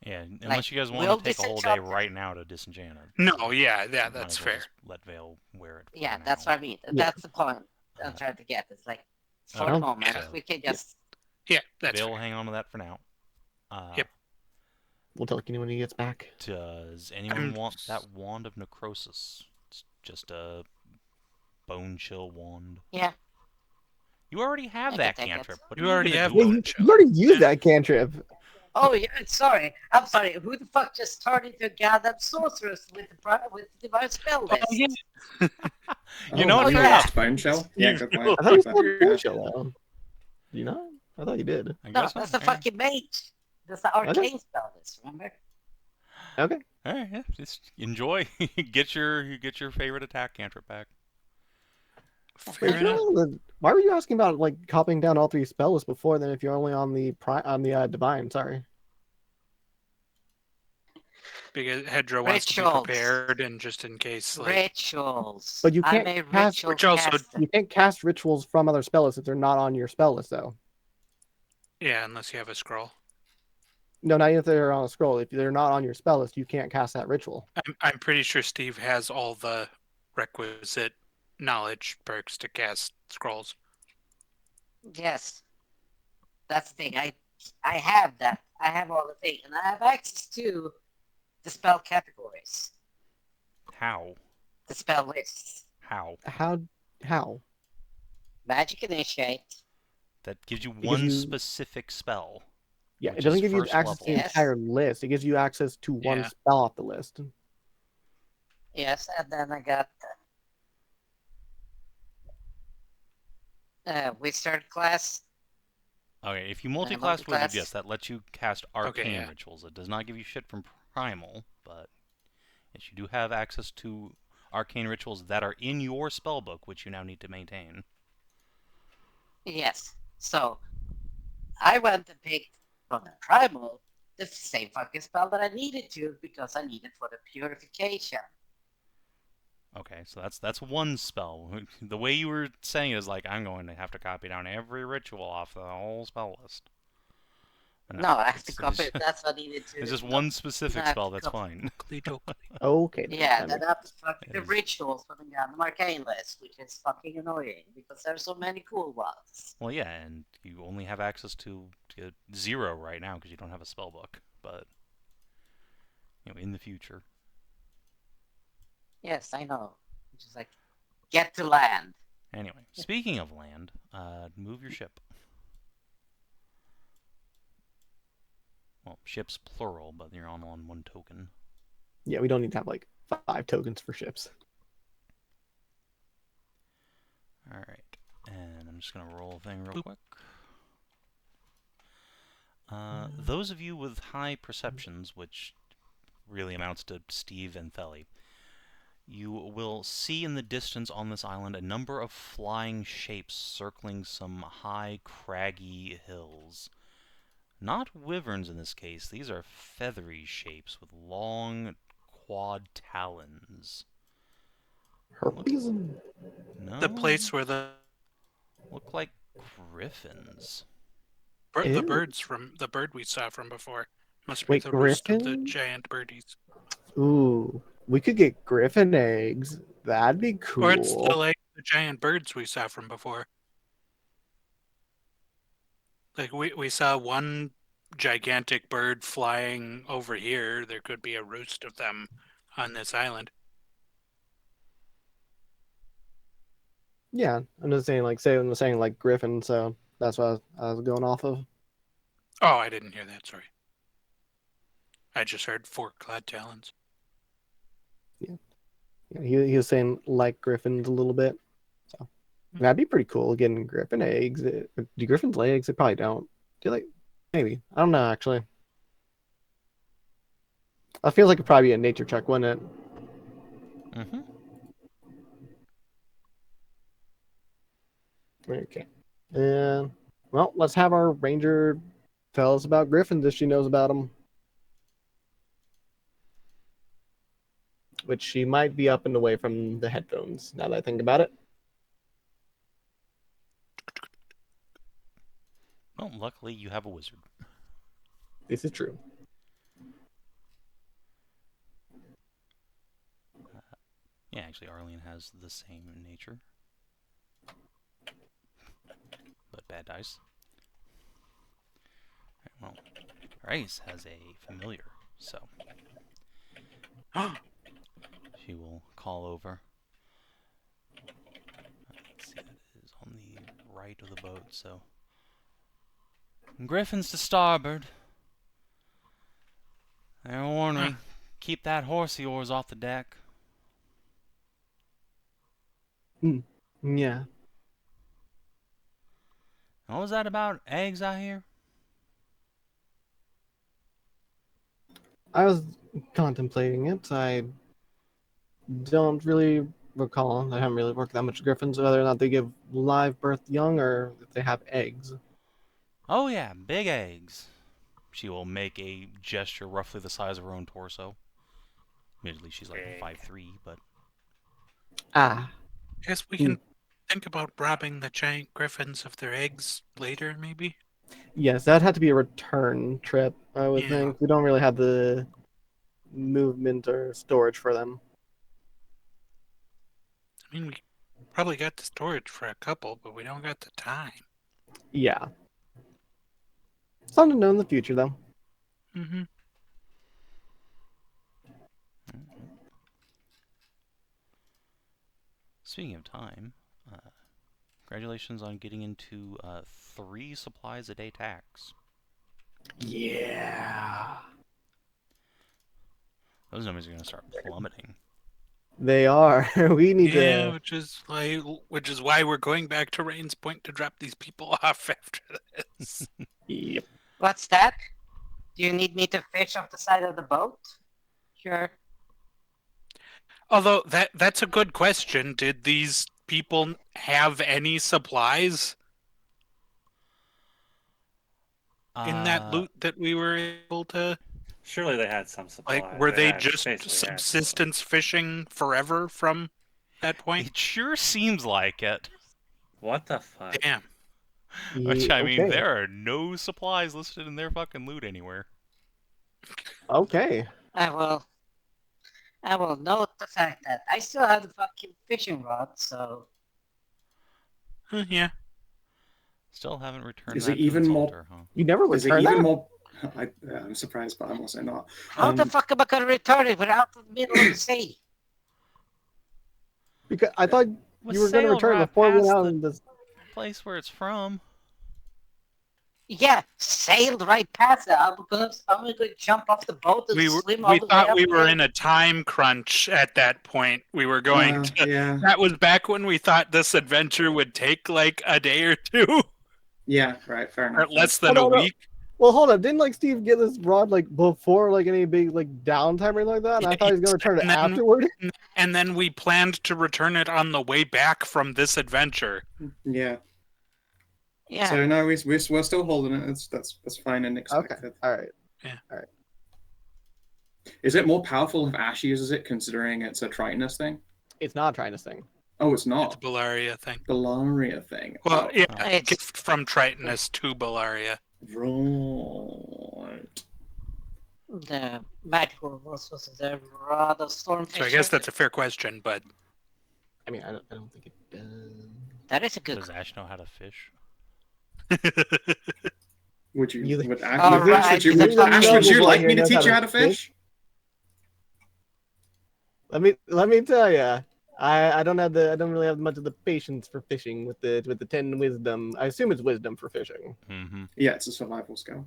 Yeah, unless Like, you guys we'll want to take a whole day disenchant it. right now to disenchant it. No, yeah, Might that's as well fair. just let Vale wear it. For Yeah, now. that's what I mean. Yeah. That's the point I'm Uh, trying to get. It's like for okay, the moment, so- we can just Yeah, that's Vale will fair. hang on to that for now. Yep. We'll tell Kenny when he gets back. Does anyone I'm- want that wand of necrosis? It's just a bone chill wand. Yeah. You already have I that can take it. cantrip. What You are you already gonna have do Yeah, with you, it? you already used that cantrip. Oh yeah, sorry. I'm sorry. Who the fuck just turned into a goddamn sorceress with the divine spell list? yeah. You know what? You fair lost enough. Bone Shell? Yeah, You good I point. thought you Yeah. said bone chill. Do you not? I thought you did. I No, guess that's not. the fucking mage. That's the arcane spell list. Remember? Okay. All right, yeah, just enjoy. get your favorite attack cantrip back. Wait, Fair if you're enough. only on the- why were you asking about like copying down all three spell lists before then? If you're only on the divine, sorry. Because Hedrah wants to be Rituals. prepared and just in case, like, Rituals. But you I'm can't a cast- ritual Which also- caster. You can't cast rituals from other spell lists if they're not on your spell list, though. yeah, unless you have a scroll. No, not even if they're on a scroll. If they're not on your spell list, you can't cast that ritual. I'm pretty sure Steve has all the requisite knowledge perks to cast scrolls. Yes. That's the thing. I have that. I have all the things, and I have access to the spell categories, How? the spell lists. How? How? Magic Initiate. That gives you Because one you- specific spell. Yeah, Which it doesn't is give you first access to the level. entire list. It gives you access to one Yeah. spell off the list. Yes, and then I got Wizard class. Okay, if you multi-class wizard, multi-class. yes, that lets you cast arcane yeah. rituals. It does not give you shit from primal, but yes, you do have access to arcane rituals that are in your spellbook, which you now need to maintain. Yes. So I went and picked from the primal the same fucking spell that I needed to because I needed for the purification. Okay, so that's one spell. The way you were saying it is like, I'm going to have to copy down every ritual off the whole spell list. No, I have to it's copy. just- That's what I needed to. It's just no, one specific no, I have spell, to that's copy. fine. Okay. Yeah, that then makes- I have to structure the Yes. rituals for the Gundam Arcane list, which is fucking annoying because there's so many cool ones. Well, yeah, and you only have access to 0 right now because you don't have a spell book. But in the future. Yes, I know. Just like, get to land. Anyway, speaking of land, move your ship. Well, ships plural, but you're on 1 token. Yeah, we don't need to have like 5 tokens for ships. Alright, and I'm just going to roll a thing real quick. Those of you with high perceptions, which really amounts to Steve and Theli, you will see in the distance on this island a number of flying shapes circling some high, craggy hills. Not wyverns in this case, these are feathery shapes with long, quad talons. Herpes? No? The place where the Look like griffins. Ew. the bird we saw from before must Wait, be the roost of the griffin? giant birdies. Ooh, we could get griffin eggs. That'd be cool. Or it's the giant birds we saw from before. Like we saw one gigantic bird flying over here. There could be a roost of them on this island. Yeah, I'm just saying, like griffin, so that's what I was going off of. Oh, I didn't hear that. Sorry. I just heard 4 clad talons. Yeah, he was saying like griffins a little bit, so that'd be pretty cool getting griffin eggs. Do griffins lay eggs? They probably don't. Do they? Maybe. I don't know actually. I feel like it'd probably be a nature check, wouldn't it? Mm-hmm. Okay. And well, let's have our ranger tell us about griffins if she knows about them. Which she might be up and away from the headphones, now that I think about it. Well, luckily you have a wizard. This is true. Yeah, actually Arlene has the same nature. But bad dice. Well, Rice has a familiar, so she will call over. Let's see, that is on the right of the boat, so Griffins to starboard. There, warn me. Keep that horse of yours off the deck. Yeah. What was that about eggs I hear? I was contemplating it. I don't really recall. I haven't really worked that much with griffins, whether or not they give live birth young or if they have eggs. Oh yeah, big eggs. She will make a gesture roughly the size of her own torso. Admittedly, she's like Big. 5'3", but Ah. I guess we can think about robbing the giant griffins of their eggs later, maybe? Yes, that'd have to be a return trip, I would Yeah. think. We don't really have the movement or storage for them. I mean, we probably got the storage for a couple, but we don't got the time. Yeah. Something to know in the future, though. Mm-hmm. speaking of time, congratulations on getting into 3 supplies a day tax. Yeah. Those numbers are going to start plummeting. They are. We need Yeah, to. which is why we're going back to Rain's Point to drop these people off after this. Yep. What's that? Do you need me to fish off the side of the boat? Sure. Although that's a good question. Did these people have any supplies in that loot that we were able to? Surely they had some supplies. Like, were they had- just basically had subsistence fishing forever from that point? It sure seems like it. What the fuck? Damn. Which, I mean, okay. there are no supplies listed in their fucking loot anywhere. Okay. I will note the fact that I still have the fucking fishing rod, so Yeah. Still haven't returned Is that it to even its more- altar, huh? You never Is it returned even that? more? I'm surprised, but I'm also not. how the fuck am I gonna return it without the middle of the sea? Because I thought With you were going to sail return it right before we went past out the in this. place where it's from. Yeah, sailed right past it. I'm gonna jump off the boat and swim all We the way thought up we were there. in a time crunch at that point. We were going to. Yeah, That was back when we thought this adventure would take like a day or two, yeah, right, fair or enough. less than Oh, a no, no. week. Well, hold up. Didn't like Steve get this rod like before like any big like downtime or anything like that? And I thought he was going to return it And then- afterward. And then we planned to return it on the way back from this adventure. Yeah. Yeah. So no, we're still holding it. That's fine and expected. All right. Is it more powerful if Ashe uses it, considering it's a Tritonus thing? It's not trying to sing. Oh, it's It's not. Bellaria thing. Bellaria thing. Well, Oh, yeah, It's- gift from Tritonus to Bellaria. right. The magical was the rod of stormfish. So I guess that's a fair question, but I mean, I don't think it does. that is a good. Does Ashe know how to fish? Would you? You- Would Ashe, All would right, Ash, would you, because I'm Ash, not would you noble like here me to knows teach how you to how to fish? Let me tell you, I don't really have much of the patience for fishing with the 10 wisdom. I assume it's wisdom for fishing. Mm-hmm. Yeah, it's a survival skill.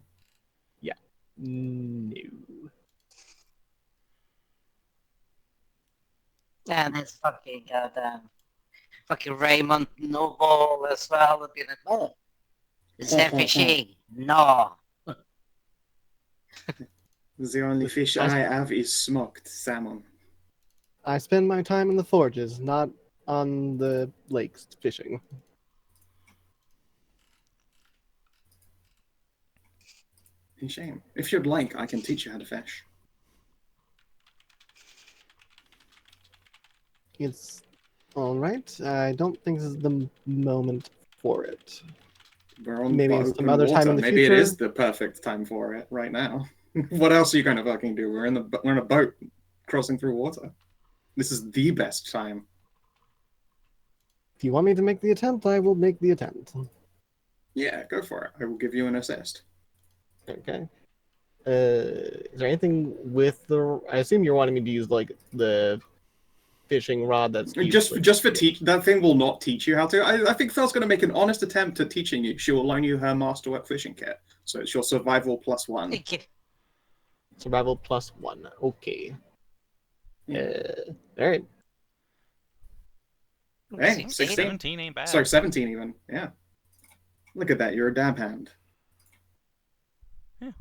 No. And it's fucking fucking Raymont Noble as well would be like, oh, is there fishing? No. The only fish I have is smoked salmon. I spend my time in the forges, not on the lakes fishing. A shame. If you'd like, I can teach you how to fish. It's all right. I don't think this is the moment for it. We're on Maybe open some other time water. in the Maybe future. it is the perfect time for it right now. What else are you going to fucking do? We're in a boat crossing through water. This is the best time. If you want me to make the attempt, I will make the attempt. Yeah, go for it. I will give you an assist. Okay. Is there anything with the? I assume you're wanting me to use like the fishing rod that's Just for teach. That thing will not teach you how to. I think Phil's going to make an honest attempt at teaching you. She will loan you her masterwork fishing kit, so it's your survival +1. Thank you. survival +1. Okay. Yeah. All right. Hey, 16. 17 ain't bad. Sorry, 17 even. Yeah. Look at that. You're a dab hand. If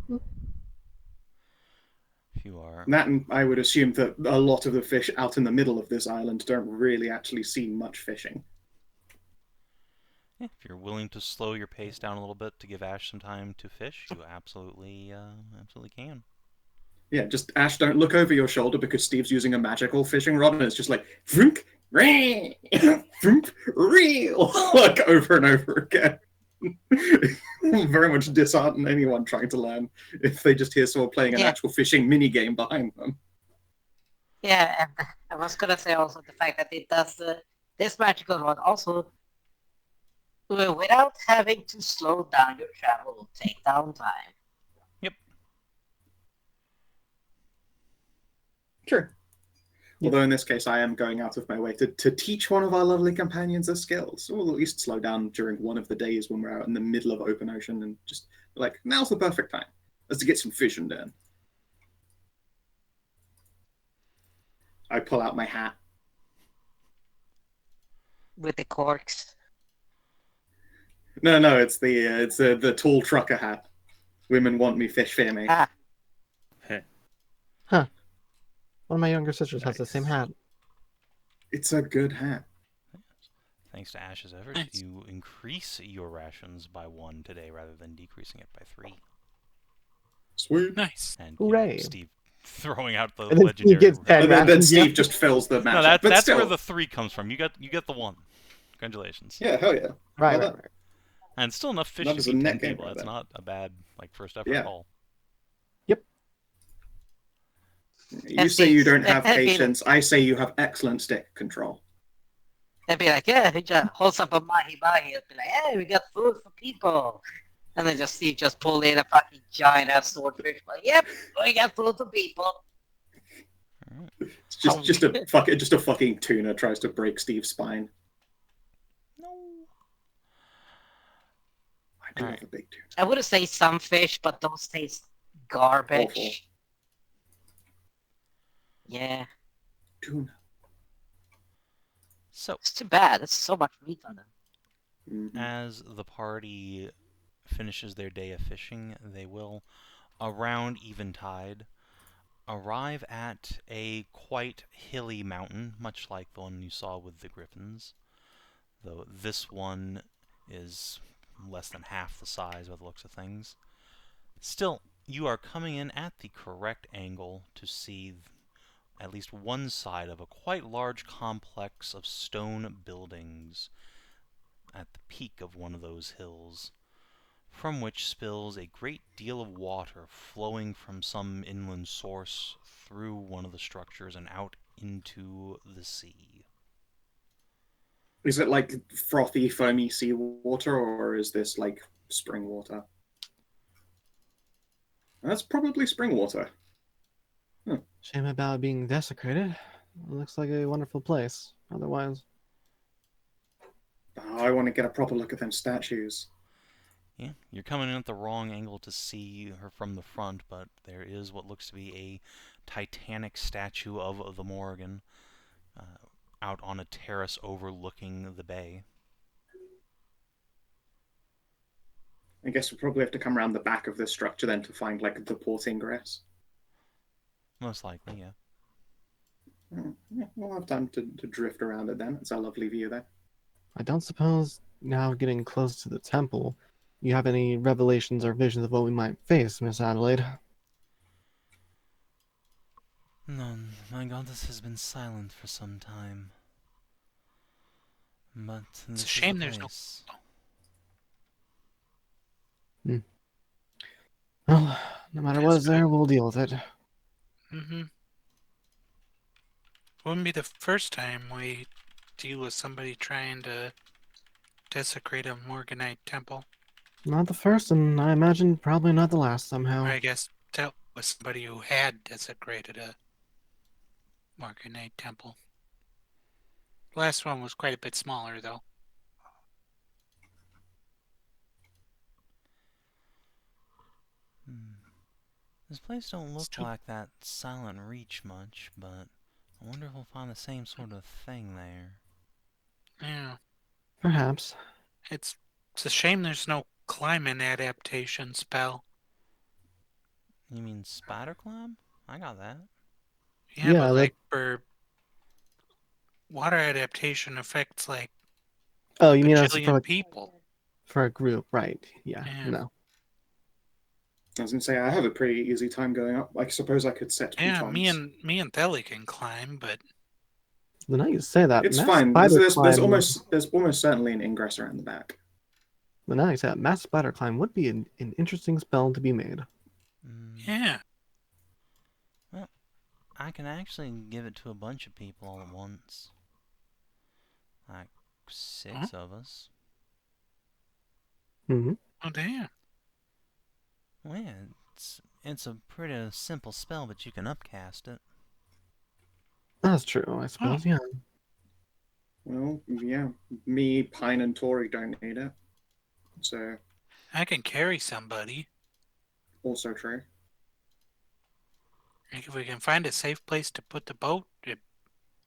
you are. That, and I would assume that a lot of the fish out in the middle of this island don't really actually see much fishing. Yeah, if you're willing to slow your pace down a little bit to give Ashe some time to fish, you absolutely can. Yeah, just Ash, don't look over your shoulder because Steve's using a magical fishing rod and it's just like vroom, ree, vroom, reel, like over and over again. Very much dishearten anyone trying to learn if they just hear someone playing an actual fishing mini game behind them. Yeah, and I was gonna say also the fact that it does this magical rod also without having to slow down your travel will take down time. True. Yeah. Although in this case, I am going out of my way to teach one of our lovely companions a skill. So we'll at least slow down during one of the days when we're out in the middle of open ocean and just like, now's the perfect time. Let's get some fishing done. I pull out my hat. With the corks. No, it's the tall trucker hat. Women want me, fish fear me. Ah, One of my younger sisters has the same hat. It's a good hat. Thanks to Ashe's efforts, Nice. you increase your rations by 1 today rather than decreasing it by 3. Sweet. Nice. And Hooray. Steve throwing out the And then he legendary. gets 10 And then rations, Steve yeah. just fills the match. No, but that's still. where the 3 comes from. You get the 1. Congratulations. Yeah, hell yeah. Right, Well right, right. And still enough fish That to is a feed 10 net gain people. right That's there. not a bad first effort Yeah. at all. You say you don't have patience. I say you have excellent stick control. They'd be like, yeah, he just holds up a mahi-mahi and be like, hey, we got food for people. And then just Steve just pull in a fucking giant ass swordfish. Like, yep, we got food for people. It's just a fucking tuna tries to break Steve's spine. No. I do Alright. love a big tuna. I would say some fish, but those taste garbage. Awful. Yeah, Tuna. So, it's too bad. There's so much meat on them. Mhm. as the party finishes their day of fishing, they will, around eventide, arrive at a quite hilly mountain, much like the one you saw with the griffins, though this one is less than half the size by the looks of things. Still, you are coming in at the correct angle to see at least one side of a quite large complex of stone buildings at the peak of one of those hills, from which spills a great deal of water flowing from some inland source through one of the structures and out into the sea. Is it like frothy, foamy seawater, or is this like spring water? That's probably spring water. Shame about being desecrated. It looks like a wonderful place. Otherwise, Oh, I want to get a proper look at them statues. Yeah, you're coming in at the wrong angle to see her from the front, but there is what looks to be a titanic statue of the Morrigan out on a terrace overlooking the bay. I guess we'll probably have to come around the back of this structure then to find like the port ingress. Most likely, yeah. Yeah, we'll have time to drift around it then. It's a lovely view there. I don't suppose now getting close to the temple, you have any revelations or visions of what we might face, Miss Adelaide? None. My goddess has been silent for some time. But It's this a shame is the there's no. place. Well, no matter what is there, we'll deal with it. Mm-hmm. Wouldn't be the first time we deal with somebody trying to desecrate a Morriganite temple. Not the first, and I imagine probably not the last somehow. Or I guess dealt with somebody who had desecrated a Morriganite temple. The last one was quite a bit smaller, though. This place don't look Still- like that Silent Reach much, but I wonder if we'll find the same sort of thing there. Yeah, Perhaps. it's a shame there's no climate adaptation spell. You mean spider climb? I got that. Yeah, Yeah, but that- like for water adaptation affects like Oh, a you mean as bajillion for, people. for a group, right? Yeah, Yeah. no. I was gonna say I have a pretty easy time going up. I suppose I could set Yeah, pitons. me and Theli can climb, but The night you say that, It's mass fine. spider There's climb, almost certainly an ingress around the back. the night you say that, mass spider climb would be an interesting spell to be made. yeah. I can actually give it to a bunch of people all at once. Like 6 of us. Mm-hmm. Oh damn. Well, yeah, it's a pretty simple spell, but you can upcast it. That's true, I suppose, yeah. Well, yeah, me, Pine, and Tori don't need it. So, I can carry somebody. also true. Like if we can find a safe place to put the boat, it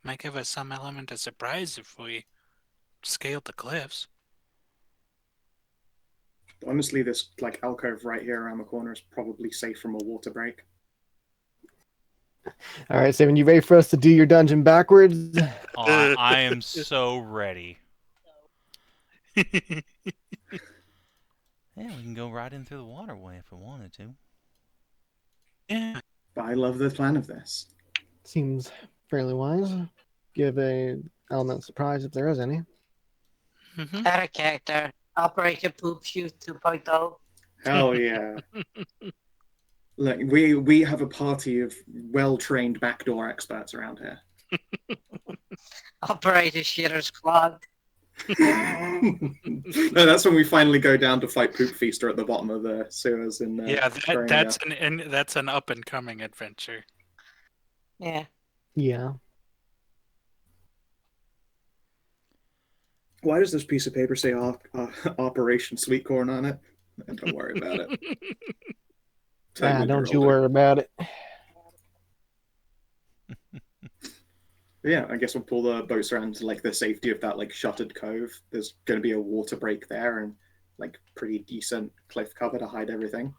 might give us some element of surprise if we scaled the cliffs. Honestly, this like alcove right here around the corner is probably safe from a water break. All right, Savin, you ready for us to do your dungeon backwards? I am so ready. Yeah, we can go right in through the waterway if we wanted to. Yeah. But I love the plan of this. Seems fairly wise. Give a element of surprise if there is any. Mm-hmm. Out of character. Operation Poop Shoot 2.0. Hell yeah. Look, we have a party of well-trained backdoor experts around here. Operation Shitter's Clog. No, that's when we finally go down to fight Poop Feaster at the bottom of the sewers in Yeah, Victorine. that's an up and coming adventure. Yeah. Yeah. Why does this piece of paper say Operation Sweet Corn on it? Don't worry about it. Don't you worry about it. Yeah, I guess we'll pull the boats around to like the safety of that like shuttered cove. There's going to be a water break there and like pretty decent cliff cover to hide everything.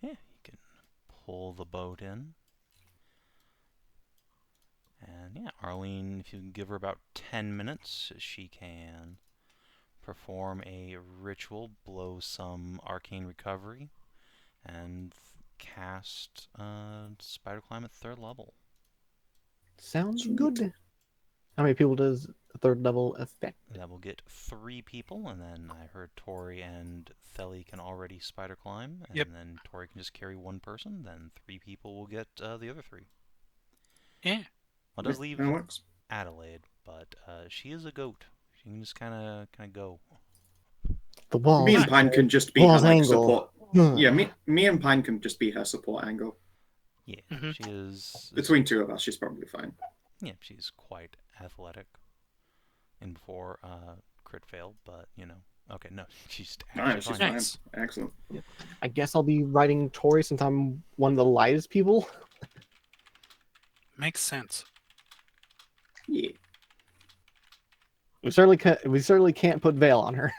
Yeah, you can pull the boat in. And yeah, Arlene, if you give her about 10 minutes, she can perform a ritual, blow some arcane recovery, and cast Spider Climb at 3rd level. Sounds Sweet. good. How many people does a 3rd level affect? That will get 3 people, and then I heard Tori and Theli can already Spider Climb, and Yep. then Tori can just carry 1 person, then 3 people will get the other 3. Yeah. Well, it does leave That works. Adelaide, but she is a goat. She can just kind of go. The walls. Me and Pine can just be her Walls like angle. support. Yeah, me and Pine can just be her support angle. Yeah, Mhm. she is. Between 2 of us, she's probably fine. Yeah, she's quite athletic. And before crit fail, but you know. Okay, no, she's No, actually she's fine. fine. Nice. Excellent. I guess I'll be riding Tori since I'm one of the lightest people. Makes sense. Yeah. We certainly can't put Veil on her.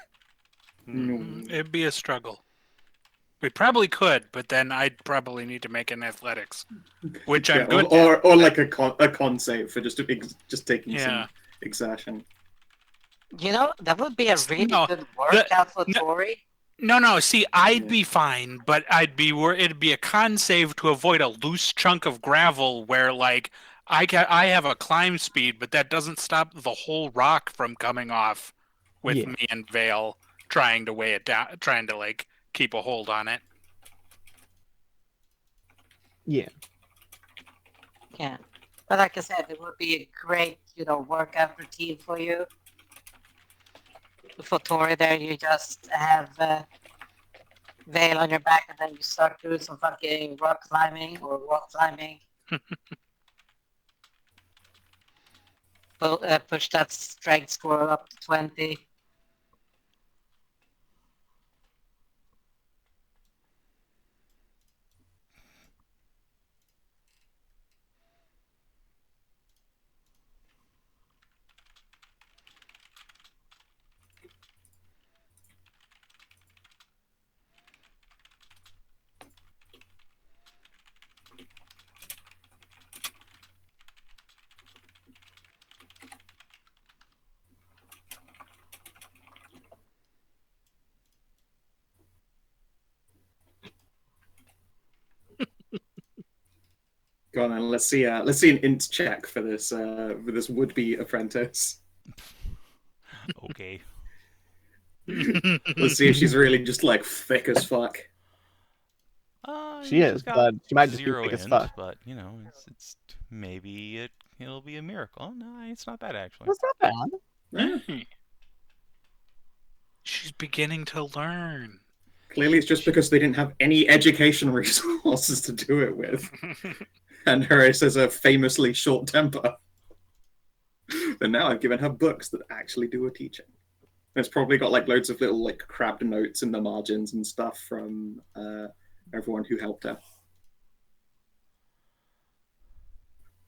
No. It'd be a struggle. We probably could, but then I'd probably need to make an athletics, which I'm good at. or like a con save for just taking Yeah. some exertion. You know, that would be a really No, good workout for no- Tori. No. See, I'd Yeah. be fine, but it'd be a con save to avoid a loose chunk of gravel where like I have a climb speed, but that doesn't stop the whole rock from coming off with Yeah. me and Vale trying to weigh it down, trying to like keep a hold on it. Yeah. Yeah. But like I said, it would be a great, workout routine for you. For Tori there, you just have Veil on your back and then you start doing some fucking rock climbing or wall climbing. Push that strength score up to 20. Go on, then. Let's see an int check for this would-be apprentice. Okay. Let's see if she's really just like thick as fuck. She she's is, got but she might just be 0 thick as int, fuck. but you know, it's maybe it'll be a miracle. Oh, no, it's not bad actually. That's not bad. Yeah. She's beginning to learn. Clearly, it's just because they didn't have any education resources to do it with, and Horace has a famously short temper. But now I've given her books that actually do her teaching. It's probably got like loads of little like crabbed notes in the margins and stuff from everyone who helped her.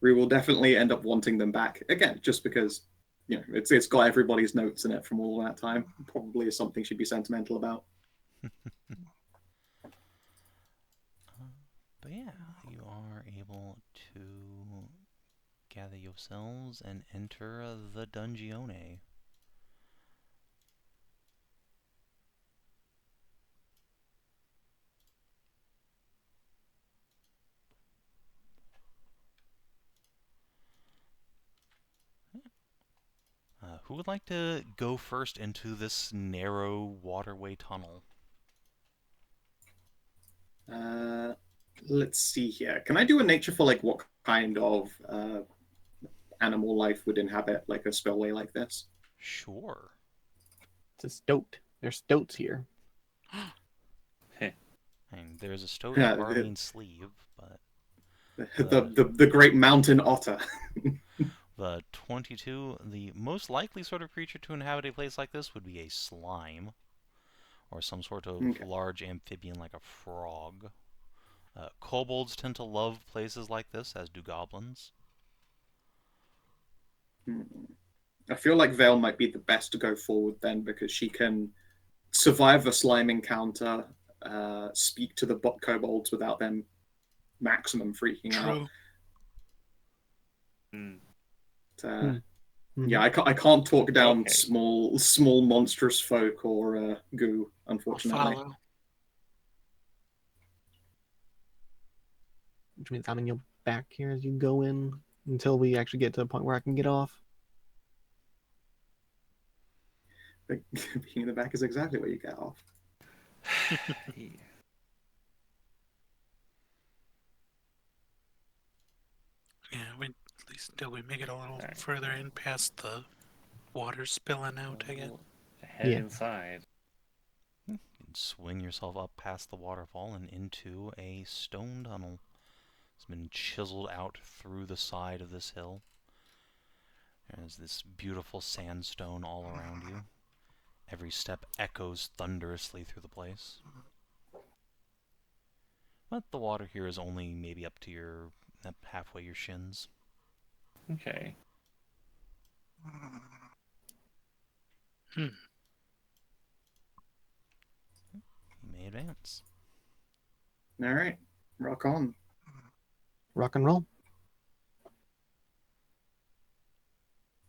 We will definitely end up wanting them back again, just because it's got everybody's notes in it from all that time. Probably is something she'd be sentimental about. But yeah, you are able to gather yourselves and enter the Dungeone. Who would like to go first into this narrow waterway tunnel? Let's see here. Can I do a nature for like what kind of animal life would inhabit like a spillway like this? Sure. It's a stoat. There's stoats here. I mean, there's a stoat Yeah, up Armin's sleeve, but the great mountain otter. the 22, the most likely sort of creature to inhabit a place like this would be a slime, or some sort of large amphibian like a frog. Kobolds tend to love places like this, as do goblins. I feel like Vale might be the best to go forward then, because she can survive a slime encounter, speak to the kobolds without them maximum freaking out. Yeah, I can't talk down small monstrous folk or goo, unfortunately. Which means I'm in your back here as you go in until we actually get to a point where I can get off. Being in the back is exactly where you get off. Yeah, at least until we make it a little further in past the water spilling out again. Head inside. You can swing yourself up past the waterfall and into a stone tunnel. It's been chiseled out through the side of this hill. There's this beautiful sandstone all around you. Every step echoes thunderously through the place. But the water here is only maybe up to halfway your shins. Okay. You may advance. All right, rock on. Rock and roll.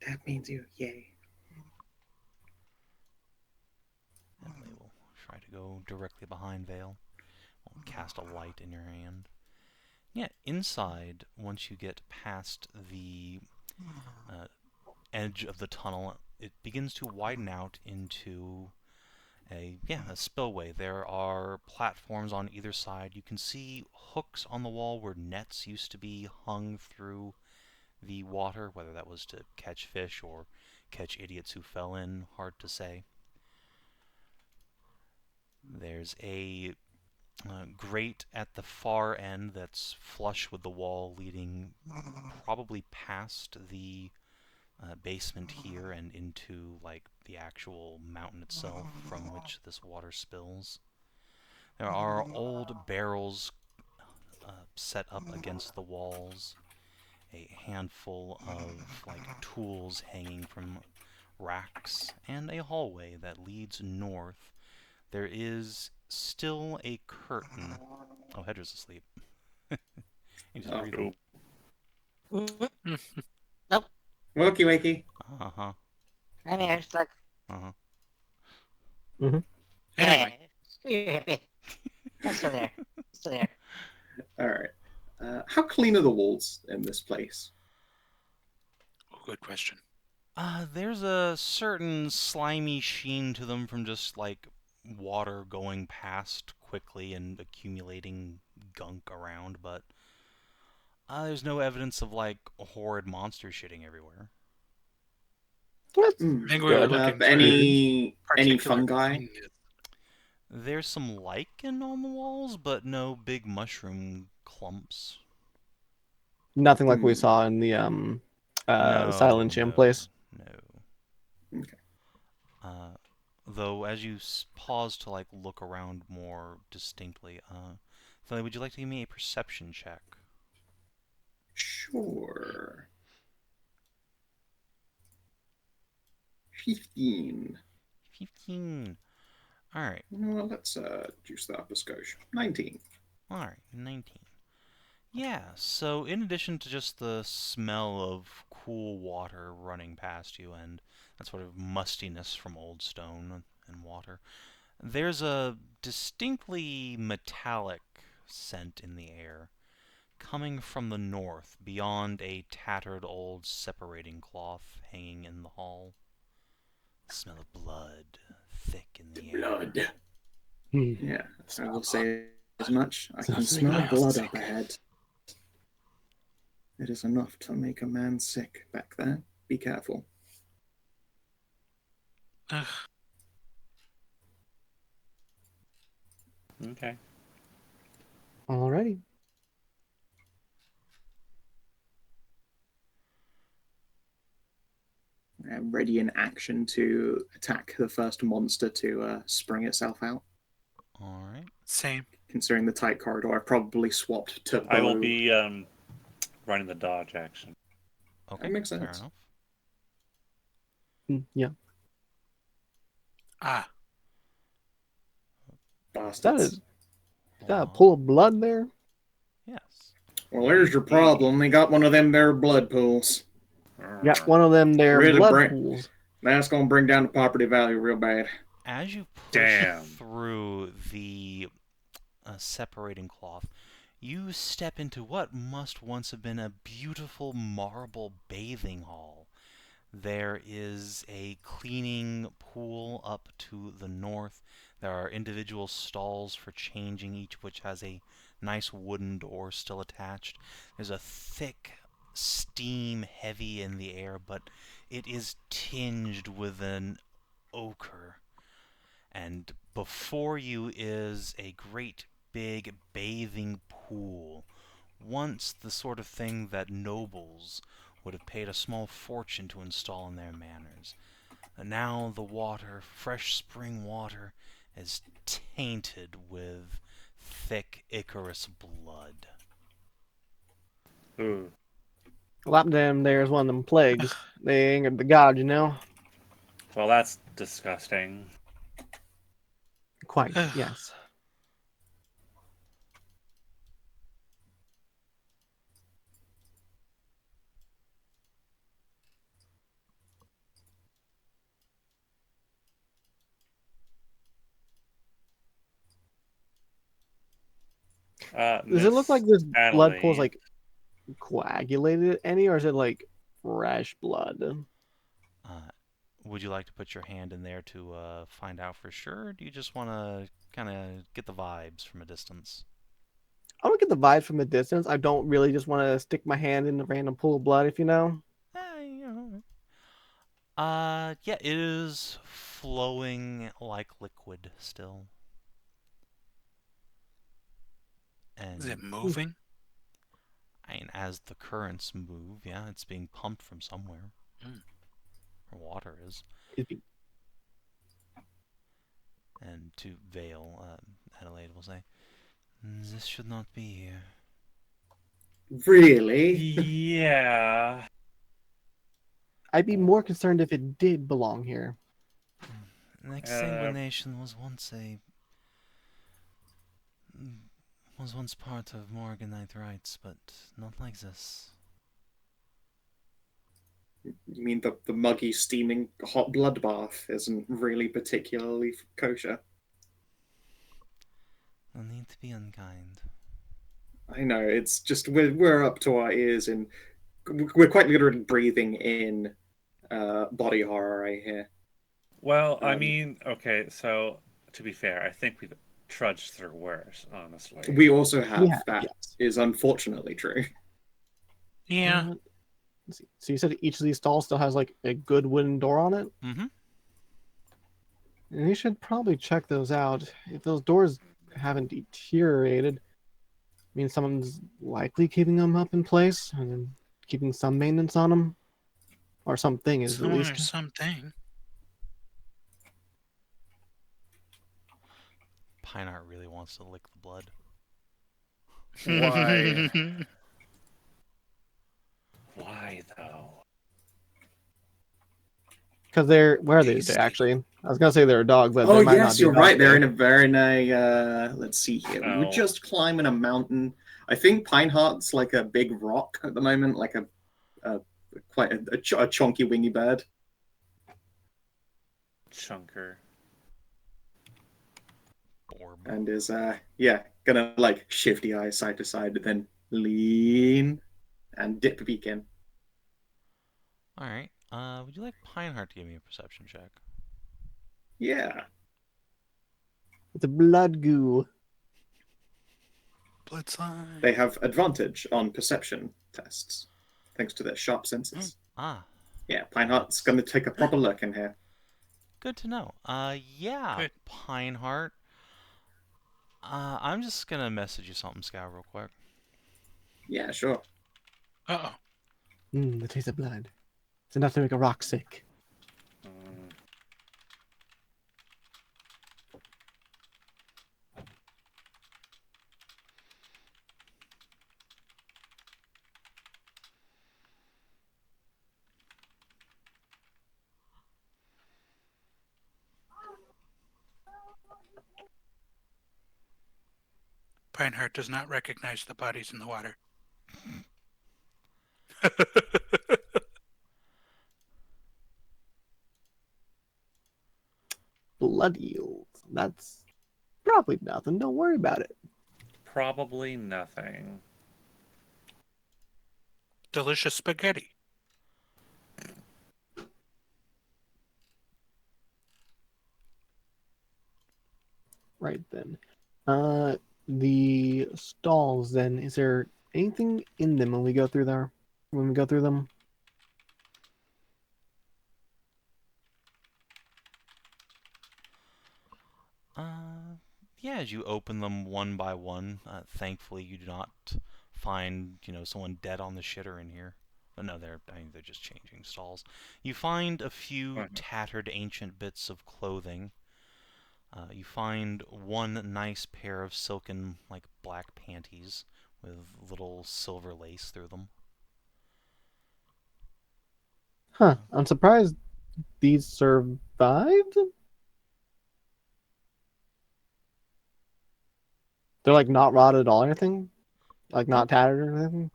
That means you, yay. And they will try to go directly behind Vale. I'll cast a light in your hand. Yeah, inside, once you get past the edge of the tunnel, it begins to widen out into a spillway. There are platforms on either side. You can see hooks on the wall where nets used to be hung through the water, whether that was to catch fish or catch idiots who fell in, hard to say. There's a grate at the far end that's flush with the wall, leading probably past the basement here and into like the actual mountain itself from which this water spills. There are old barrels set up against the walls, a handful of like tools hanging from racks, and a hallway that leads north. There is still a curtain. Oh, Hedrah's asleep. He's just breathing. Nope. Wakey wakey. Uh-huh. I'm here, stuck. Uh-huh. Anyway. Screw you, hippie. I'm still there. Still there. All right. How clean are the walls in this place? Good question. There's a certain slimy sheen to them from just like water going past quickly and accumulating gunk around, but there's no evidence of like horrid monsters shitting everywhere. I think we were looking for any particular fungi? cleanness. There's some lichen on the walls, but no big mushroom clumps. Nothing like we saw in the Silent Gym place. No. Okay. Though, as you pause to like look around more distinctly, Philly, would you like to give me a perception check? Sure. 15. 15. Alright. Well, let's juice that up a skosh. 19. Alright, 19. Yeah, so in addition to just the smell of cool water running past you and that sort of mustiness from old stone and water, there's a distinctly metallic scent in the air coming from the north beyond a tattered old separating cloth hanging in the hall. smell of blood thick in the air. Blood. Hmm. Yeah, I will say as much. I can Sounds smell blood sick. up ahead. It is enough to make a man sick back there. Be careful. Ugh. Okay. Alrighty. Ready in action to attack the first monster to spring itself out. All right. Same. Considering the tight corridor, I've probably swapped to bow. I will be running the dodge action. Okay. That makes Fair sense. enough. Yeah. Ah, Bastards. Is that a pool of blood there? Yes. Well, there's your problem. They got one of them there blood pools. Yeah, one of them there Really blood bra- pools. That's gonna bring down the property value real bad. As you push Damn. through the separating cloth, you step into what must once have been a beautiful marble bathing hall. There is a cleaning pool up to the north. There are individual stalls for changing, each of which has a nice wooden door still attached. There's a thick steam heavy in the air, but it is tinged with an ochre. And before you is a great big bathing pool. Once the sort of thing that nobles would have paid a small fortune to install in their manors. And now the water, fresh spring water, is tainted with thick Icarus blood. Ooh. Well, that damn there's one of them plagues. They angered the god, you know? Well, that's disgusting. Quite, yes. Does it look like this blood pool's like coagulated any, or is it like fresh blood? Would you like to put your hand in there to find out for sure? Or do you just want to kind of get the vibes from a distance? I don't get the vibe from a distance. I don't really just want to stick my hand in a random pool of blood, if you know. Yeah, it is flowing like liquid still. And is it moving? I mean, as the currents move, yeah, it's being pumped from somewhere. Or water is. And to Vale, Adelaide will say, "This should not be here." Really? Yeah. I'd be more concerned if it did belong here. An exsanguination was once part of Morriganite rites, but not like this. You mean the muggy, steaming, hot blood bath isn't really particularly kosher? No need to be unkind. I know, it's just we're up to our ears and we're quite literally breathing in body horror right here. Well, I mean, okay, so to be fair, I think we've trudged through worse, honestly. We also have Yeah, that yes. is unfortunately true. Yeah. Let's see. So you said each of these stalls still has like a good wooden door on it? Mm-hmm. And you should probably check those out. If those doors haven't deteriorated, I mean, someone's likely keeping them up in place and then keeping some maintenance on them. Or something is at Someone or least. something. Pineheart really wants to lick the blood. Why? Why, though? Because where are they Tasty. actually? I was gonna say they're a dog, but Oh they might yes, not be you're a dog right. They're in there. a very nice. Let's see here. We were Oh. just climbing a mountain. I think Pineheart's like a big rock at the moment, like quite a chunky wingy bird. Chunker. Orb. And is gonna like shift the eyes side to side, then lean and dip a beak in. Alright. Would you like Pineheart to give me a perception check? Yeah. It's a blood goo. Blood slime. They have advantage on perception tests, thanks to their sharp senses. Ah, Yeah, Pineheart's going to take a proper look in here. good to know. Yeah, Good. Pineheart. I'm just gonna message you something, Skow, real quick. Yeah, sure. Uh-oh. The taste of blood. It's enough to make a rock sick. Mm. Pineheart does not recognize the bodies in the water. Blood eels. That's probably nothing. Don't worry about it. Probably nothing. Delicious spaghetti. Right then. The stalls then, is there anything in them when we go through there? When we go through them? Yeah, as you open them one by one, thankfully you do not find, someone dead on the shitter in here. But no, they're just changing stalls. You find a few tattered ancient bits of clothing. You find one nice pair of silken, black panties with little silver lace through them. Huh. I'm surprised these survived? They're not rotted at all or anything? Not tattered or anything?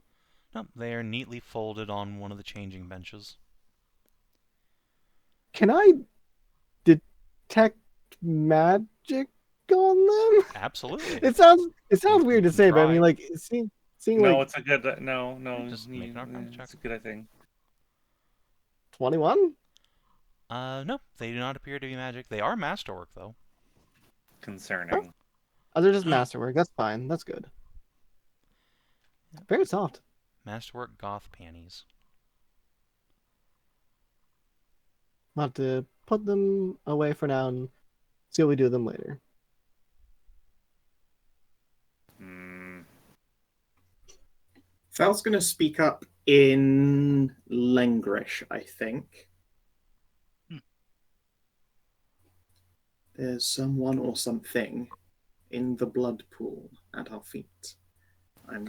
No, they are neatly folded on one of the changing benches. Can I detect magic on them? Absolutely. It sounds You weird to can say, but I try. mean, seeing No, it's a good. No. Just make an Arcana check. It's a good thing. 21? No, they do not appear to be magic. They are masterwork, though. Concerning. Oh, they're just masterwork. That's fine. That's good. Very soft. Masterwork goth panties. I'll have to put them away for now and see what we do with them later. Hmm. Val's going to speak up in Lengrish, I think. There's someone or something in the blood pool at our feet. I'm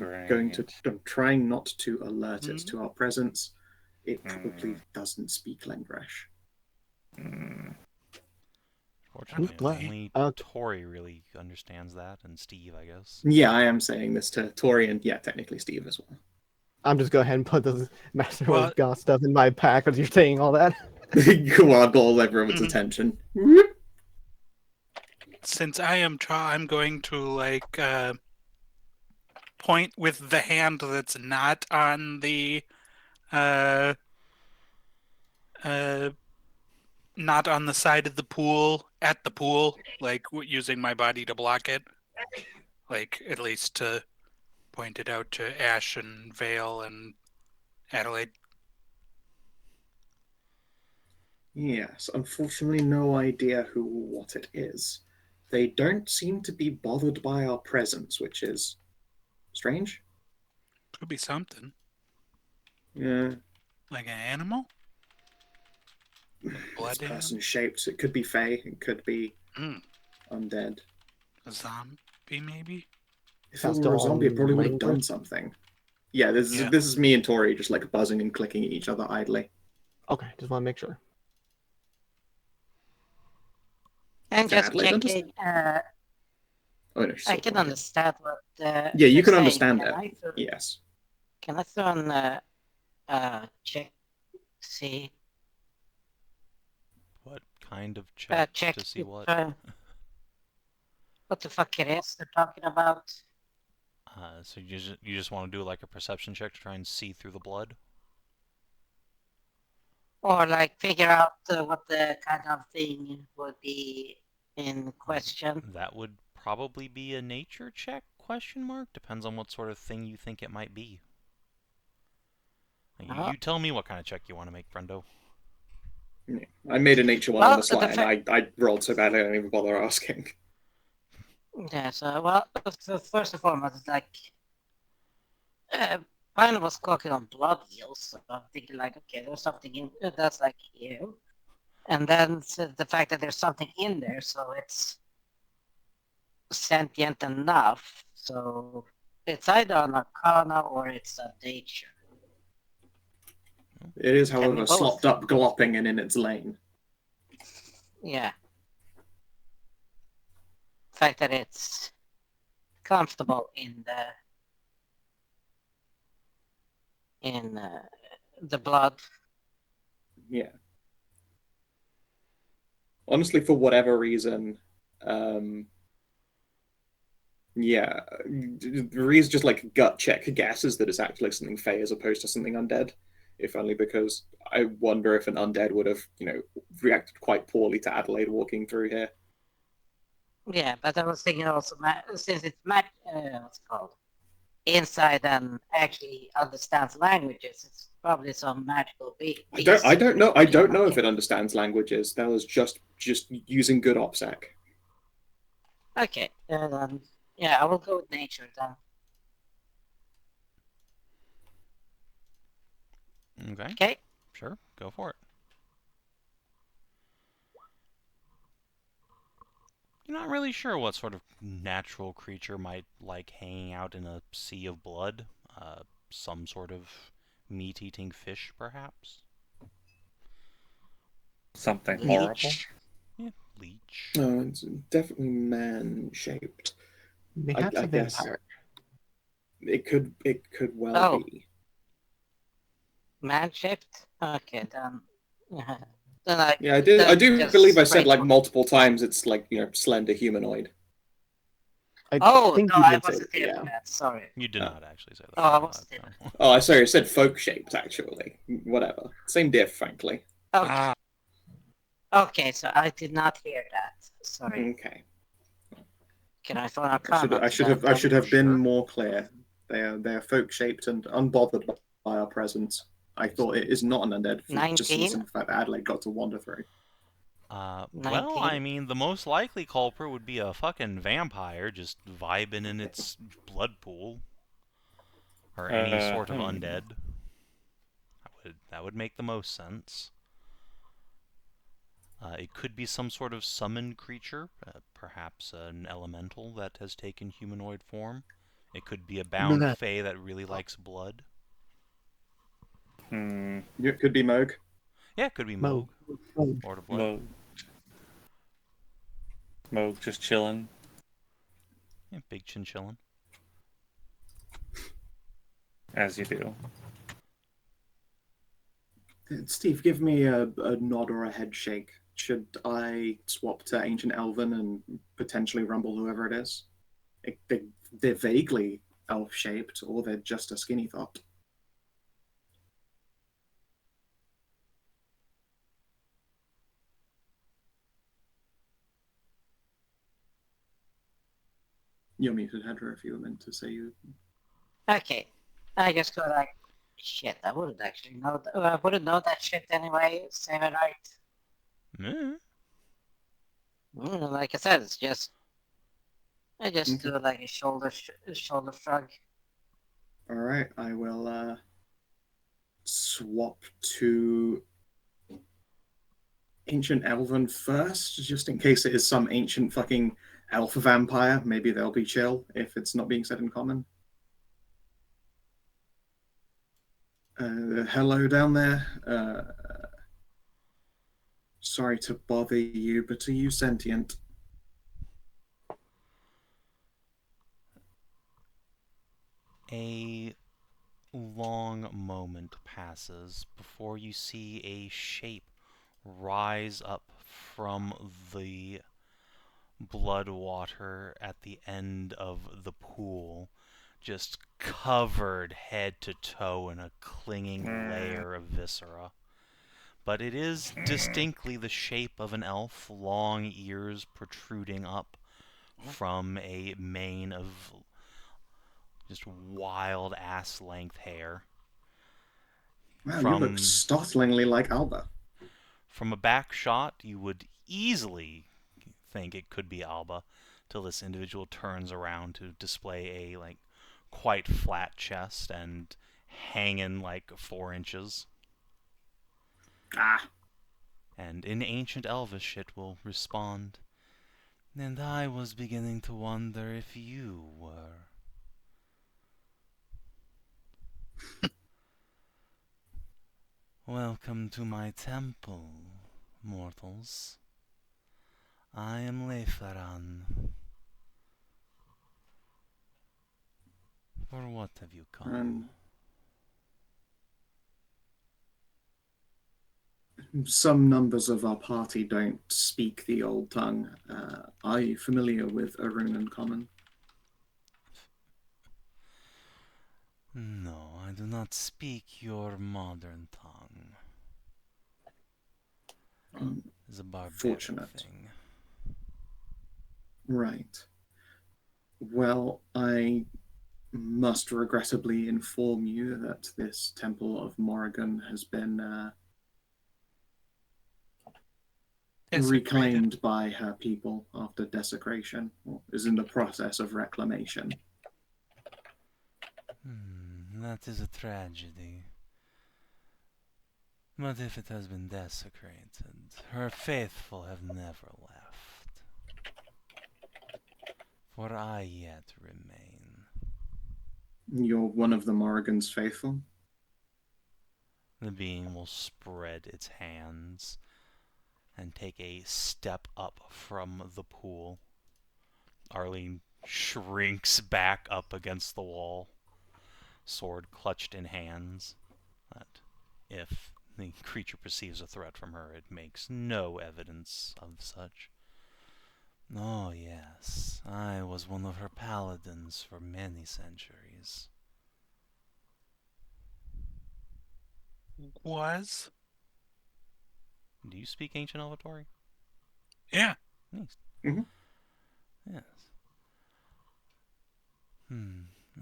trying not to alert it to our presence. It probably doesn't speak Lengrish. Fortunately, only Tori really understands that, and Steve, I guess. Yeah, I am saying this to Tori and, technically Steve as well. I'm just go ahead and put the masterwork goth stuff in my pack as you're saying all that. You are all everyone's attention. Since I'm going to point with the hand that's not on the not on the side of the pool at the pool, using my body to block it, at least to point it out to Ashe and Vale and Adelaide. Yes, unfortunately no idea who or what it is. They don't seem to be bothered by our presence, which is strange. Could be something. Yeah. Like an animal? It's person-shaped. It could be Fae. It could be undead. A zombie, maybe? If it were a zombie, it probably would have done something. Yeah, this is me and Tori just buzzing and clicking at each other idly. Okay, just want to make sure. I'm just checking. I can understand what. Yeah, you can understand it. Yes. Can I throw on check? See. What kind of check? Check to see what? What the fuck it is they're talking about? So you just want to do a perception check to try and see through the blood? Or like figure out what the kind of thing would be in question. That would probably be a nature check, question mark? Depends on what sort of thing you think it might be. You tell me what kind of check you want to make, friendo. Yeah. I made a nature one on the sly, and I rolled so bad I don't even bother asking. Yeah, so first and foremost, it's like Pine was cooking on blood eels, so I'm thinking like, okay, there's something in that's like you, and then the fact that there's something in there, so it's sentient enough. So it's either an arcana or it's a nature. It is, Can we however, both? slopped up, glopping, and in its lane. Yeah. The fact that it's comfortable in the blood. Yeah. Honestly, for whatever reason, yeah, Ree's just like gut check guesses that it's actually something fey as opposed to something undead. If only because I wonder if an undead would have, reacted quite poorly to Adelaide walking through here. Yeah, but I was thinking also since it's what's it called? Inside and actually understands languages, it's probably some magical beast. I don't know. I don't know if it understands languages. That was just using good OPSEC. Okay, yeah, I will go with nature then. Okay. Okay. Sure, go for it. You're not really sure what sort of natural creature might like hanging out in a sea of blood. Some sort of meat-eating fish, perhaps? Something Leech. horrible. Yeah, leech. No, it's definitely man-shaped. Perhaps I a guess vampire. it could well be. Man-shaped? Okay, then. Then I. Yeah, I then do just believe I said straight like for- multiple times. It's like slender humanoid. I Oh think no, you I did say wasn't that, here yeah. for that. Sorry. You did Oh. not actually say that. Oh, I wasn't here. Oh, sorry, I said folk-shaped actually. Whatever, same diff, frankly. Okay. Okay, so I did not hear that. Sorry. Okay. Can I throw an arcana? I should have been more clear. They are folk-shaped and unbothered by our presence. I thought it is not an undead, just from the 19? simple fact that Adelaide got to wander through. Well, 19? I mean, the most likely culprit would be a fucking vampire just vibing in its blood pool. Or any sort of undead. That would make the most sense. It could be some sort of summoned creature, perhaps an elemental that has taken humanoid form. It could be a bound fae that really likes blood. It could be Moog. Yeah, it could be Moog. Lord of Blood. Moog just chilling. Yeah, big chinchillin. As you do. Steve, give me a nod or a head shake. Should I swap to Ancient Elven and potentially rumble whoever it is? They're vaguely elf-shaped, or they're just a skinny thought. You're muted, Hedrah, if you were meant to say you... Okay. I just go like, shit, I wouldn't actually know that. I wouldn't know that shit anyway. Savin, right? Like I said, it's just... I just do like a shoulder shrug. Alright, I will swap to Ancient Elven first, just in case it is some ancient fucking elf vampire. Maybe they'll be chill if it's not being said in common. Hello down there. Sorry to bother you, but are you sentient? A long moment passes before you see a shape rise up from the blood water at the end of the pool, just covered head to toe in a clinging layer of viscera. but it is distinctly the shape of an elf, long ears protruding up from a mane of just wild ass length hair. Wow, you look From startlingly like Alba. from a back shot, you would easily think it could be Alba, till this individual turns around to display a quite flat chest and hanging 4 inches. Ah, And in ancient Elvish, it will respond, "And I was beginning to wonder if you were." Welcome to my temple, mortals. I am Leifaran. For what have you come? some numbers of our party don't speak the old tongue. Are you familiar with Arunan Common? No, I do not speak your modern tongue. It's a barbaric Fortunate. thing. Right. Well, I must regrettably inform you that this Temple of Morrigan has been reclaimed by her people after desecration, or is in the process of reclamation. That is a tragedy. But if it has been desecrated, her faithful have never left. For I yet remain. You're one of the Morrigan's faithful? The being will spread its hands and take a step up from the pool. Arlene shrinks back up against the wall, sword clutched in hands. That if the creature perceives a threat from her, it makes no evidence of such. Oh yes, I was one of her paladins for many centuries. Was? Do you speak Ancient Elvitori? Yeah. Yes. Mm-hmm. Yes.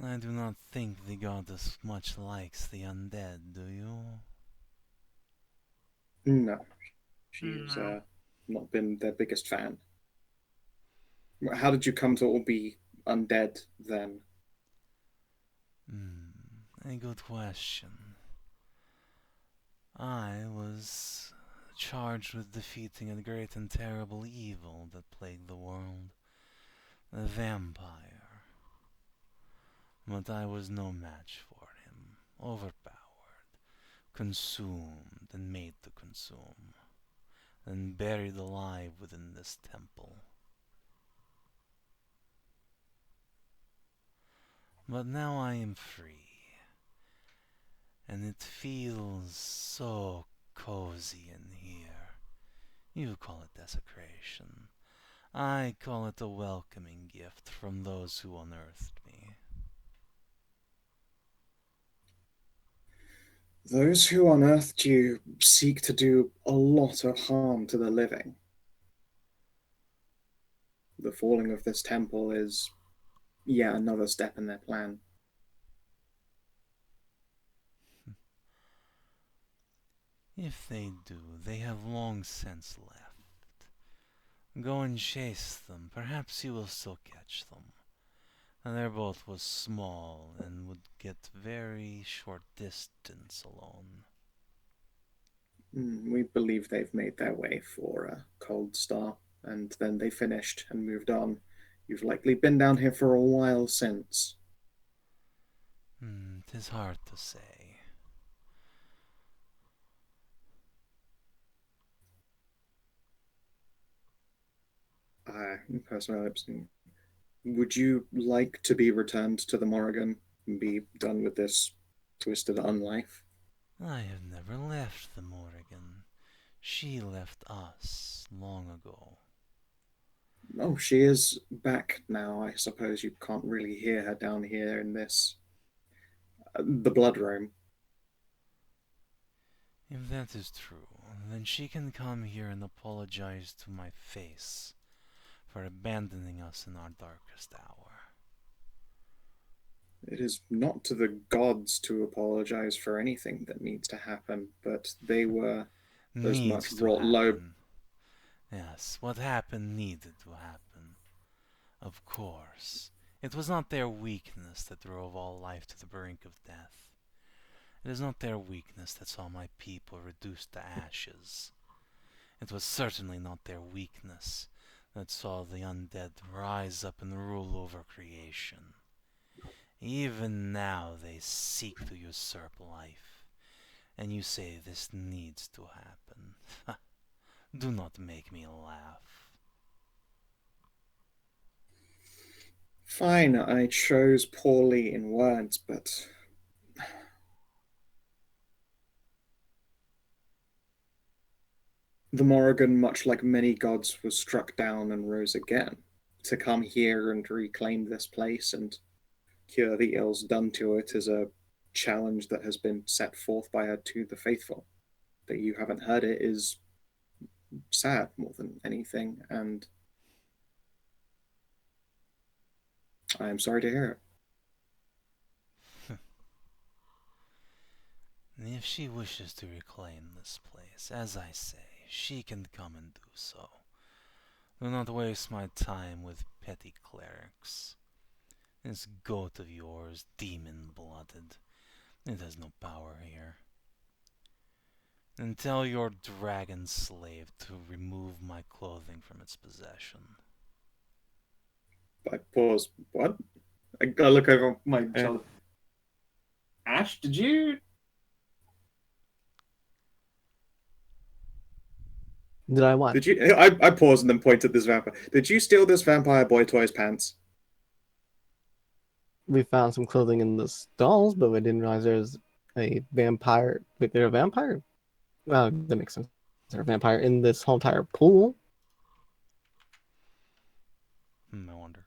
I do not think the goddess much likes the undead, do you? No. She's No. not been their biggest fan. How did you come to all be undead then? A good question. I was charged with defeating a great and terrible evil that plagued the world. The vampire. But I was no match for him. Overpowered. Consumed and made to consume. Then buried alive within this temple. But now I am free. And it feels so cozy in here. You call it desecration. I call it a welcoming gift from those who unearthed me. Those who unearthed you seek to do a lot of harm to the living. The falling of this temple is yet another step in their plan. If they do, they have long since left. Go and chase them. Perhaps you will still catch them. And their boat was small and would get very short distance alone. We believe they've made their way for Cold Star, and then they finished and moved on. You've likely been down here for a while since. 'Tis hard to say. Personally, would you like to be returned to the Morrigan and be done with this twisted unlife? I have never left the Morrigan. She left us long ago. Oh, she is back now. I suppose you can't really hear her down here in this. The Blood Room. If that is true, Then she can come here and apologize to my face for abandoning us in our darkest hour. It is not to the gods to apologize for anything that needs to happen, but they were as much brought low. Yes, what happened needed to happen. Of course. It was not their weakness that drove all life to the brink of death. It is not their weakness that saw my people reduced to ashes. It was certainly not their weakness that saw the undead rise up and rule over creation. Even now they seek to usurp life, and you say this needs to happen. Do not make me laugh. Fine, I chose poorly in words, but the Morrigan, much like many gods, was struck down and rose again. To come here and reclaim this place and cure the ills done to it is a challenge that has been set forth by her to the faithful. That you haven't heard it is sad more than anything, and I am sorry to hear it. If she wishes to reclaim this place, as I say, she can come and do so. Do not waste my time with petty clerics. This goat of yours, demon-blooded, it has no power here. And tell your dragon slave to remove my clothing from its possession. I pause. What? I look over my shoulder. Ashe, did you? Did I what? Did you? I pause and then point at this vampire. Did you steal this vampire boy toy's pants? We found some clothing in the stalls, but we didn't realize there's a vampire. Wait, there's a vampire? Well, that makes sense. There's a vampire in this whole entire pool. I wonder.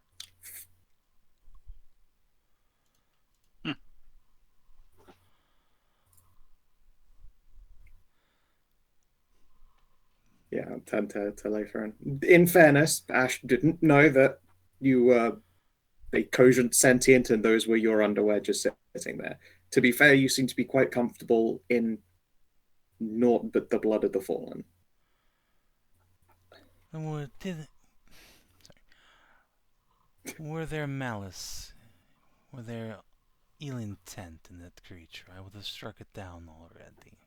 Yeah, I'll turn to later. In fairness, Ashe didn't know that you were a cogent sentient and those were your underwear just sitting there. To be fair, you seem to be quite comfortable in naught but the blood of the fallen. Were there malice, were there ill intent in that creature, I would have struck it down already.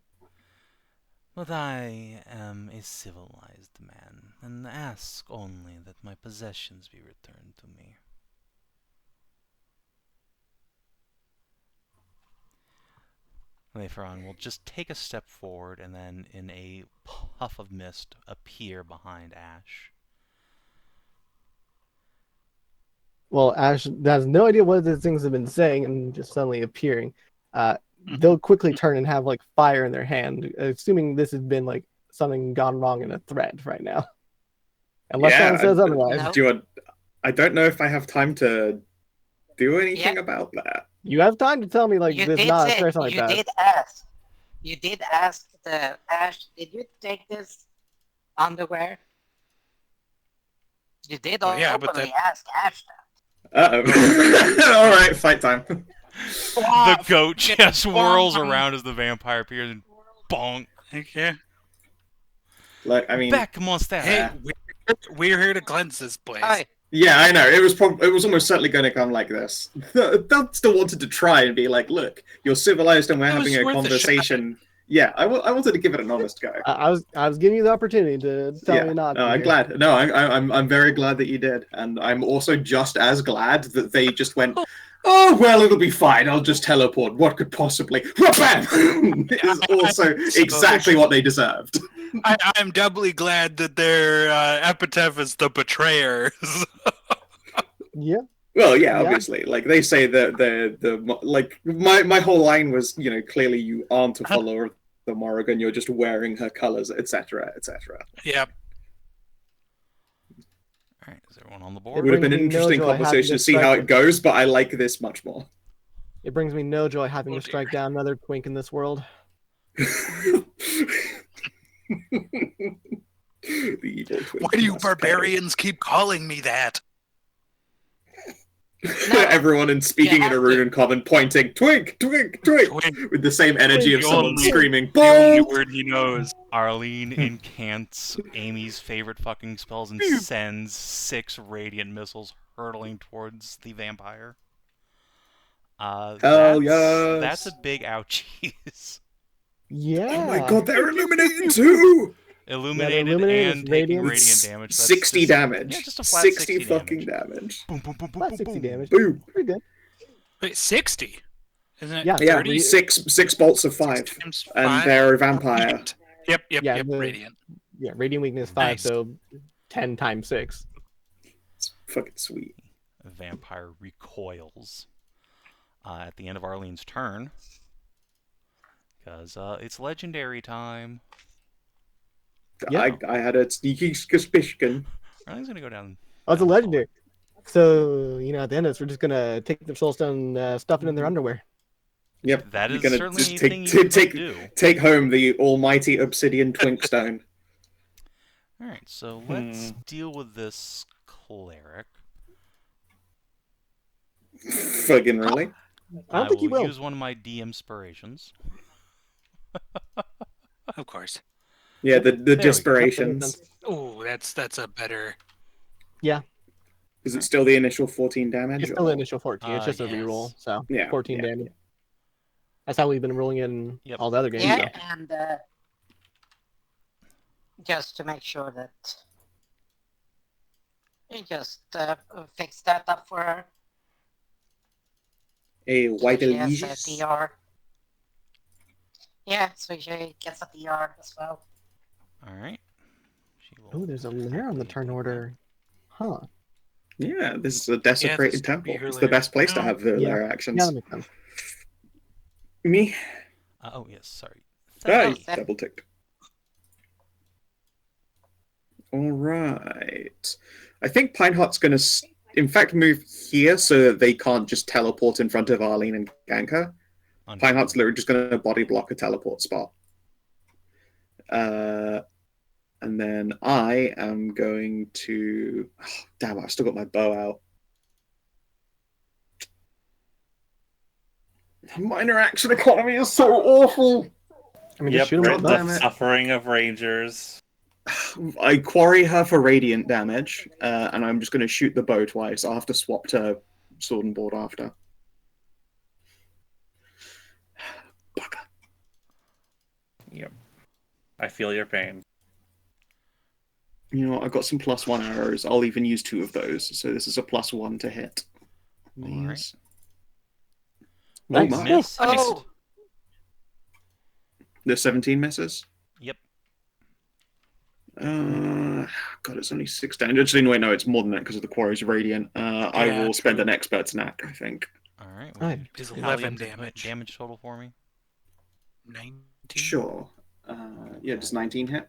But I am a civilized man, and ask only that my possessions be returned to me. Leiferon will just take a step forward and then, in a puff of mist, appear behind Ashe. Well, Ashe has no idea what the things have been saying and just suddenly appearing. They'll quickly turn and have like fire in their hand, assuming this has been like something gone wrong in a thread right now. Unless someone says otherwise. No. I don't know if I have time to do anything about that. You have time to tell me like You this did not say, stress like you that. did ask. You did ask the Ashe, did you take this underwear? You did Yeah, but openly ask Ashe that. Uh-oh. All right, fight time. The goat just whirls around as the vampire appears and bonk. Yeah. Like, I mean, Back, monster! Hey, we're here to cleanse this place. Hi. yeah, I know. It was almost certainly going to come like this. They'll still wanted to try and be like, look, you're civilized and we're It was having a worth a conversation. Yeah, I wanted to give it an honest go. I was giving you the opportunity to tell me not. No, to I'm here. glad. No, I'm very glad that you did, and I'm also just as glad that they just went. Oh well, it'll be fine. I'll just teleport. What could possibly? Bam! Is also exactly what they deserved. I'm doubly glad that their epitaph is the betrayers. Yeah. Well, yeah, Yeah. obviously. Like they say that the like my whole line was, clearly you aren't a follower of the Morrigan. You're just wearing her colors, etc., etc. Yep. Alright, is everyone on the It board? would have been an brings me no interesting joy having conversation to to see how strike it goes, but I like this much more. It brings me no joy having Oh, to strike down another twink in this world. The evil twink Why do you must pay. barbarians keep calling me that? No, Everyone in speaking in have a to. rune common pointing, twink, twink, twink, Twink. with the same energy of The someone only- screaming, The only bolt! word he knows. Arlene incants Amy's favorite fucking spells and sends 6 radiant missiles hurtling towards the vampire. Hell That's yes. a big ouchies. Yeah. Oh my god, they're illuminating too! Illuminated illuminated, and it's taking radiant. radiant damage. That's 60 just, damage. Yeah, just a flat 60 60 fucking damage. damage. Boom, boom, boom, boom, Flat boom, 60 boom. damage. Boom. Pretty good. Wait, 60? Isn't it Yeah. Yeah, 30? six bolts of 5. 6 times And 5? they're a vampire. Radiant. Yep, Yeah, the- radiant. Yeah, radiant weakness 5, Nice. so 10 times 6. It's fucking sweet. Vampire recoils at the end of Arlene's turn. Because it's legendary time. Yeah. I had a sneaky suspicion. Arlene's going to go down. Oh, it's a down legendary. So, at the end of this, we're just gonna take their soulstone, stuff it in their underwear. Yep. That you're is gonna certainly just a thing you could do. take home the almighty obsidian twink stone. Alright, so let's deal with this cleric. Fucking really? I don't think he will. use one of my de-inspirations. Of course. Yeah, the go. dispirations. Oh, that's a better. Is it still the initial 14 damage? It's still the initial 14. It's just a yes. reroll, so Yeah, 14 yeah. damage. That's how we've been rolling in Yep. all the other games. Yeah, so. and just to make sure that you just fix that up for her. A white She has a allegiance. DR. Yeah, so she gets a DR as well. Alright. Oh, there's a lair on the turn order. Huh. Yeah, this is a desecrated this could be temple. her It's the best place to lair. have the Yeah. lair actions. Yeah, that makes sense. Me? Oh, yes, sorry. Hey, Seth. double ticked. Alright. I think Pineheart's going to, in fact, move here so that they can't just teleport in front of Arlene and gank her. Pineheart's literally just going to body block a teleport spot. And then I am going to... Oh, damn, I've still got my bow out. Minor action economy is so awful! I mean, Yep, just shoot him right with there. the Damn the it. suffering of rangers. I quarry her for radiant damage, and I'm just going to shoot the bow twice. I'll have to swap to sword and board after. Bugger. Yep. I feel your pain. You know what? I've got some +1 arrows. I'll even use 2 of those. So this is a +1 to hit. Alright. These. Nice. my. Missed. Oh, The 17 misses. Yep. God, it's only 6 damage. Actually, wait, no, it's more than that because of the quarry's radiant. I Yeah, will spend true. an expert's knack, I think. Alright. Alright. It is Hallie, 11 do damage. Damage total for me. 19? Sure. Yeah, does 19 hit?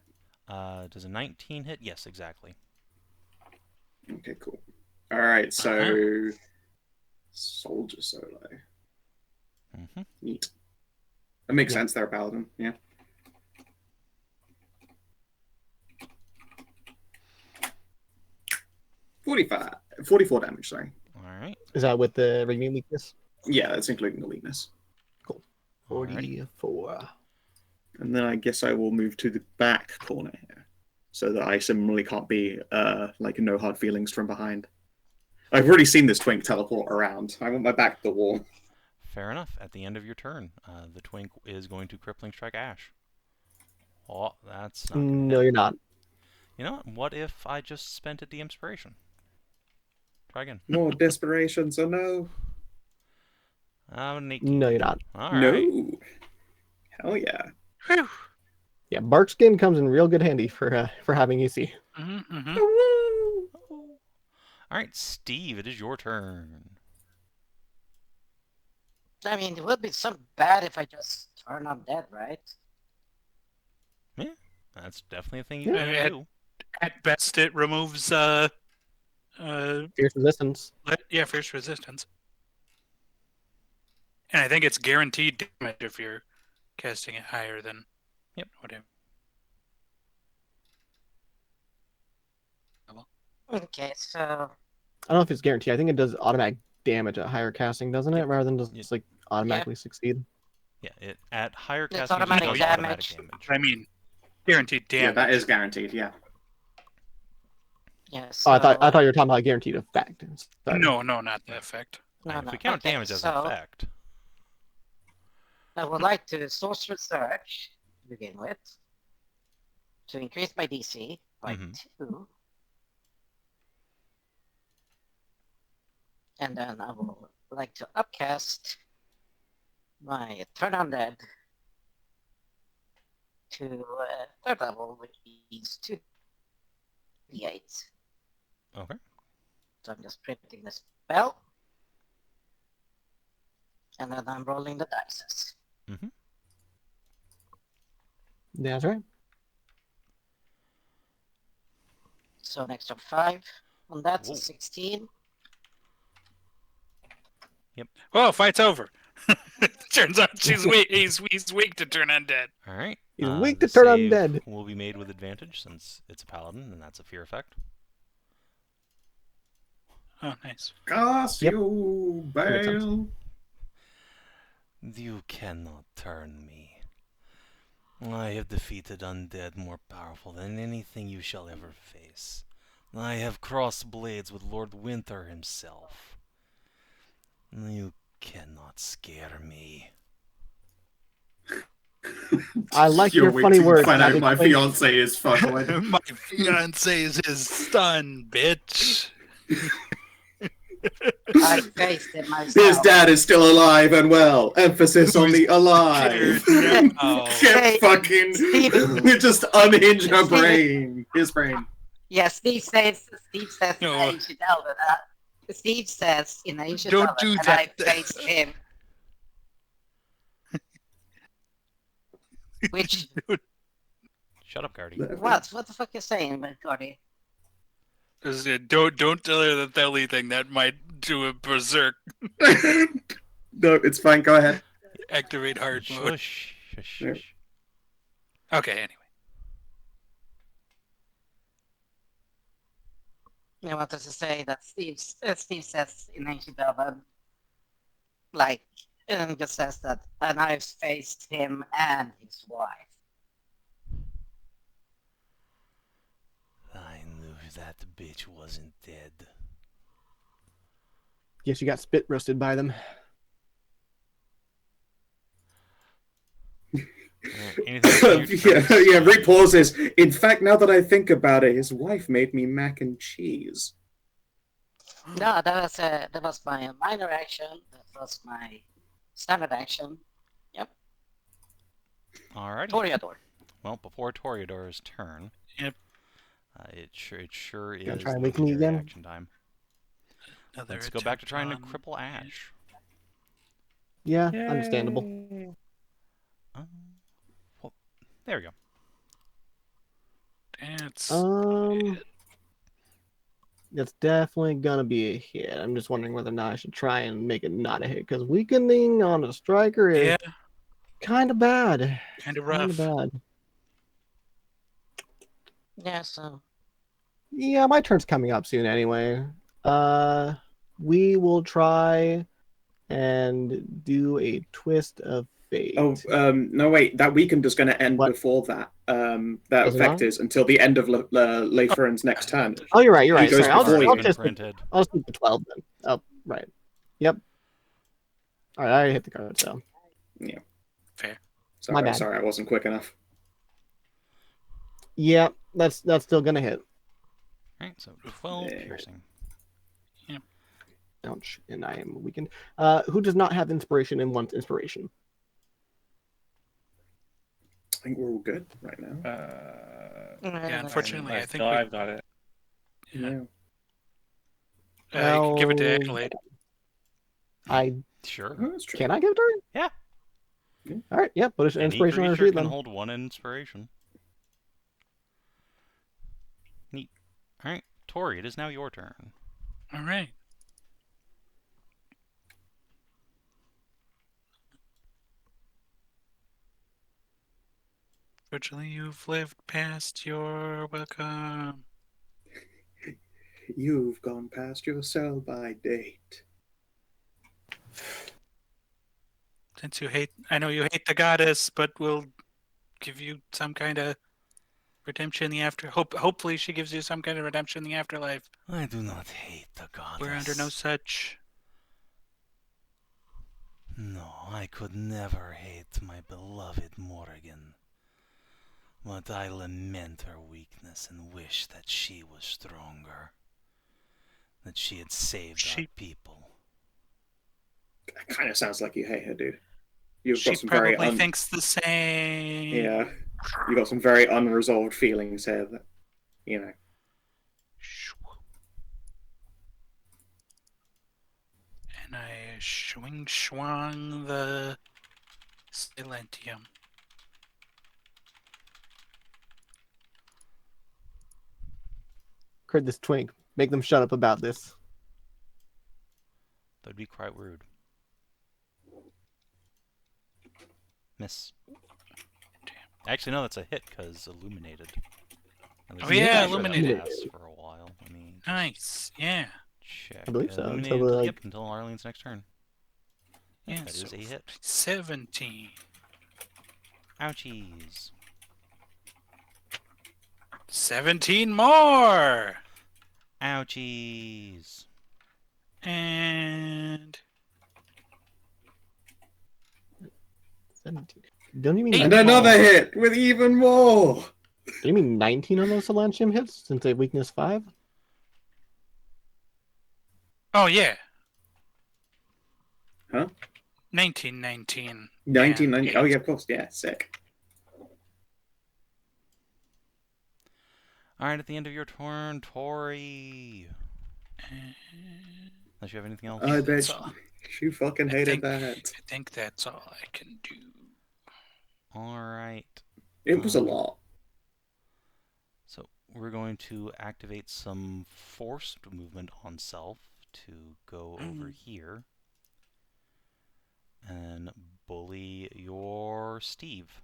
Does a 19 hit? Yes, exactly. Okay, cool. All right, so soldier solo. Mm-hmm. Neat. That makes Yeah. sense. They're a paladin. Yeah. $45, 44 damage. Sorry. Alright. Is that with the radiant weakness? Yeah, that's including the weakness. Alrighty. 44. And then I guess I will move to the back corner here, so that I similarly can't be like no hard feelings from behind. I've already seen this twink teleport around. I want my back to the wall. Fair enough. At the end of your turn, the twink is going to crippling strike Ashe. Oh, that's not gonna No, hit. you're not. You know what? What if I just spent a de-inspiration? Try again. More desperations, oh no. An 18. No, you're not. Alright. No. Hell yeah. Whew. Yeah, bark skin comes in real good handy for having EC. Mm-hmm, mm-hmm. Oh. Alright, Steve, it is your turn. I mean, it would be so bad if I just turn undead, right? That's definitely a thing you Yeah. can do. At best, it removes Fierce resistance. fierce resistance. And I think it's guaranteed damage if you're casting it higher than Yep. whatever. Okay, so I don't know if it's guaranteed. I think it does automatic damage at higher casting, doesn't it? Yep. Rather than just Yep. like automatically succeed. Yeah, it at higher It's casting it automatic does damage. automatic damage. I mean, guaranteed damage. Yeah, that is guaranteed. Yeah. yeah, Oh, so I thought you were talking about guaranteed effect. Sorry. No, not the effect. no, If no. we count Okay, damage as so an effect, I would like to Sorcerer Search to begin with to increase my DC by Mhm. 2. And then I will like to upcast my Turn Undead to 3rd level, which is 2d8. okay. So I'm just printing the spell. And then I'm rolling the dice. Mm-hmm. That's right. So an extra 5 on that, so Whoa. 16. Well, fight's over. Turns out he's weak to turn undead. All right. He's weak to The turn save undead. will be made with advantage since it's a paladin, and that's a fear effect. Oh, nice. Cast Yep. you, That makes sense. Bale. You cannot turn me. I have defeated undead more powerful than anything you shall ever face. I have crossed blades with Lord Winter himself. You cannot scare me. I like You're your funny waiting to words. find out Maddie. my fiance is fucking. My fiance is his son, bitch. I faced it myself. His dad is still alive and well. Emphasis on the alive. No. Can't fucking just unhinge her brain. His brain. Yeah, Steve says in No. Ancient Elven. Steve says in Ancient Don't Elven, do and that. I faced him. Which Shut up, Guardy. what? What the fuck you saying, Gordy? Don't tell her the Theli thing. That might do a berserk. No, it's fine. Go ahead. Activate hard mode. Shush, shush, Yeah. shush. Okay, anyway. I wanted to say that Steve says in Ancient Elven, like, just says that, and I've faced him and his wife. I knew that bitch wasn't dead. Guess you got spit roasted by them. Anything else on your Yeah, Rick pauses. In fact, now that I think about it, his wife made me mac and cheese. No, that was my minor action. That was my standard action. Alrighty. Toreador. Well, before Toreador's turn, Yep. it sure Gonna is try and wake me legendary again? action time. Another Let's go back to trying to attempt on- cripple Ashe. Yeah, understandable. Well, there we go. That's It's definitely gonna be a hit. I'm just wondering whether or not I should try and make it not a hit because weakening on a striker is yeah, kind of bad. kind of Kind rough. of bad. Yeah, so Yeah, my turn's coming up soon anyway. We will try and do a twist of fate. Oh, no, wait. That weekend is going to end What? before that. That Is it effect not? is until the end of Leitherin's next turn. Oh, you're right. You're He right. goes Sorry, I'll before just, you. I'll Been just printed. I'll just keep the 12 then. Oh, right. Yep. All right, I already hit the card, so Sorry, bad. sorry, I wasn't quick enough. yeah, that's still gonna hit. Alright, so 12 Yeah. piercing. Ouch, and I am weakened. Who does not have inspiration and wants inspiration? I think we're all good right now. Yeah, unfortunately, I think I've got it. Yeah. Well, give it to Accolade. I Sure. Oh, that's true. can I give it to her? Yeah. Yeah. All right, yeah, put an Any inspiration on her creature sheet can then. hold one inspiration. Neat. Alright, Tori, it is now your turn. All right. Fortunately, you've lived past your welcome. you've gone past your sell-by date. Since you hate, I know you hate the goddess, but we'll give you some kind of redemption in the after. Hopefully, she gives you some kind of redemption in the afterlife. I do not hate the goddess. We're under no such. No, I could never hate my beloved Morrigan. But I lament her weakness and wish that she was stronger. That she had saved our people. That kind of sounds like you hate her, dude. You've She got some very probably thinks the same. yeah. You got some very unresolved feelings here that, you know. And I swing the Silentium. Heard this twink. Make them shut up about this. That'd be quite rude. Miss. Actually, no, that's a hit because illuminated. Oh yeah, It illuminated. lasts for a while. Let me Nice, yeah. check. I believe so, Illuminated until, like- yep, until Arlene's next turn. Yeah, That is so a hit. 17. Ouchies. 17 more! Ouchies. And 17. Don't you mean Eight. And another hit with even more! Do you mean 19 on those Solantium hits since they have weakness 5? oh yeah. Huh? 19. 1990. Oh, yeah, of course. Yeah, sick. Alright, at the end of your turn, Tori. Unless you have anything else. I bet That's all. you fucking hated that. I think that's all I can do. Alright. It was a lot. So we're going to activate some forced movement on Self to go over here and bully your Steve.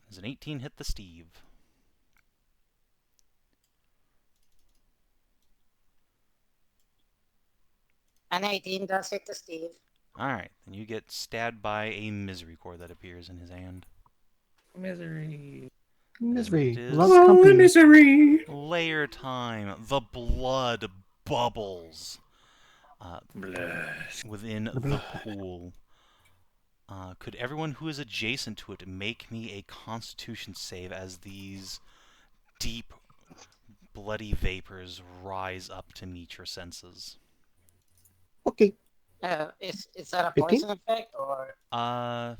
Does an 18 hit the Steve? An 18 does hit the Steve. Alright, then you get stabbed by a misery core that appears in his hand. Misery. Misery. It is- Loves Oh, company. misery! Layer time. The blood bubbles Blood. within the pool. Could everyone who is adjacent to it make me a Constitution save as these deep, bloody vapors rise up to meet your senses? Okay. Is that a 15? poison effect or?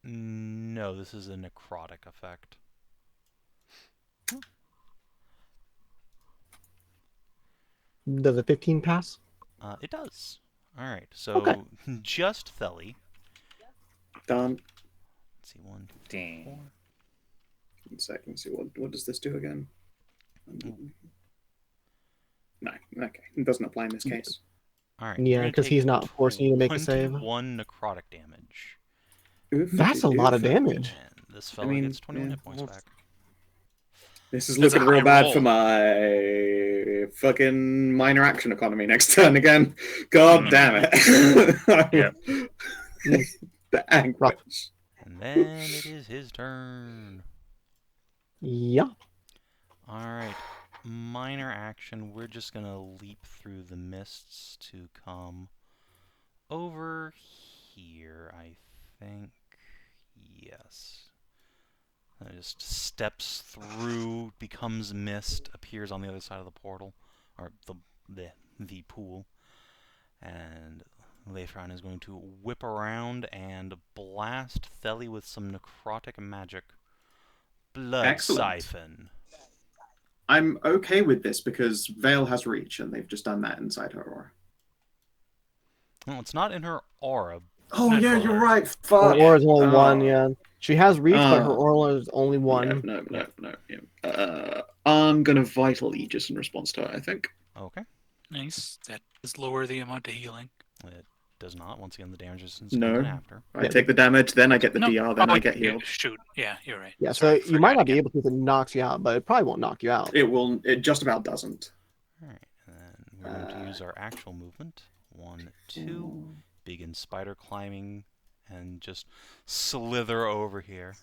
No, this is a necrotic effect. Does a 15 pass? It does. Alright, so Okay. just Theli. Done. Let's see, 1, 2, Dang. 4. 1 second. See what does this do again? No. Okay. It doesn't apply in this case. Alright. Yeah, 'cause he's not forcing you to make a save. 1 necrotic damage. That's a lot of damage. And this fellow mean, gets 21 yeah, hit points well, back. This is That's a looking real high bad roll. for my fucking minor action economy next turn again. God damn it. Yeah. The anguish. And then it is his turn. Yeah. Alright. Minor action. We're just gonna leap through the mists to come over here, I think. Yes. It just steps through, becomes mist, appears on the other side of the portal, or the pool, and Leifran is going to whip around and blast Theli with some necrotic magic. Blood Excellent. Siphon. I'm okay with this because Vale has reach, and they've just done that inside her aura. No, it's not in her aura. Oh Not yeah, aura. you're right. Her Fuck. aura is only Oh. 1, yeah. She has reach, but her Oh. aura is only 1. Yeah, no. Yeah. I'm gonna Vital Aegis in response to it, I think. Okay. Nice. That does lower the amount of healing. It does not. Once again, the damage resistance No. comes in after. I take the damage, then I get the No. DR, then Oh, I get yeah, healed. shoot. Yeah, you're right. Yeah, Sorry, so you might forgot not be again. able to if it knocks you out, but it probably won't knock you out. It just about doesn't. Alright, and then we're going to use our actual movement. 1, 2, begin spider climbing, and just slither over here.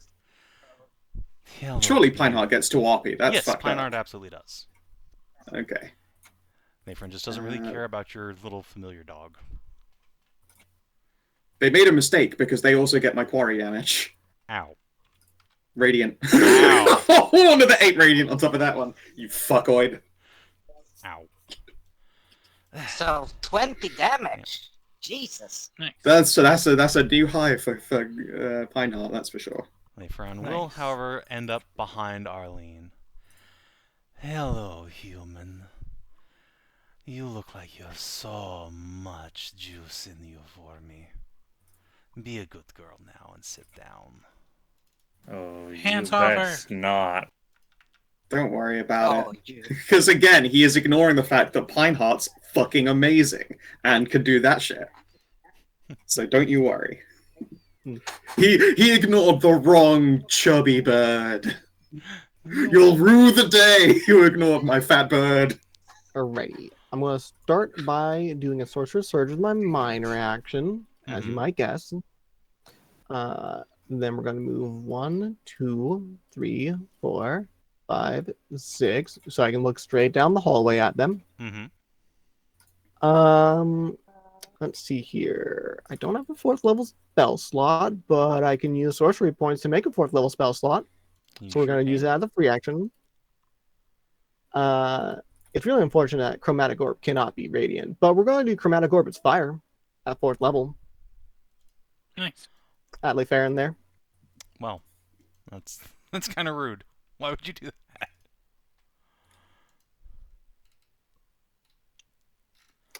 Hello, Surely you. Pineheart gets to RP. That's yes, fucked Pineheart up. absolutely does. Okay. Nathan just doesn't really care about your little familiar dog. They made a mistake because they also get my quarry damage. Ow. Radiant. Ow. Another 8 radiant on top of that one. You fuckoid. Ow. So 20 damage. Jesus. Nice. That's a new high for Pineheart, that's for sure. Nathan Nice. will, however, end up behind Arlene. Hello, human. You look like you have so much juice in you for me. Be a good girl now and sit down. Oh, Hands you off her. best not. Don't worry about Oh, it. you. Because again, he is ignoring the fact that Pineheart's fucking amazing and can do that shit. So don't you worry. He ignored the wrong chubby bird. You'll rue the day you ignored my fat bird. Alright. I'm going to start by doing a Sorcerer Surge with my minor action, as you Mhm. might guess. Then we're going to move 1, 2, 3, 4, 5, 6, so I can look straight down the hallway at them. Mm-hmm. Let's see here. I don't have a 4th level spell slot, but I can use sorcery points to make a 4th level spell slot. So we're going to use that as a free action. It's really unfortunate that Chromatic Orb cannot be Radiant, but we're going to do Chromatic Orb as Fire at 4th level. Nice. Atlee fair in there. Well, that's kind of rude. Why would you do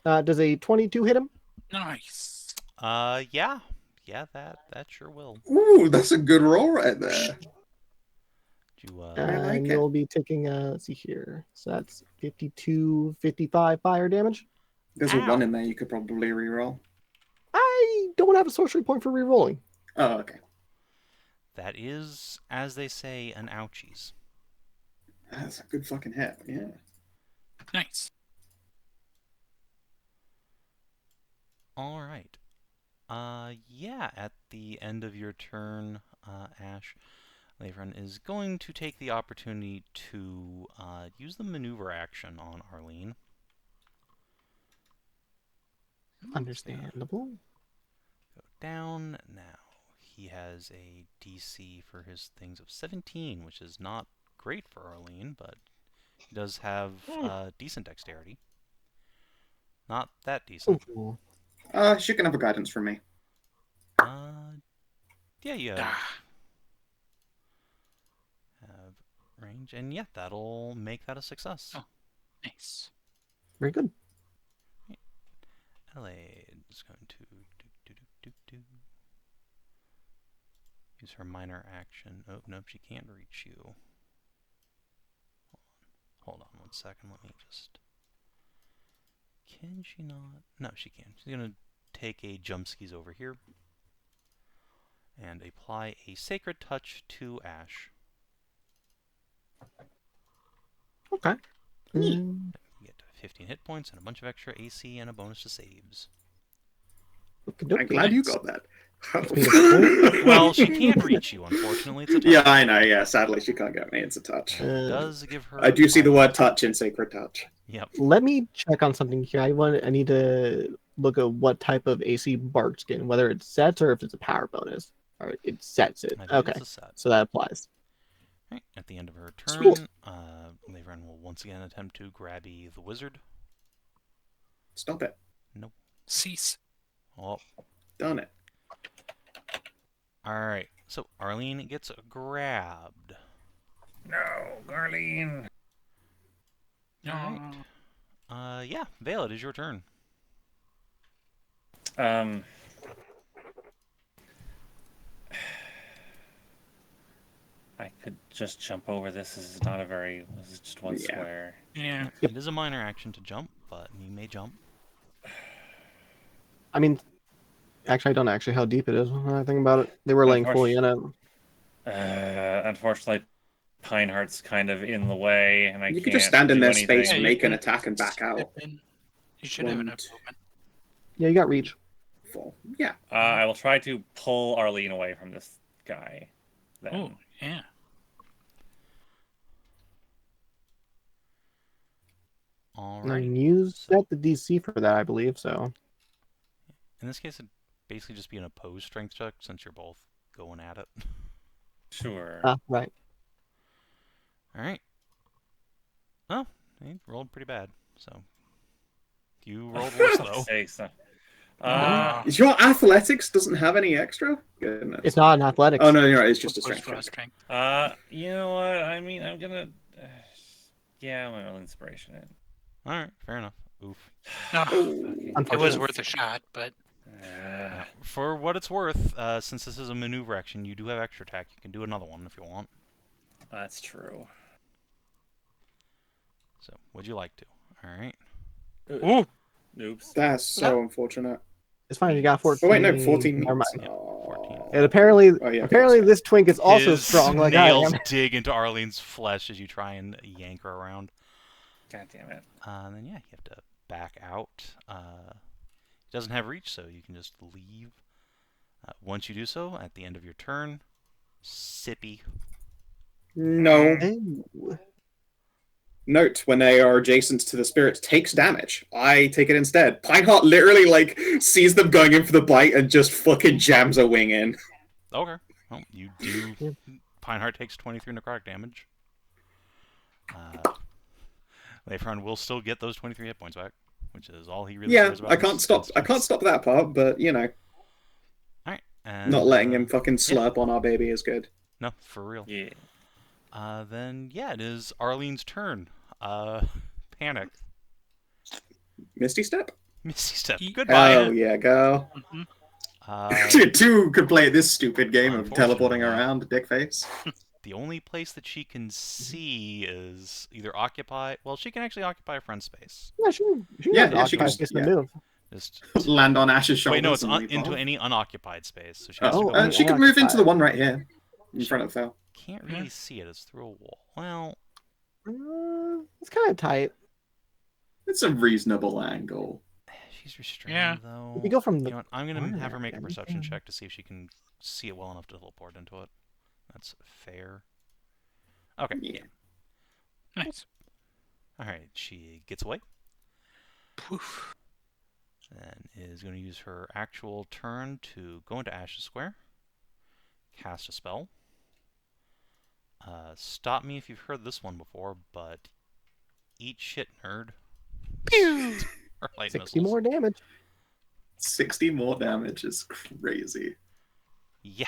that? Does a 22 hit him? Nice. Yeah, that sure will. Ooh, that's a good roll right there. Do you, I like And it. you'll be taking, let's see here. So that's 52, 55 fire damage. There's a Ow. 1 in there you could probably reroll. I don't have a sorcery point for rerolling. Oh, okay. that is, as they say, an ouchies. That's a good fucking hit, yeah. Nice. All right. Yeah, at the end of your turn, Ashe, Lavrin is going to take the opportunity to use the maneuver action on Arlene. Understandable. Go down. Now, he has a DC for his things of 17, which is not great for Arlene, but he does have decent dexterity. Not that decent. Ooh. She can have a guidance from me. Yeah, you have Ah, range, and yeah, that'll make that a success. Oh. nice. Very good. Adelaide is going to use her minor action. Oh, nope, she can't reach you. Hold on 1 second, let me just... Can she not? No, she can. She's going to take a jump skis over here and apply a Sacred Touch to Ashe. Okay. You get 15 hit points and a bunch of extra AC and a bonus to saves. I'm glad you got that. Well, she can't reach you, unfortunately. It's a touch. Yeah, I know, yeah. Sadly, she can't get me. It's a touch. It does give her... I do see the minor- word touch in Sacred Touch. Yep. Let me check on something here. I need to look at what type of AC Bart's getting, whether it sets or if it's a power bonus. Or it sets it. I think Okay. it's a set. So that applies. Right. At the end of her Cool. turn, Lavrin will once again attempt to grabby the wizard. Stop it. Cease. Oh, Done it. alright. So Arlene gets grabbed. No, Garlene. Alright. Yeah, Vale, it is your turn. I could just jump over this. This is not a very. This is just one Yeah. square. Yeah. It is a minor action to jump, but you may jump. I mean, Actually, I don't actually how deep it is when I think about it. They were laying fully in it. Unfortunately, Pineheart's kind of in the way, and I You can't could just stand in do their anything. space, Yeah, you make an can attack, and back out. You should have One, enough movement. Yeah, you got reach. 4. Yeah. I will try to pull Arlene away from this guy. Then. Oh, yeah. All And right. you set the DC for that, I believe. So In this case, it'd basically just be an opposed strength check since you're both going at it. Sure. right. All right. Oh, he rolled pretty bad. So you rolled worse though. Sakes. Your athletics doesn't have any extra? Goodness. It's not an athletics. Oh, no, you're right. It's just a Plus strength raw check. strength. You know what? I mean, I'm gonna. Yeah, I'm gonna inspiration it. All right, fair enough. Oof. No, it was Unfortunate. worth a shot, but For what it's worth, since this is a maneuver action, you do have extra attack. You can do another one if you want. That's true. So, would you like to? All right. ooh, Oops. That's so unfortunate. It's fine. You got 14. Oh, wait, no, 14. Never mind. Yeah, 14. And apparently, Oh, yeah, apparently this twink is also His strong. Like I nails am. dig into Arlene's flesh as you try and yank her around. God damn it. And then, yeah, you have to back out. He doesn't have reach, so you can just leave. Once you do so, at the end of your turn, Sippy. No. Ooh. Note, when they are adjacent to the spirits, takes damage. I take it instead. Pineheart literally, like, sees them going in for the bite and just fucking jams a wing in. Okay. Well, you do. Pineheart takes 23 necrotic damage. Leifron will still get those 23 hit points back, which is all he really Yeah, cares about. I can't stop that part, but, you know, Alright. And, not letting him fucking slurp on our baby is good. No, for real. Yeah. Then, yeah, it is Arlene's turn. Panic. Misty Step? Misty Step. Ye- Goodbye. Oh, yeah, girl. Mhm. Two could play this stupid game of teleporting Unfortunately. around, dick face. The only place that she can see is either occupy. Well, she can actually occupy a friend's space. Yeah, she Yeah, knows she can occupies just- the yeah. move. Just Land on Ash's shoulders. wait, no, it's and leave into off. any unoccupied space. So she has to Oh, go. she could move into the one right here, in front of Fel. Can't really see it. It's through a wall. Well, It's kind of tight. It's a reasonable angle. she's restrained Yeah. though. If you go from You the know what? I'm gonna corner, have her make a then perception you can- check to see if she can see it well enough to teleport into it. That's fair. Okay. Yeah. Nice. All right. She gets away. Poof. Then is going to use her actual turn to go into Ashe's Square, cast a spell. Stop me if you've heard this one before, but eat shit, nerd. Pew! Or light 60 missiles. more damage. 60 more damage is crazy. Yeah.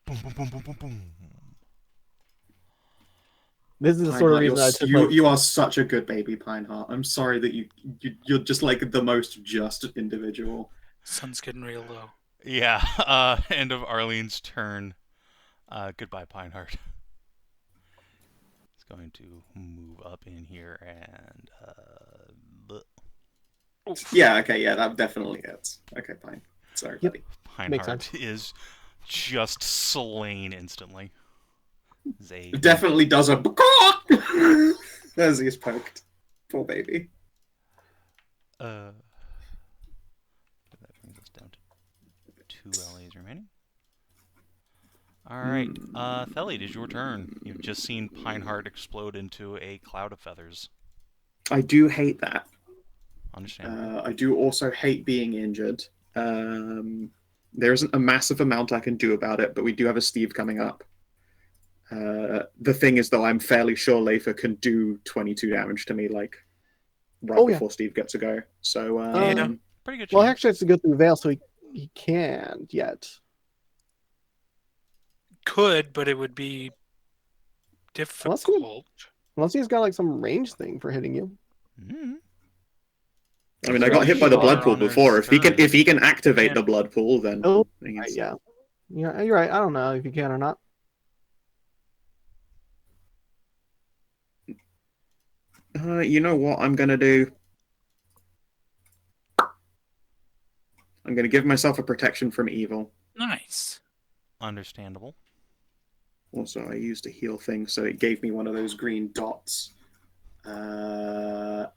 Boom, boom, boom, boom, boom, boom. This is the sort of Pineheart, reason I took. you are such a good baby, Pineheart. I'm sorry that you're just like the most just individual. Sun's getting real low. Yeah. End of Arlene's turn. Goodbye, Pineheart. It's going to move up in here and Yeah, okay, yeah, that definitely hits. Okay, fine. Sorry, Yep. buddy. Makes Pineheart is just slain instantly. Zay. It definitely does a as he's poked. Poor baby. That brings us down to 2 LAs remaining. Alright, Theli, it is your turn. You've just seen Pineheart explode into a cloud of feathers. I do hate that. Understand? I do also hate being injured. There isn't a massive amount I can do about it, but we do have a Steve coming up. The thing is, though, I'm fairly sure Leifa can do 22 damage to me, like, right before Steve gets a go. So, Pretty good chance. Well, he actually has to go through Veil, so he can't yet. Could, but it would be difficult. Unless he's got like some range thing for hitting you. Mm. I mean, I got hit by the blood pool on his before. If he can activate Yeah. the blood pool, then Oh, he's- yeah. Yeah, you're right. I don't know if you can or not. You know what I'm gonna do? I'm I'm going to give myself a protection from evil. Nice. Understandable. Also, I used a heal thing, so it gave me one of those green dots. Don't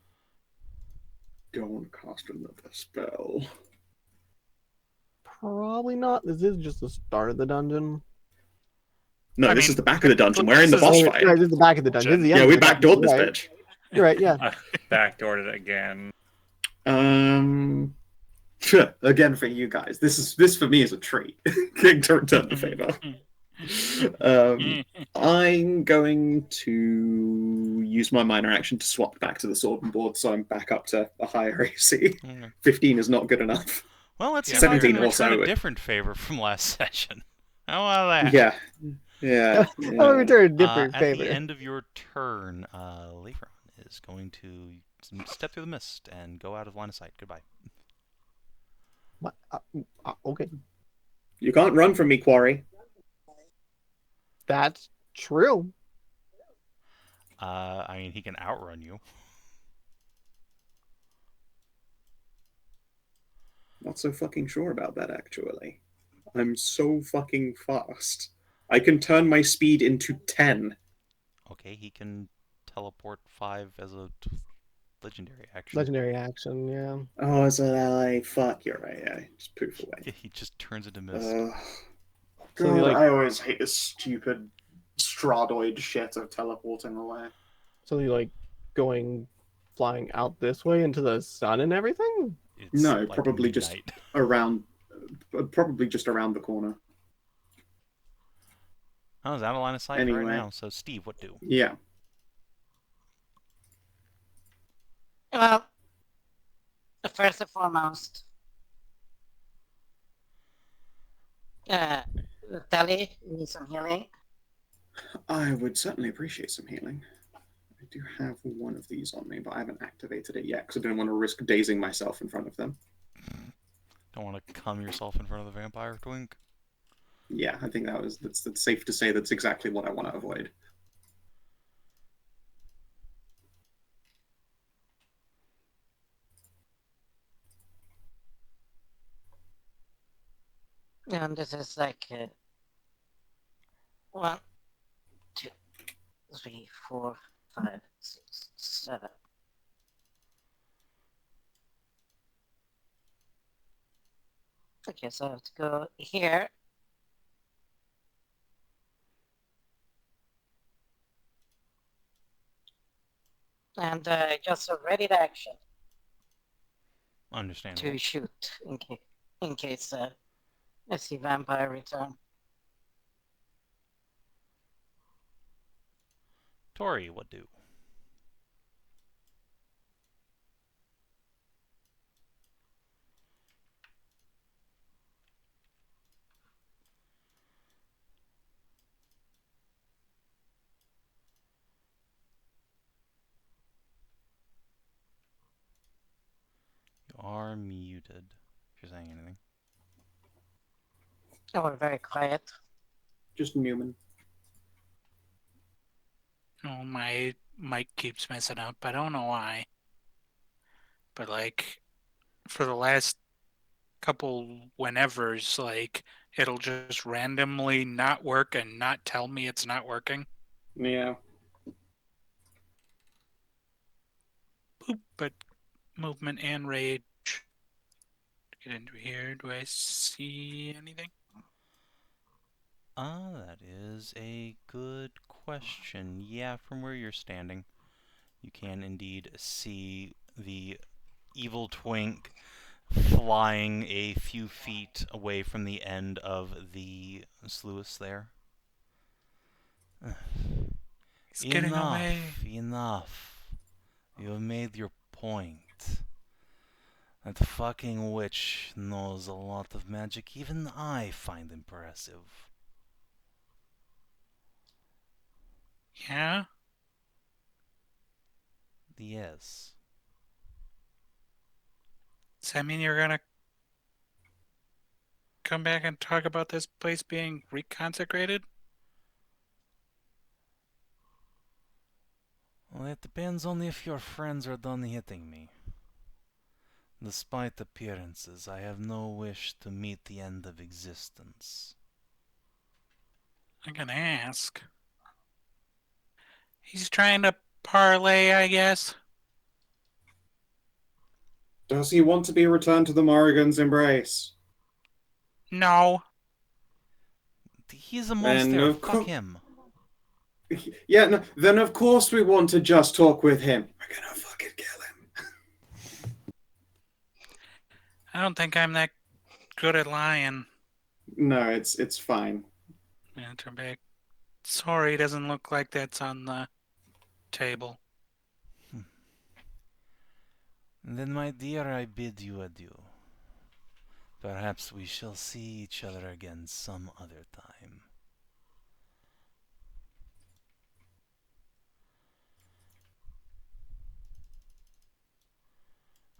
cast another spell. Probably not. This is just the start of the dungeon. No, I this mean, is the back of the dungeon. We're in the this boss is- fight. Right, this is the back of the dungeon. This is the end Yeah, of we the dungeon. backdoored this Right. bitch. You're right, yeah. Backdoored it again. Again for you guys. This for me is a treat. Getting to return the favor. I'm going to use my minor action to swap back to the sword and board, so I'm back up to a higher AC. Okay. 15 is not good enough. Well, let's see Yeah, if I can 17 return also. a different favor from last session. How about that? Yeah. Yeah. I'll return a different At favor. the end of your turn, Levron is going to step through the mist and go out of line of sight. Goodbye. What? Okay. You can't run from me, Quarry. That's true. I mean, he can outrun you. Not so fucking sure about that, actually. I'm so fucking fast. I can turn my speed into 10. Okay, he can teleport 5 as a legendary action. Legendary action, yeah. Oh, is it LA? Fuck, you're right. Yeah, just poof away. Yeah, he just turns into mist. So God, you, like- I always hate this stupid stradoid shit of teleporting away. So you like flying out this way into the sun and everything? It's No, like probably just midnight. around, probably just around the corner. I was out of line of sight Anyway. right now. So, Steve, what do? Yeah. Well, first and foremost, Tally, you need some healing. I would certainly appreciate some healing. I do have one of these on me, but I haven't activated it yet because I don't want to risk dazing myself in front of them. Don't want to calm yourself in front of the vampire twink. Yeah, I think that's safe to say that's exactly what I want to avoid. And this is like 1, 2, 3, 4, 5, 6, 7. Okay, so I have to go here. And just a ready to action Understandable. to shoot in case I see vampire return. Tori, what do? You are muted, if you're saying anything. Oh, we're very quiet. Just Newman. Oh, my mic keeps messing up. I don't know why. But like, for the last couple whenevers, like, it'll just randomly not work and not tell me it's not working. Yeah. Boop, but movement and rage. Get into here. Do I see anything? That is a good question. Yeah, from where you're standing, you can indeed see the evil twink flying a few feet away from the end of the sluice there. He's getting away. Enough. You have made your point. That fucking witch knows a lot of magic even I find impressive. Yeah? Yes. Does that mean you're gonna come back and talk about this place being reconsecrated? Well, it depends only if your friends are done hitting me. Despite appearances, I have no wish to meet the end of existence. I can ask. He's trying to parlay, I guess. Does he want to be returned to the Morrigan's embrace? No. He's a And monster. of Fuck him. Yeah, no, then of course we want to just talk with him. We're gonna fucking kill him. I don't think I'm that good at lying. No, it's fine. Yeah, turn back. Sorry, doesn't look like that's on the table. Then, my dear, I bid you adieu. Perhaps we shall see each other again some other time.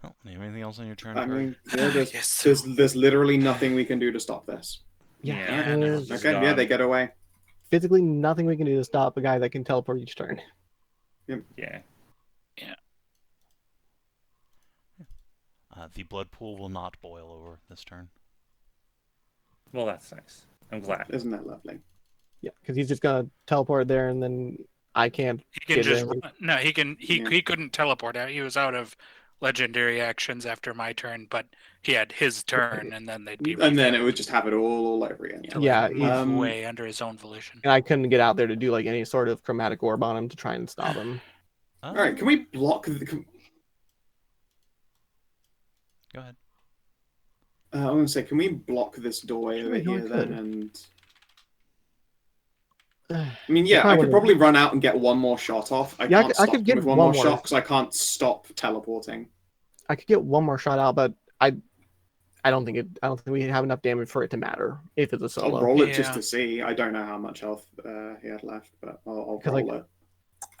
Oh, anything else on your turn? I Perry? mean, yeah, Yes. there's literally nothing we can do to stop this. Yeah, no, there's Okay, yeah, they get away. physically nothing we can do to stop a guy that can teleport each turn. Yeah. The blood pool will not boil over this turn. Well, that's nice. I'm glad. Isn't that lovely? Yeah, because he's just gonna teleport there, and then I can't. He can Get just there. no. He can. Yeah. He couldn't teleport out. He was out of legendary actions after my turn, but he had his turn, and then they'd be. And then it would just have it all over again. to Yeah, like, move he- away under his own volition. And I couldn't get out there to do like any sort of chromatic orb on him to try and stop him. All right, can we block the? Go ahead. I was gonna say, can we block this doorway Sure, over no, I here then? could. And I mean, yeah, I could probably run out and get one more shot off. I Yeah, can't I stop could him get with one one more more. shot because I can't stop teleporting. I could get one more shot out, but I don't think we have enough damage for it to matter if it's a I'll solo. roll it just Yeah. to see. I don't know how much health he had left, but I'll 'Cause, roll like, it.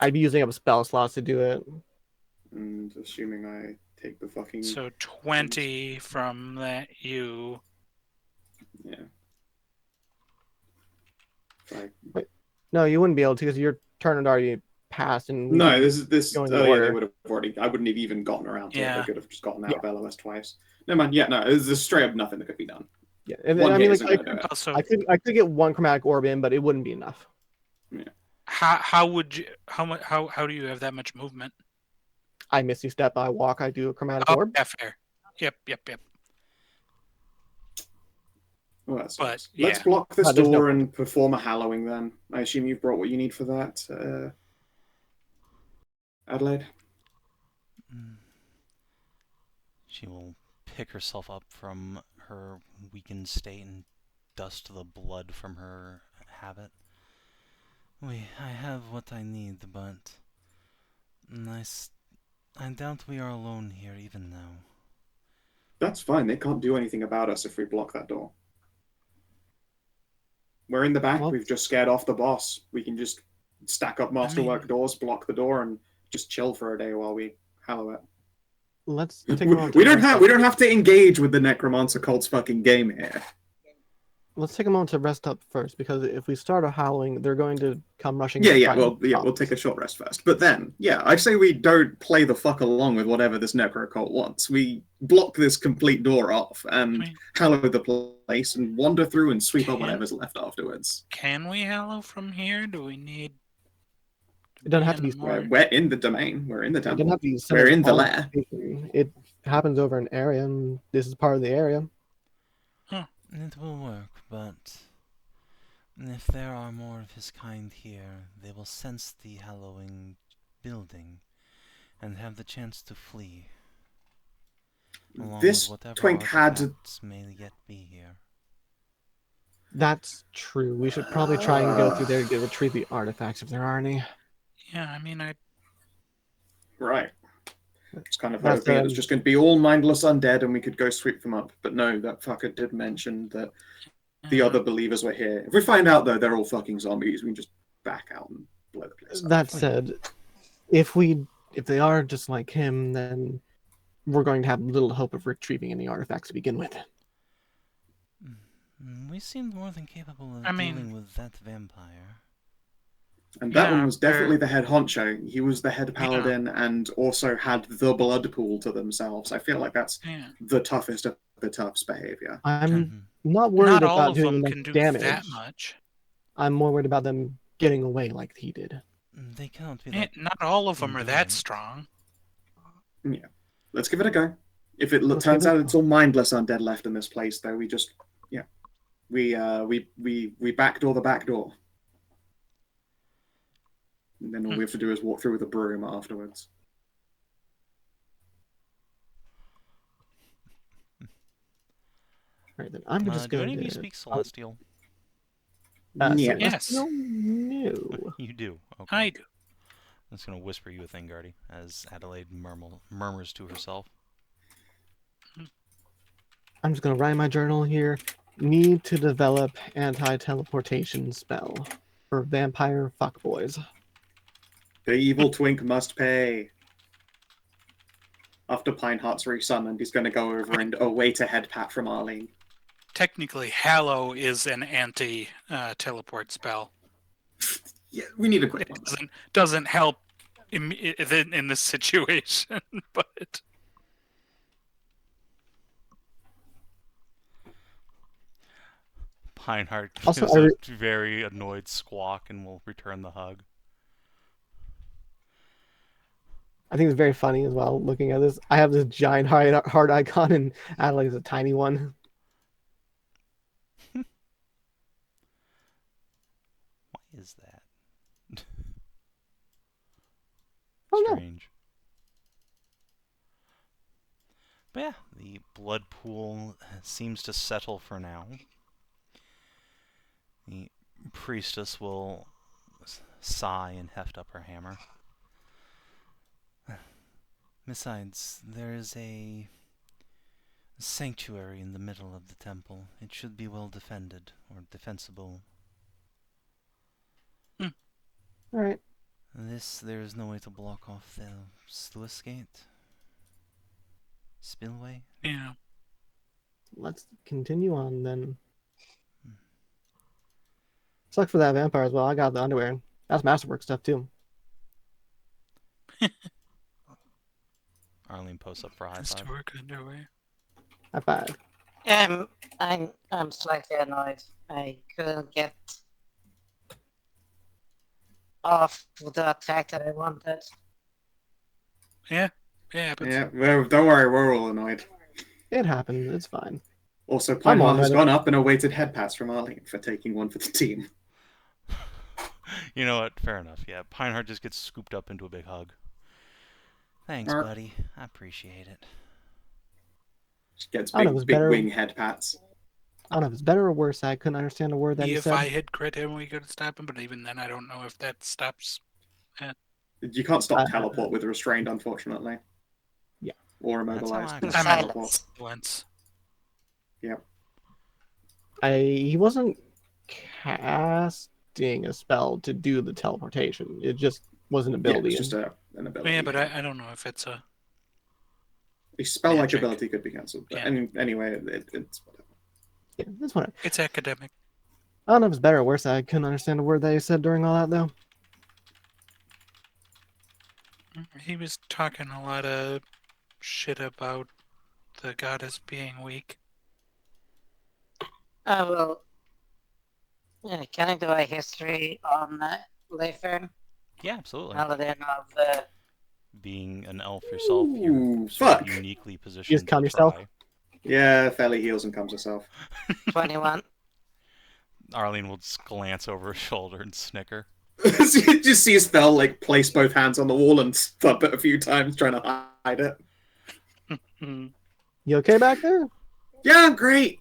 I'd be using up spell slots to do it. And assuming I take the fucking So 20 from that you. yeah. Like, No, you wouldn't be able to because your turn had already passed, and we no, could- this. go in Oh yeah, order. they would have already. I wouldn't have even gotten around to it. Yeah. They could have just gotten out Yeah. of LOS twice. No man, yeah, no, there's straight up nothing that could be done. yeah. And One I hit mean, isn't like, gonna do it. Also, I could get one chromatic orb in, but it wouldn't be enough. how would you? How do you have that much movement? I misty step, I walk, I do a chromatic Oh, orb. yeah, fair. Yep. Well, that But, sucks. Let's yeah. block this There's no door point. and perform a hallowing then. I assume you've brought what you need for that, Adelaide? She will pick herself up from her weakened state and dust the blood from her habit. I have what I need, but I doubt we are alone here even now. That's fine. They can't do anything about us if we block that door. We're in the back. Well- We've just scared off the boss. We can just stack up masterwork doors, block the door, and just chill for a day while we hallow it. Let's We, take a moment. we don't have to engage with the necromancer cult's fucking game here. Let's take a moment to rest up first, because if we start a howling, they're going to come rushing. Yeah, to yeah. try Well, and yeah. stop We'll us. take a short rest first. But then, yeah, I say we don't play the fuck along with whatever this necro cult wants. We block this complete door off and Right. hallow the place and wander through and sweep up Can- whatever's left afterwards. Can we hallow from here? Do we need? It doesn't have to in be- more- We're in the domain. We're in the It doesn't temple. have to be We're in the on lair. location. It happens over an area, and this is part of the area. It will work, but if there are more of his kind here, they will sense the hallowing building and have the chance to flee. Along This with whatever twink had artifacts may yet be here. That's true. We should probably try and go through there to retrieve the artifacts if there are any. Yeah, I mean, right. It's kind of That's, hoping it was just going to be all mindless undead and we could go sweep them up. But no, that fucker did mention that the other believers were here. If we find out, though, they're all fucking zombies, we can just back out and blow the place up. That said, if they are just like him, then we're going to have little hope of retrieving any artifacts to begin with. We seemed more than capable of I mean- dealing with that vampire. And that one Yeah, was definitely the head honcho. He was the head paladin and also had the blood pool to themselves. I feel like that's yeah. the toughest of the tough's behavior. I'm not Not worried all about of doing them enough can do damage. that much. I'm more worried about them getting away like he did. They cannot be Yeah, that. not all of them are that endurance. strong. Yeah. Let's give it a go. If it Let's turns give it a out it's all mindless undead left in this place, though, we just we backdoor the back door. And then all we have to do is walk through with a broom afterwards. Right then, I'm just Do going any of you to. speak Celestial? Yeah. Yes. No. You do. Okay. I do. I'm just gonna whisper you a thing, Gardy, as Adelaide murmurs to herself. I'm just going to write in my journal here. Need to develop anti-teleportation spell for vampire fuckboys. The evil twink must pay. After Pine Heart's resummoned, he's going to go over and await a head pat from Arlene. Technically, Hallow is an anti-teleport spell. Yeah, we need a quick It one. doesn't help in this situation, but Pineheart Also, gives a very annoyed squawk and will return the hug. I think it's very funny as well. Looking at this, I have this giant heart icon, and Adelaide is a tiny one. Why is that? Oh no! Strange. But yeah, the blood pool seems to settle for now. The priestess will sigh and heft up her hammer. Besides, there is a sanctuary in the middle of the temple. It should be well defended, or defensible. All right. There is no way to block off the sluice gate. Spillway? yeah. Let's continue on then. Sucks for that vampire as well. I got the underwear. That's masterwork stuff too. Arlene posts up for a high Has to five. work underway. High five. I'm slightly annoyed. I couldn't get off with the attack that I wanted. Yeah, but Yeah, well, don't worry, we're all annoyed. It happens. It's fine. Also, I'm Pineheart on has Reddit. gone up and awaited head pats from Arlene for taking one for the team. You know what? Fair enough. Yeah, Pineheart just gets scooped up into a big hug. Thanks, Alright. buddy. I appreciate it. She gets I don't know, it was big better- wing head pats. I don't know if it's better or worse. I couldn't understand a word that he if said. I had crit him, we could stop him. But even then, I don't know if that stops. You can't stop teleport with restrained, unfortunately. Yeah. Or That's how immobilized. I with got it. teleport. Once. He wasn't casting a spell to do the teleportation. It just was an Yeah, ability. it's just an ability. Yeah, but I don't know if it's a. A spell-like magic. ability could be cancelled. But Yeah. anyway, it's whatever. Yeah, that's what. It's academic. I don't know if it's better or worse. I couldn't understand a word that he said during all that though. He was talking a lot of shit about the goddess being weak. Well, can I do a history on Leifern, Yeah, absolutely. Paladin of Being an elf yourself, Ooh, you're sort of fuck. uniquely positioned Just calm to yourself. try. Yeah, fairly heals and comes herself. 21? Arlene will just glance over her shoulder and snicker. So you just see Spell like place both hands on the wall and thump it a few times, trying to hide it. You okay back there? Yeah, great.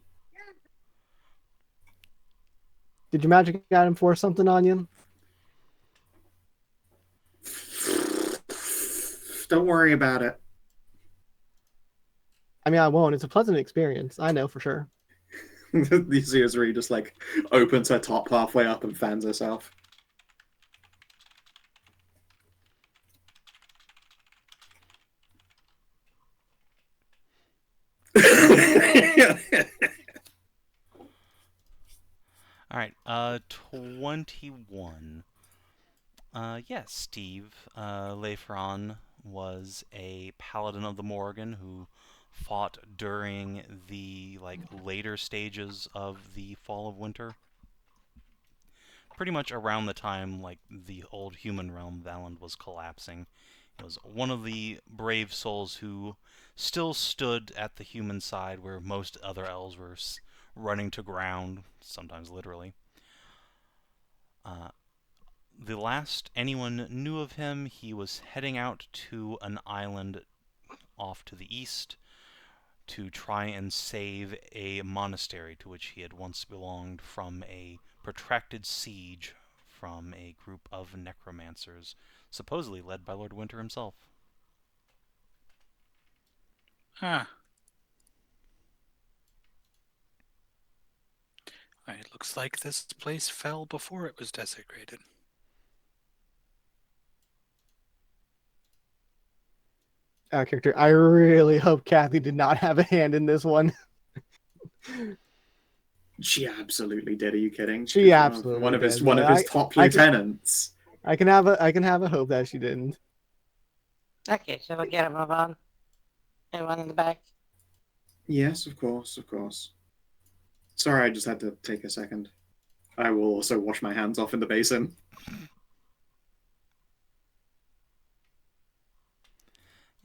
Did your magic item force something on you? Don't worry about it. I mean, I won't. It's a pleasant experience. I know for sure. You see as Ree just like opens her top halfway up and fans herself. Alright, 21. Yes, Steve. Leifron was a paladin of the Morrigan who fought during the later stages of the Fall of Winter. Pretty much around the time the old human realm Valand was collapsing. He was one of the brave souls who still stood at the human side where most other elves were running to ground, sometimes literally. The last anyone knew of him, he was heading out to an island off to the east to try and save a monastery to which he had once belonged from a protracted siege from a group of necromancers, supposedly led by Lord Winter himself. Huh. It looks like this place fell before it was desecrated. Character. I really hope Kathy did not have a hand in this one. She absolutely did. Are you kidding? She She's absolutely one of his did, one of but his top lieutenants. I can have a hope that she didn't. Okay, so we'll get a move on. Everyone in the back. Yes, of course, of course. Sorry, I just had to take a second. I will also wash my hands off in the basin.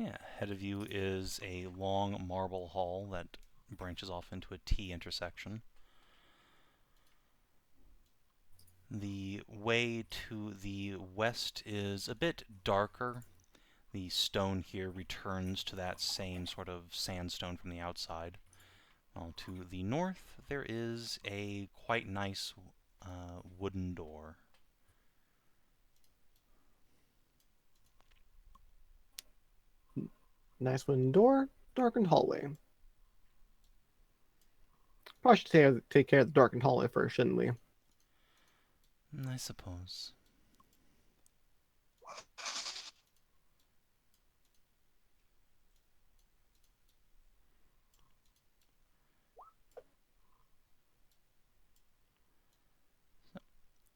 Yeah, ahead of you is a long marble hall that branches off into a T intersection. The way to the west is a bit darker. The stone here returns to that same sort of sandstone from the outside. While to the north, there is a quite nice wooden door. Nice wooden door, darkened hallway. Probably should take care of the darkened hallway first, shouldn't we? I suppose.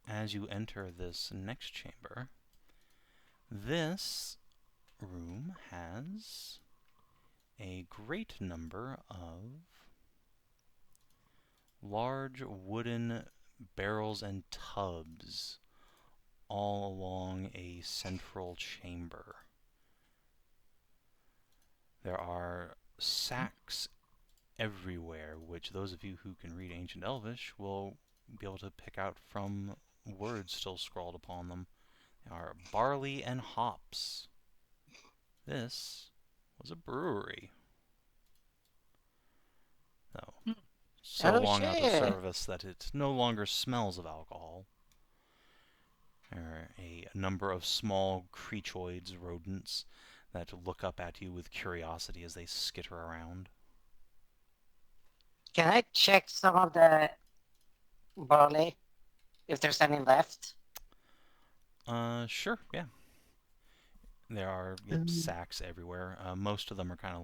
As you enter this next chamber, this room has a great number of large wooden barrels and tubs all along a central chamber. There are sacks everywhere, which those of you who can read Ancient Elvish will be able to pick out from words still scrawled upon them. They are barley and hops. This was a brewery. Though, so long out of shit. service that it no longer smells of alcohol. There are a number of small creachoids, rodents, that look up at you with curiosity as they skitter around. Can I check some of the barley? If there's any left? Sure, yeah. There are sacks everywhere. Most of them are kind of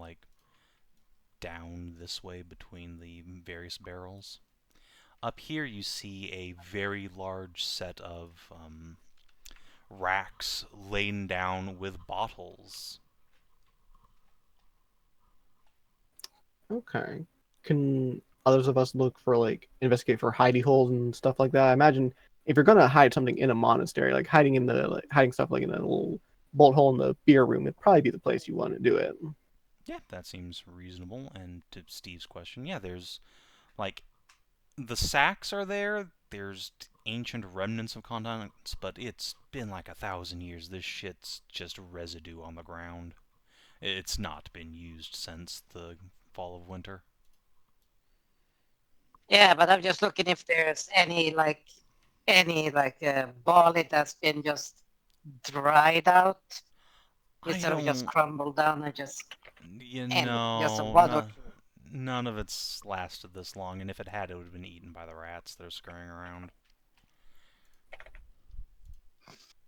down this way between the various barrels. Up here you see a very large set of racks laden down with bottles. Okay. Can others of us look for investigate for hidey holes and stuff like that? I imagine if you're gonna hide something in a monastery, hiding stuff in a little bolt hole in the beer room, it'd probably be the place you want to do it. Yeah, that seems reasonable. And to Steve's question, yeah, there's the sacks are there. There's ancient remnants of continents, but it's been 1,000 years. This shit's just residue on the ground. It's not been used since the fall of winter. Yeah, but I'm just looking if there's any barley that's been just dried out instead of just crumbled down and just just a water. None of it's lasted this long, and if it had, it would have been eaten by the rats that are scurrying around.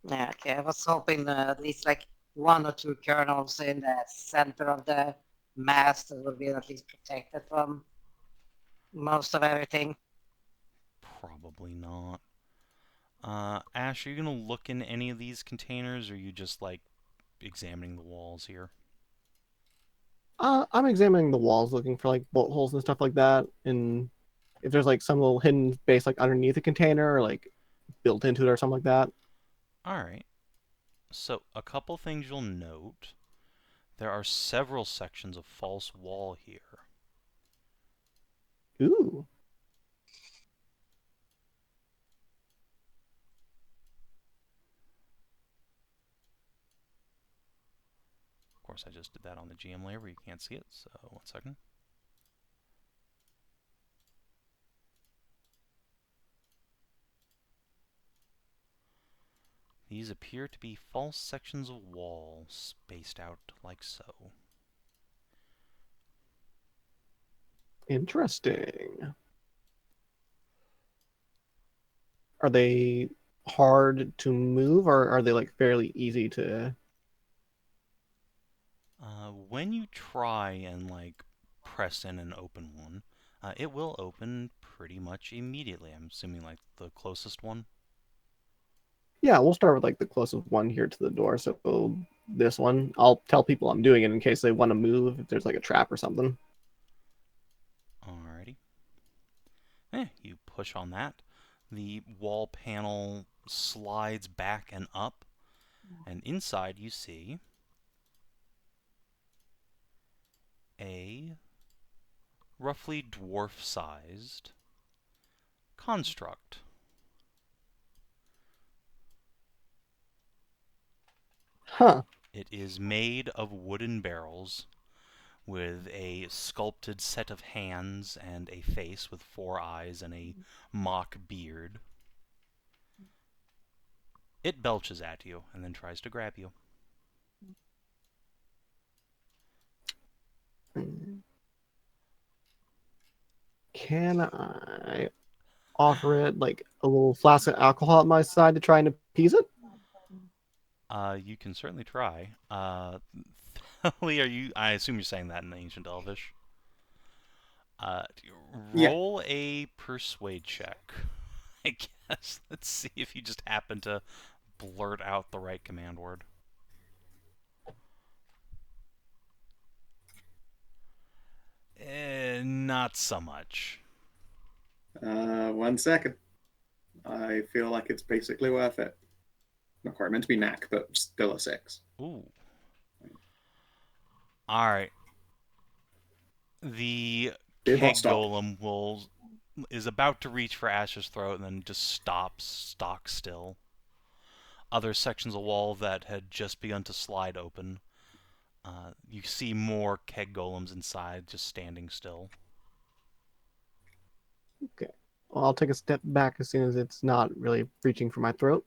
Yeah, okay. I was hoping at least one or two kernels in the center of the mass that would be at least protected from most of everything. Probably not. Ash, are you gonna look in any of these containers, or are you just like examining the walls here? I'm examining the walls, looking for like bolt holes and stuff like that, and if there's like some little hidden space like underneath the container or like built into it or something like that. Alright. So, a couple things you'll note. There are several sections of false wall here. Ooh. Of course, I just did that on the GM layer where you can't see it, so 1 second. These appear to be false sections of wall, spaced out like so. Interesting. Are they hard to move, or are they like fairly easy to? When you try and like press in and open one, it will open pretty much immediately. I'm assuming like the closest one. Yeah, we'll start with like the closest one here to the door. So this one, I'll tell people I'm doing it in case they want to move if there's like a trap or something. Alrighty. You push on that. The wall panel slides back and up, and inside you see a roughly dwarf-sized construct. Huh. It is made of wooden barrels with a sculpted set of hands and a face with 4 eyes and a mock beard. It belches at you and then tries to grab you. Can I offer it like a little flask of alcohol at my side to try and appease it? You can certainly try. Lee, are you? I assume you're saying that in Ancient Elvish. Roll a persuade check. I guess. Let's see if you just happen to blurt out the right command word. Not so much. 1 second. I feel like it's basically worth it. Not quite meant to be knack, but still a 6. Ooh. Alright. The keg golem is about to reach for Ashe's throat and then just stops stock still. Other sections of wall that had just begun to slide open. You see more keg golems inside just standing still. Okay. Well, I'll take a step back as soon as it's not really reaching for my throat.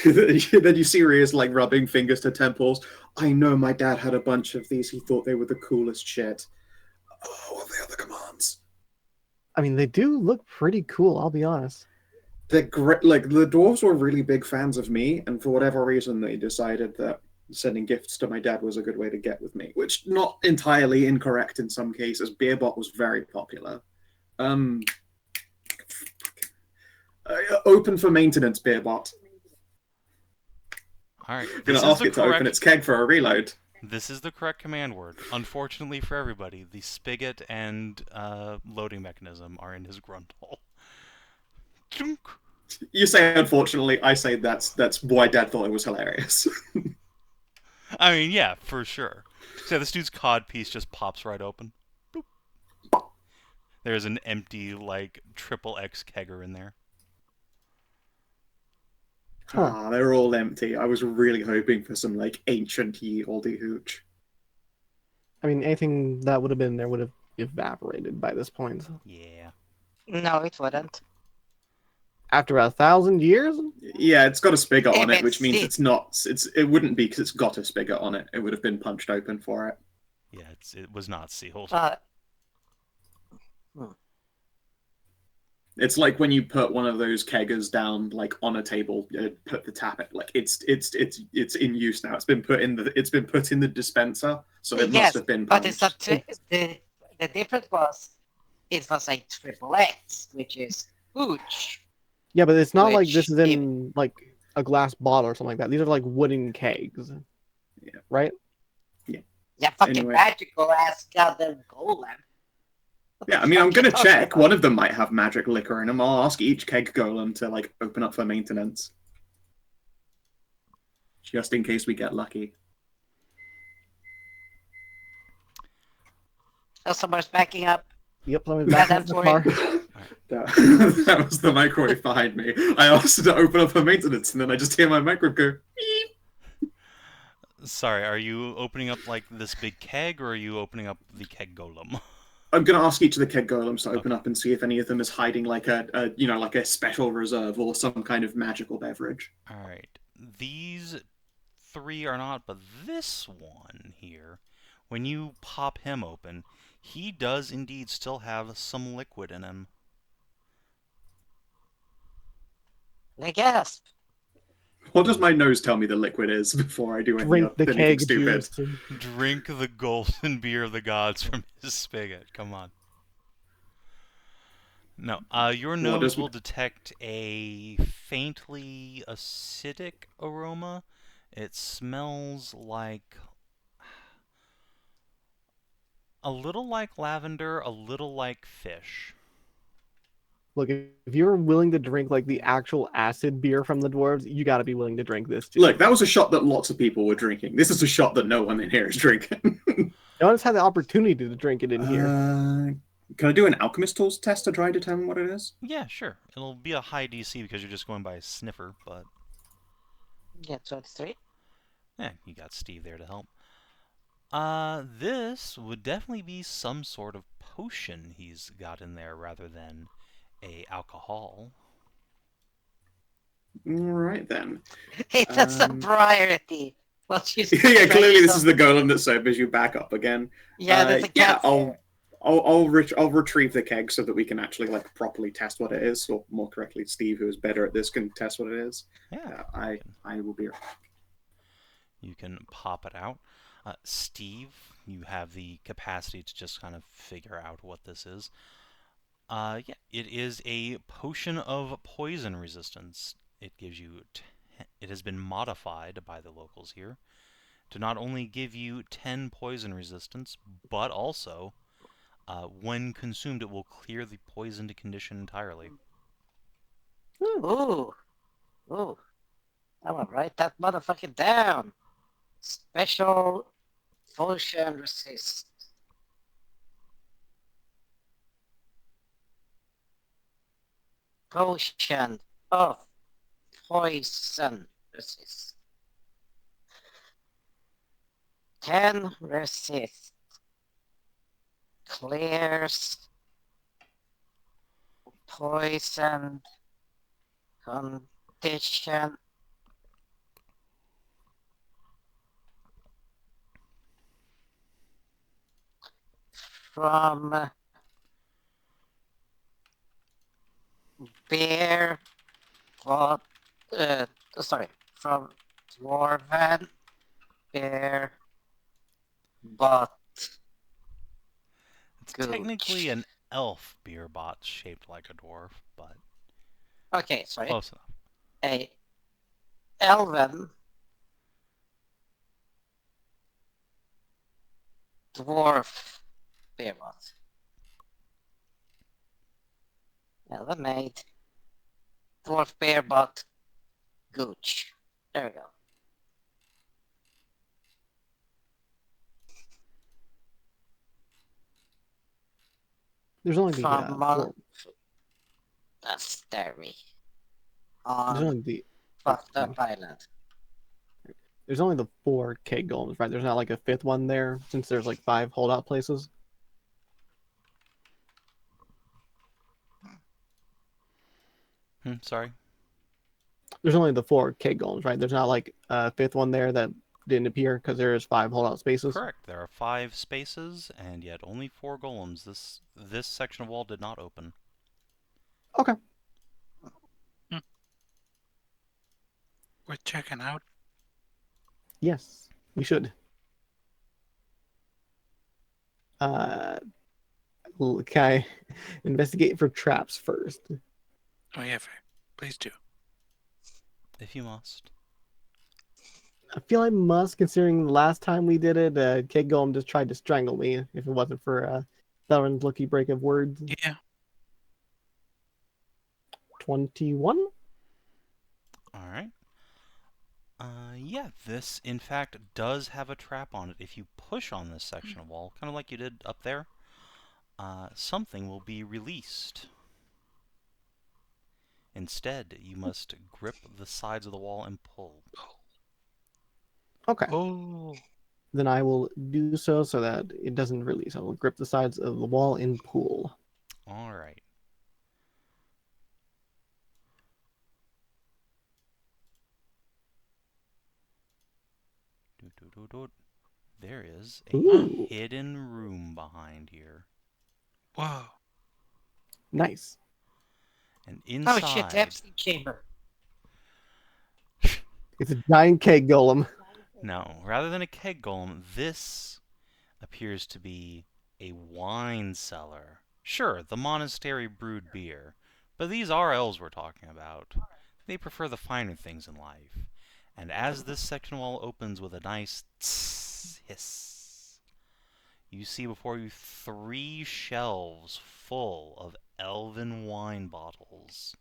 Then you see Ria's like rubbing fingers to temples. I know my dad had a bunch of these. He thought they were the coolest shit. Oh, what are the other commands? I mean, they do look pretty cool, I'll be honest. They're great. Like, the dwarves were really big fans of me, and for whatever reason, they decided that sending gifts to my dad was a good way to get with me, which not entirely incorrect in some cases. Beerbot was very popular. Open for maintenance, Beerbot. Alright. I'm going to ask it to open its keg for a reload. This is the correct command word. Unfortunately for everybody, the spigot and loading mechanism are in his grundle. You say unfortunately, I say that's why Dad thought it was hilarious. I mean, yeah, for sure. So this dude's cod piece just pops right open. Boop. There's an empty, like, triple X kegger in there. Huh. They're all empty. I was really hoping for some, like, ancient ye olde hooch. I mean, anything that would have been there would have evaporated by this point. Yeah. No, it wouldn't. After 1,000 years? Yeah, it's got a spigot on If it, which it's means it- it's not. It wouldn't be because it's got a spigot on it. It would have been punched open for it. Yeah, it was not sealed. It's like when you put one of those keggers down, like on a table, put the tap it. Like it's in use now. It's been put in the dispenser, so it must have been but punched. it's the difference was it was a triple X, which is huge. Yeah, but it's not like this is Which in like a glass bottle or something like that. These are like wooden kegs. Yeah. Right? Yeah, fucking Anyway. magical ass goddamn golem. What Yeah, the I mean, I'm fuck you gonna talking check. about? One of them might have magic liquor in them. I'll ask each keg golem to like open up for maintenance, just in case we get lucky. Oh, someone's backing up. Yep, somebody's Yeah, backing up that's the for car. That was the microwave behind me. I asked to open up for maintenance, and then I just hear my microwave go. Beep. Sorry, are you opening up like this big keg, or are you opening up the keg golem? I'm gonna ask each of the keg golems to open up and see if any of them is hiding like like a special reserve or some kind of magical beverage. Alright. These three are not, but this one here, when you pop him open, he does indeed still have some liquid in him. I guess. What does my nose tell me the liquid is before I do Drink the anything keg stupid? juice. Drink the golden beer of the gods from his spigot. Come on. No, your nose will detect a faintly acidic aroma. It smells like a little like lavender, a little like fish. Look, if you're willing to drink like the actual acid beer from the dwarves, you got to be willing to drink this too. Look, that was a shot that lots of people were drinking. This is a shot that no one in here is drinking. No one's had the opportunity to drink it in here. Can I do an alchemist tools test to try and determine what it is? Yeah, sure. It'll be a high DC because you're just going by a sniffer, but Yeah, 23. yeah, you got Steve there to help. This would definitely be some sort of potion he's got in there rather than a alcohol. All right then. It's a sobriety. Well, Yeah, clearly this is the golem that sobers you back up again. Yeah, there's a cat. I'll retrieve the keg so that we can actually like properly test what it is, or more correctly, Steve, who is better at this, can test what it is. Yeah, I will be right back. you can pop it out. Steve, you have the capacity to just kind of figure out what this is. Yeah, it is a potion of poison resistance. It gives you. It has been modified by the locals here to not only give you 10 poison resistance, but also, when consumed, it will clear the poisoned condition entirely. Ooh. Ooh. I'm gonna write that motherfucker down. Special potion resist. Potion of poison resist. 10 resist. Clears poison condition. From bear, but from dwarven bear, but It's gooch. technically an elf beer bot shaped like a dwarf, but Okay, sorry. close enough. A elven dwarf bear bot. Elven made dwarf bear bot gooch. There we go. There's only the From four, monastery there's on only the fucked up island. there's only the 4 keg golems, right? There's not like a 5th one there since there's like 5 holdout places. Sorry. There's only the 4 keg golems, right? There's not like a 5th one there that didn't appear because there's 5 holdout spaces. Correct. There are 5 spaces, and yet only 4 golems. This section of wall did not open. Okay. We're checking out. Yes, we should. Can I investigate for traps first? Oh yeah, Please do. if you must. I feel I must, considering the last time we did it, Kid Golem just tried to strangle me if it wasn't for Thelerin's lucky break of words. Yeah. 21? Alright. Yeah, this in fact does have a trap on it. If you push on this section of wall, kind of like you did up there, something will be released. Instead, you must grip the sides of the wall and pull. Okay. Oh. Then I will do so that it doesn't release. I will grip the sides of the wall and pull. Alright. There is a Ooh. hidden room behind here. Whoa. Nice. And Oh shit, inside... the Epstein chamber. It's a giant Keg Golem. No, rather than a keg golem, this appears to be a wine cellar. Sure, the monastery brewed beer, but these are elves we're talking about. They prefer the finer things in life. And as this section wall opens with a nice tss hiss, you see before you 3 shelves full of elven wine bottles.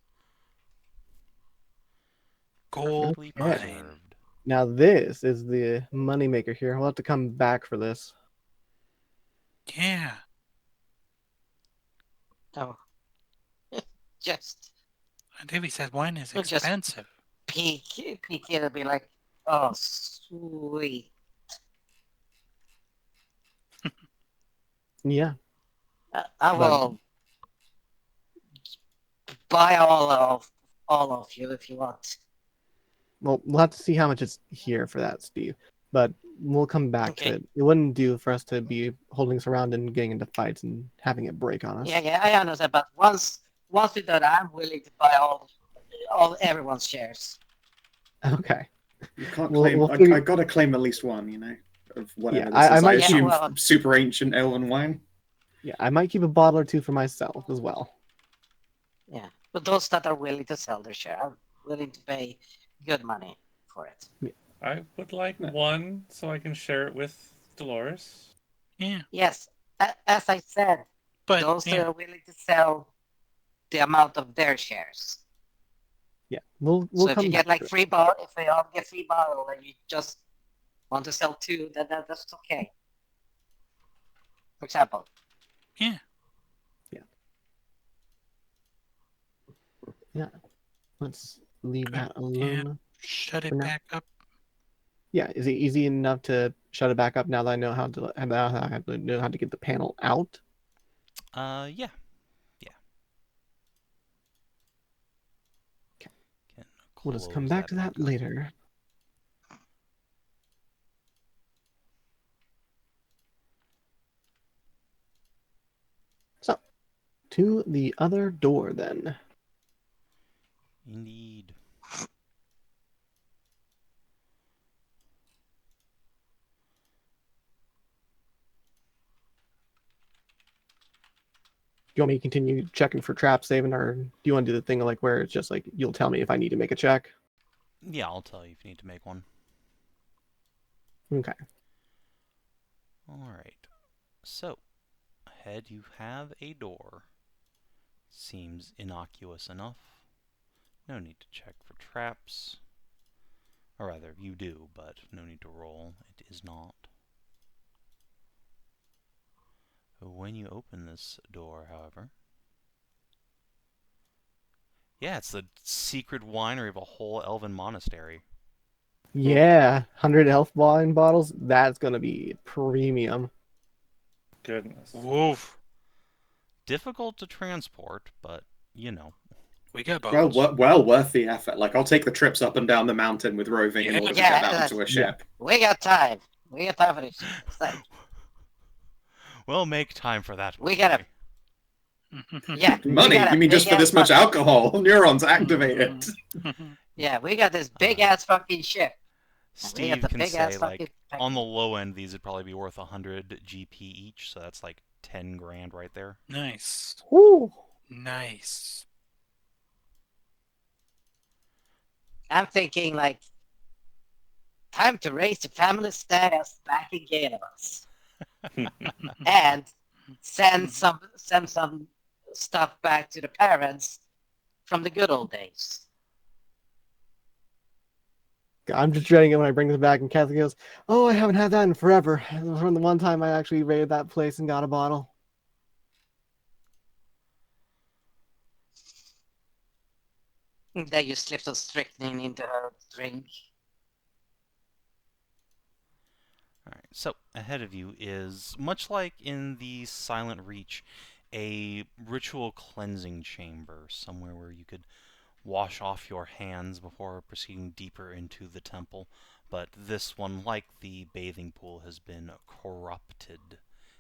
Gold Perfectly Okay. preserved. Now this is the moneymaker here. I'll have to come back for this. Yeah. Oh. Just And Davey said wine is Well, just- expensive. peek, it'll be like, oh, sweet. Yeah. I will buy all of you if you want. Well, we'll have to see how much it's here for that, Steve. But we'll come back Okay. to it. It wouldn't do for us to be holding us around and getting into fights and having it break on us. Yeah, I understand. But once we do that, I'm willing to buy all everyone's shares. Okay. You can't We'll- claim. we'll I figure- gotta claim at least one, of whatever Yeah, this is. I I might- assume Yeah, well- super ancient elven wine. Yeah, I might keep a bottle or two for myself as well. Yeah, but those that are willing to sell their share, are willing to pay good money for it. I would like No. one so I can share it with Dolores. Yeah. Yes, as I said, But those that yeah. are willing to sell the amount of their shares. Yeah, we'll So if come you back get like to it. free bottle, if they all get free bottle, and you just want to sell 2, that's okay. For example. Yeah. Let's leave Good. that alone. Shut For it now. back up. Yeah, is it easy enough to shut it back up now that I know how to know how to get the panel out? Yeah. Okay. Can We'll just come close back to that back up. later. So, to the other door then. Indeed. Do you want me to continue checking for traps, Savin, or do you want to do the thing like where it's just like you'll tell me if I need to make a check? Yeah, I'll tell you if you need to make one. Okay. Alright. So, ahead you have a door. Seems innocuous enough. No need to check for traps. Or rather, you do, but no need to roll. It is not. When you open this door, however... Yeah, it's the secret winery of a whole elven monastery. Yeah, 100 health wine bottles. That's gonna be premium. Goodness. Woof. Difficult to transport, but, you know. We got Well, boats. well worth the effort. Like, I'll take the trips up and down the mountain with roving in Yeah. order to Yeah, get that onto a ship. We got time. We got time for this. It's like, Well, make time for that. We gotta- Mm-hmm. yeah, we Money? got a You mean just for big this ass much fucking- alcohol? Neurons activated. Yeah, we got this big ass fucking ship. And we got Steve the can big ass say, fucking. like, on the low end, these would probably be worth 100 GP each, so that's like 10 grand right there. Nice. Woo! Nice. I'm thinking like, time to raise the family status back again of us, and send some stuff back to the parents from the good old days. I'm just dreading it when I bring this back, and Kathy goes, "Oh, I haven't had that in forever. It was from the one time I actually raided that place and got a bottle." That you slipped some strychnine into her drink. Alright, so ahead of you is, much like in the Silent Reach, a ritual cleansing chamber, somewhere where you could wash off your hands before proceeding deeper into the temple. But this one, like the bathing pool, has been corrupted.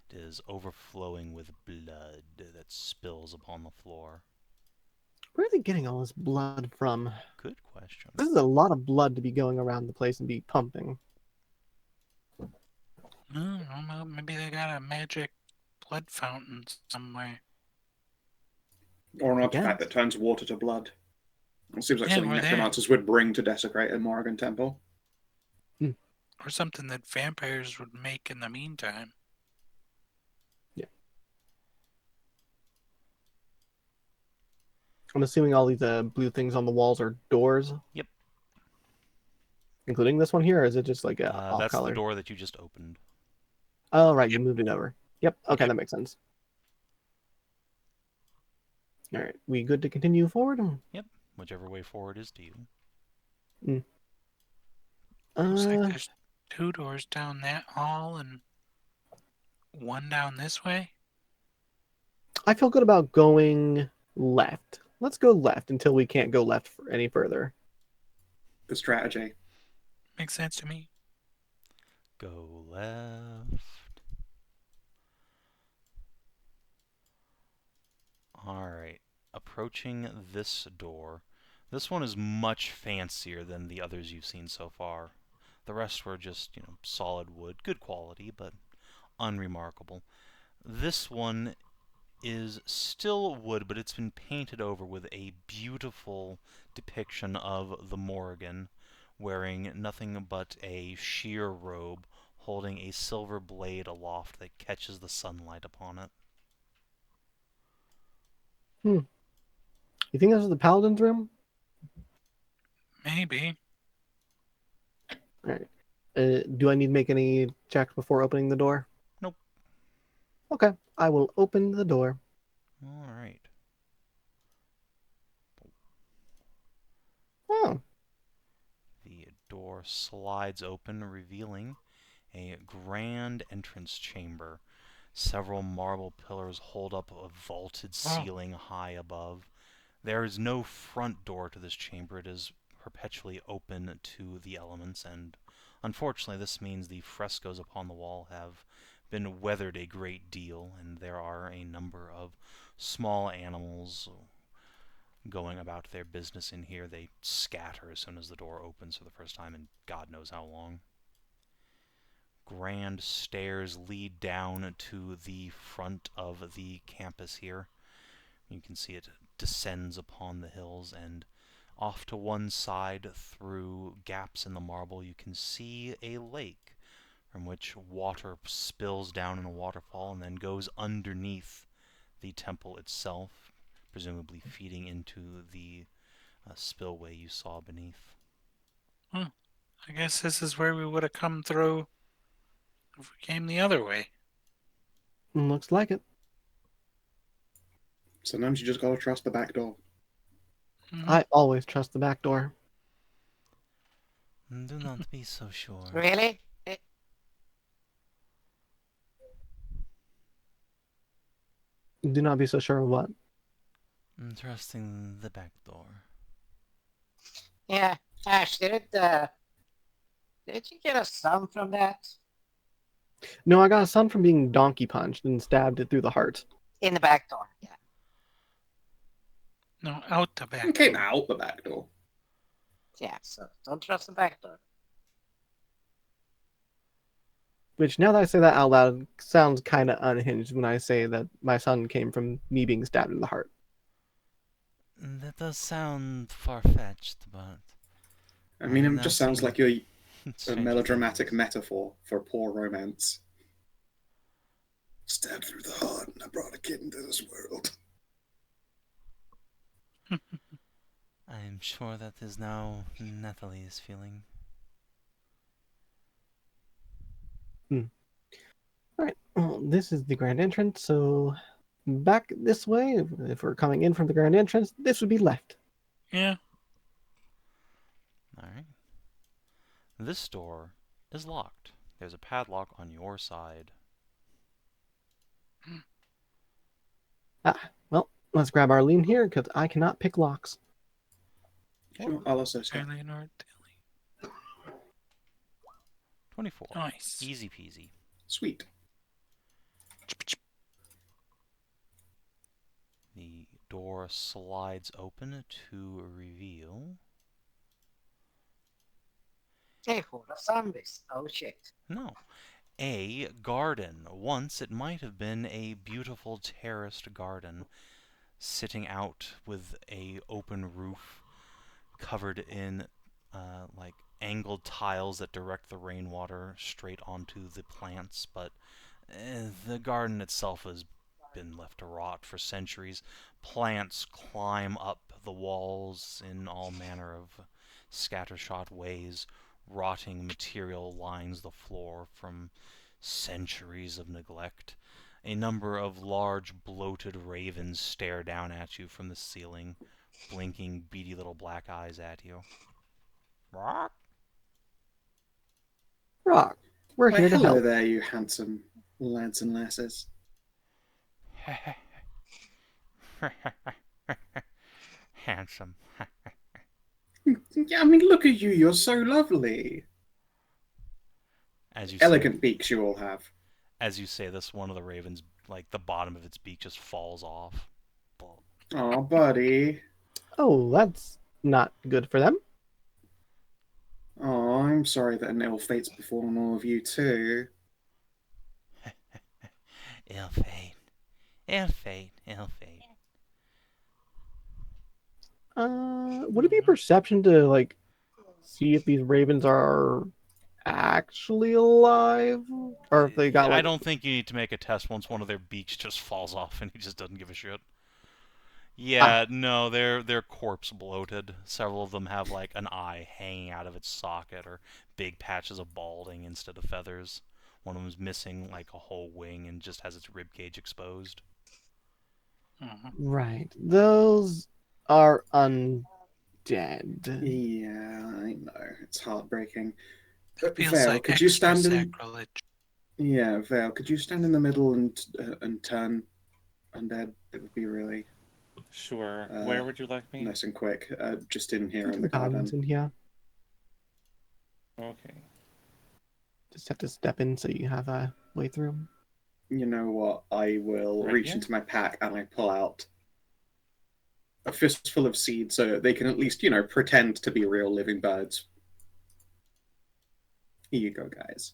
It is overflowing with blood that spills upon the floor. Where are they getting all this blood from? Good question. This is a lot of blood to be going around the place and be pumping. Well, maybe they got a magic blood fountain somewhere. Or an artifact guess. that turns water to blood. It seems like Yeah, something we're there. necromancers would bring to desecrate a Morrigan temple. Or something that vampires would make in the meantime. I'm assuming all these blue things on the walls are doors. Yep. Including this one here, or is it just like off That's color? the door that you just opened. Oh, right, you moved it over. Yep, okay, Yep. that makes sense. All right, we good to continue forward? Yep, whichever way forward is to you. Looks like there's 2 doors down that hall and 1 down this way. I feel good about going left. Let's go left until we can't go left any further. Good strategy. Makes sense to me. Go left. Alright, approaching this door. This one is much fancier than the others you've seen so far. The rest were just, solid wood, good quality, but unremarkable. This one is still wood, but it's been painted over with a beautiful depiction of the Morrigan, wearing nothing but a sheer robe, holding a silver blade aloft that catches the sunlight upon it. You think this is the Paladin's room? Maybe. All right. Do I need to make any checks before opening the door? Nope. Okay, I will open the door. Alright. Oh, The door slides open, revealing a grand entrance chamber. Several marble pillars hold up a vaulted ceiling high above. There is no front door to this chamber. It is perpetually open to the elements, and unfortunately this means the frescoes upon the wall have been weathered a great deal, and there are a number of small animals going about their business in here. They scatter as soon as the door opens for the first time in God knows how long. Grand stairs lead down to the front of the campus here. You can see it descends upon the hills, and off to one side through gaps in the marble you can see a lake from which water spills down in a waterfall and then goes underneath the temple itself, presumably feeding into the spillway you saw beneath. I guess this is where we would have come through if we came the other way. looks like it. Sometimes you just gotta trust the back door. I always trust the back door. Do not be so sure. Really? Do not be so sure of what. Trusting the back door. Yeah, Ash, did you get a son from that? No, I got a son from being donkey punched and stabbed it through the heart. In the back door, yeah. No, out the back. It came out the back door. Yeah, so don't trust the back door. Which, now that I say that out loud, sounds kind of unhinged when I say that my son came from me being stabbed in the heart. That does sound far-fetched, but I mean, have it now just sounds seen like you're a stranger melodramatic things. metaphor for poor romance. Stabbed through the heart, and I brought a kid into this world. I am sure that is now Nathalie's feeling. Alright, well, this is the grand entrance, so back this way, if we're coming in from the grand entrance, this would be left. Yeah. Alright. This door is locked. There's a padlock on your side. Well, let's grab Arlene here, because I cannot pick locks. Sure, I'll also stop. Fairly North 24. Nice. Easy peasy. Sweet. The door slides open to reveal... Hey, for the zombies. Oh shit. No. A garden. Once it might have been a beautiful terraced garden sitting out with a open roof covered in like angled tiles that direct the rainwater straight onto the plants, but the garden itself has been left to rot for centuries. Plants climb up the walls in all manner of scattershot ways. Rotting material lines the floor from centuries of neglect. A number of large, bloated ravens stare down at you from the ceiling, blinking beady little black eyes at you. Rock? Rock, we're Why, here to hello help. there, you handsome lads and lasses. Handsome. Yeah, I mean, look at you. You're so lovely. As you Elegant say, beaks you all have. as you say this, one of the ravens, like the bottom of its beak, just falls off. Oh, buddy. Oh, that's not good for them. Oh, I'm sorry that an ill fate's befallen all of you too. Ill fate. Ill fate. Ill fate. Would it be perception to like see if these ravens are actually alive, or if they got I like? don't think you need to make a test once one of their beaks just falls off and he just doesn't give a shit. Yeah, no, they're corpse bloated. Several of them have like an eye hanging out of its socket or big patches of balding instead of feathers. One of them's missing like a whole wing and just has its rib cage exposed. Right, those are undead. Yeah, I know. It's heartbreaking. That feels Vale, like could you extra stand in? sacrilege. Yeah, Vale, could you stand in the middle and turn undead? It would be really Sure. Where would you like me? nice and quick. Just in here Into in the the garden. Paladins in here. Okay. Just have to step in so you have a way through. You know what? I will Right reach here? into my pack and I pull out a fistful of seeds so they can at least, pretend to be real living birds. Here you go, guys.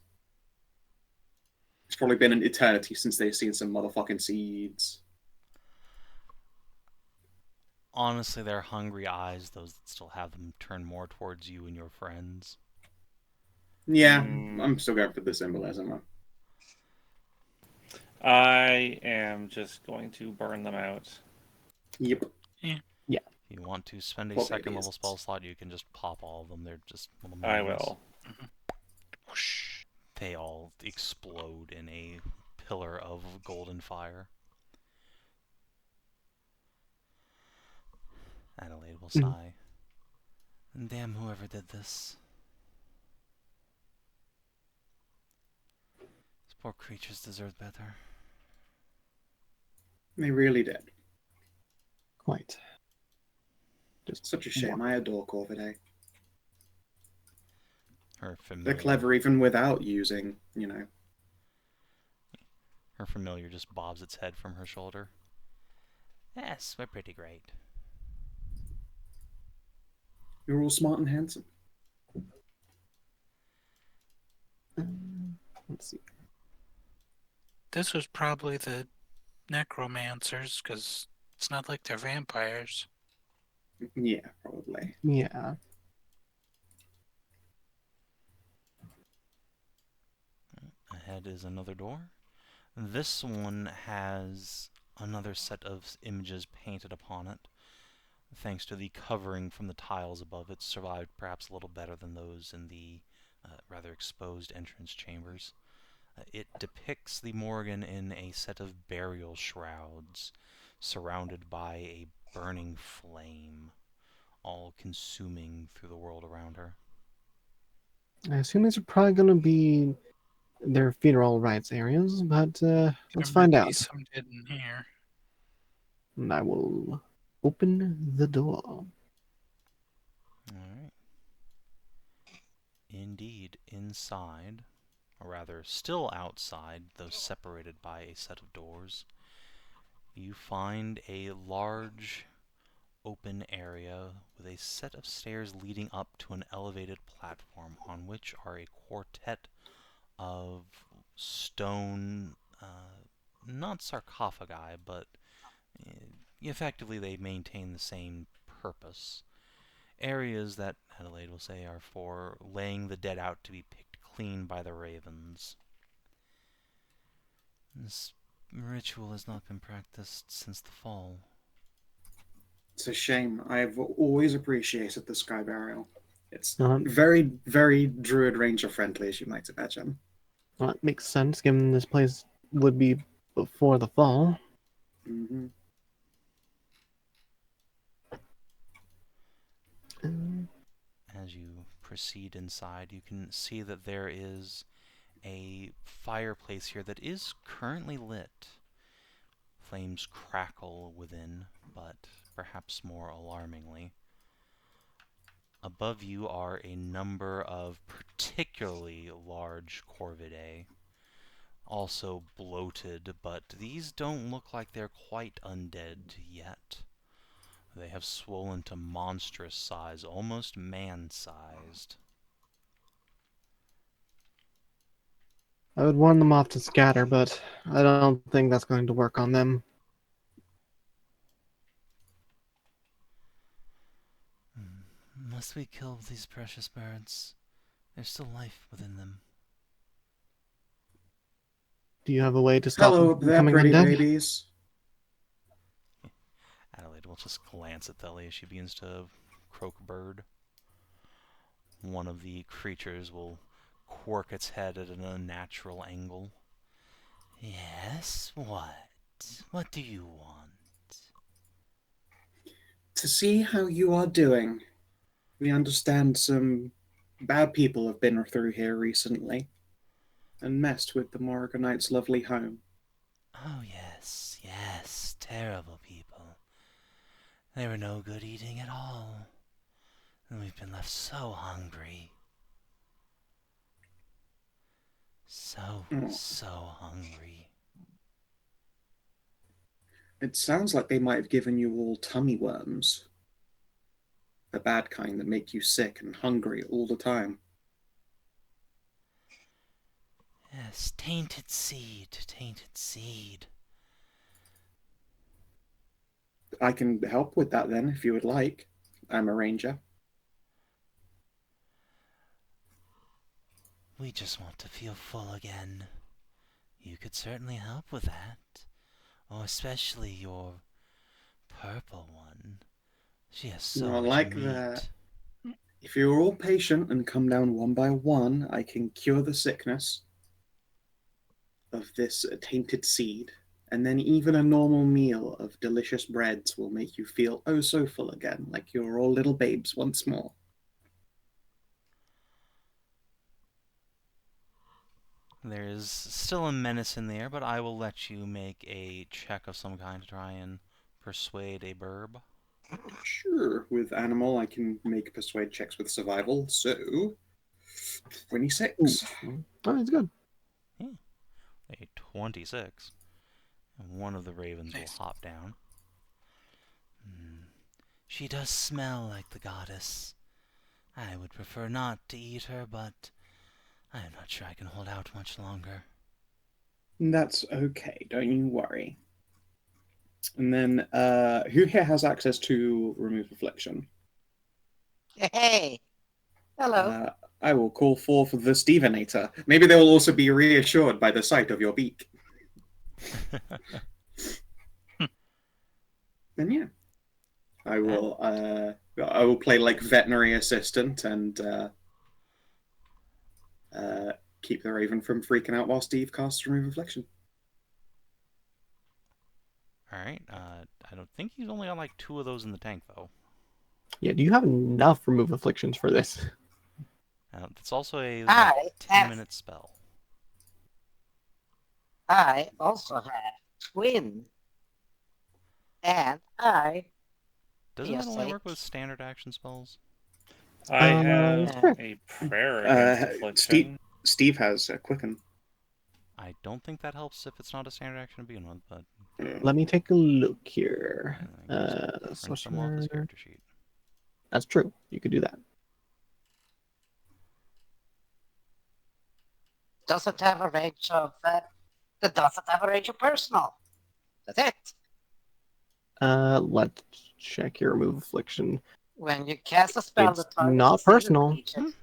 It's probably been an eternity since they've seen some motherfucking seeds. Honestly, their hungry eyes, those that still have them, turn more towards you and your friends. Yeah, Mm. I'm still going for the symbolism. I am just going to burn them out. Yep. If you want to spend a Poor second level babies. spell slot, you can just pop all of them. They're just little I minions. will. Whoosh. They all explode in a pillar of golden fire. Adelaide will sigh. Damn whoever did this. These poor creatures deserve better. They really did. Quite. Just Such a shame. I adore Corvidae. Her familiar, They're clever even without using, Her familiar just bobs its head from her shoulder. Yes, we're pretty great. You're all smart and handsome. Let's see. This was probably the necromancers, because it's not like they're vampires. Yeah, probably. Yeah. ahead is another door. This one has another set of images painted upon it. Thanks to the covering from the tiles above, it survived perhaps a little better than those in the rather exposed entrance chambers. It depicts the Morrigan in a set of burial shrouds, surrounded by a burning flame, all consuming through the world around her. I assume these are probably going to be their funeral rites areas, but let's find There might be out. some dead in here. And I will open the door. Alright. Indeed, inside, or rather still outside, though separated by a set of doors, you find a large open area with a set of stairs leading up to an elevated platform on which are a quartet of stone, not sarcophagi, but effectively they maintain the same purpose. Areas that, Adelaide will say, are for laying the dead out to be picked clean by the ravens. This ritual has not been practiced since the fall. It's a shame. I've always appreciated the Sky Burial. It's Um, very, very Druid Ranger friendly, as you might imagine. Well, that makes sense, given this place would be before the fall. Mm-hmm. As you proceed inside, you can see that there is a fireplace here that is currently lit. Flames crackle within, but perhaps more alarmingly. Above you are a number of particularly large corvidae, also bloated, but these don't look like they're quite undead yet. They have swollen to monstrous size, almost man-sized. I would warn them off to scatter, but I don't think that's going to work on them. Must we kill these precious birds? There's still life within them. Do you have a way to stop Hello them up from there, becoming pretty undead? babies. Adelaide will just glance at Thelia as she begins to croak bird. One of the creatures will quirk its head at an unnatural angle. Yes, what? What do you want? To see how you are doing. We understand some bad people have been through here recently and messed with the Morriganite's lovely home. Oh, yes, yes, terrible people. They were no good eating at all. And we've been left so hungry. So hungry. It sounds like they might have given you all tummy worms. The bad kind that make you sick and hungry all the time. Yes, tainted seed, tainted seed. I can help with that then, if you would like. I'm a ranger. We just want to feel full again. You could certainly help with that. Oh, especially your purple one. She has so Well, much like meat. that. If you're all patient and come down one by one, I can cure the sickness of this tainted seed. And then even a normal meal of delicious breads will make you feel oh so full again, like you're all little babes once more. There is still a menace in there, but I will let you make a check of some kind to try and persuade a burb. Sure, with animal I can make persuade checks with survival, so 26. Oh, it's good. A 26. And one of the ravens will hop down. She does smell like the goddess. I would prefer not to eat her, but I am not sure I can hold out much longer. That's okay, don't you worry. And then, who here has access to remove affliction? Hey, hello. I will call forth the Stevenator. Maybe they will also be reassured by the sight of your beak. Then yeah, I will play like veterinary assistant and keep the Raven from freaking out while Steve casts Remove Affliction. Alright, I don't think he's only got like 2 of those in the tank, though. Yeah, do you have enough remove afflictions for this? It's also a I like, have- 10-minute spell. I also have twin. And I Doesn't that Yes, only I- work with standard action spells? I have correct. a prayer against affliction. Steve has a Quicken. I don't think that helps if it's not a standard action to begin with, but Let me take a look here. print them off his Sorcerer. character sheet. That's true. You could do that. doesn't have a range of that doesn't have a range of personal. That's it. Let's check your remove affliction. When you cast a spell It's that targets not a single personal. creature-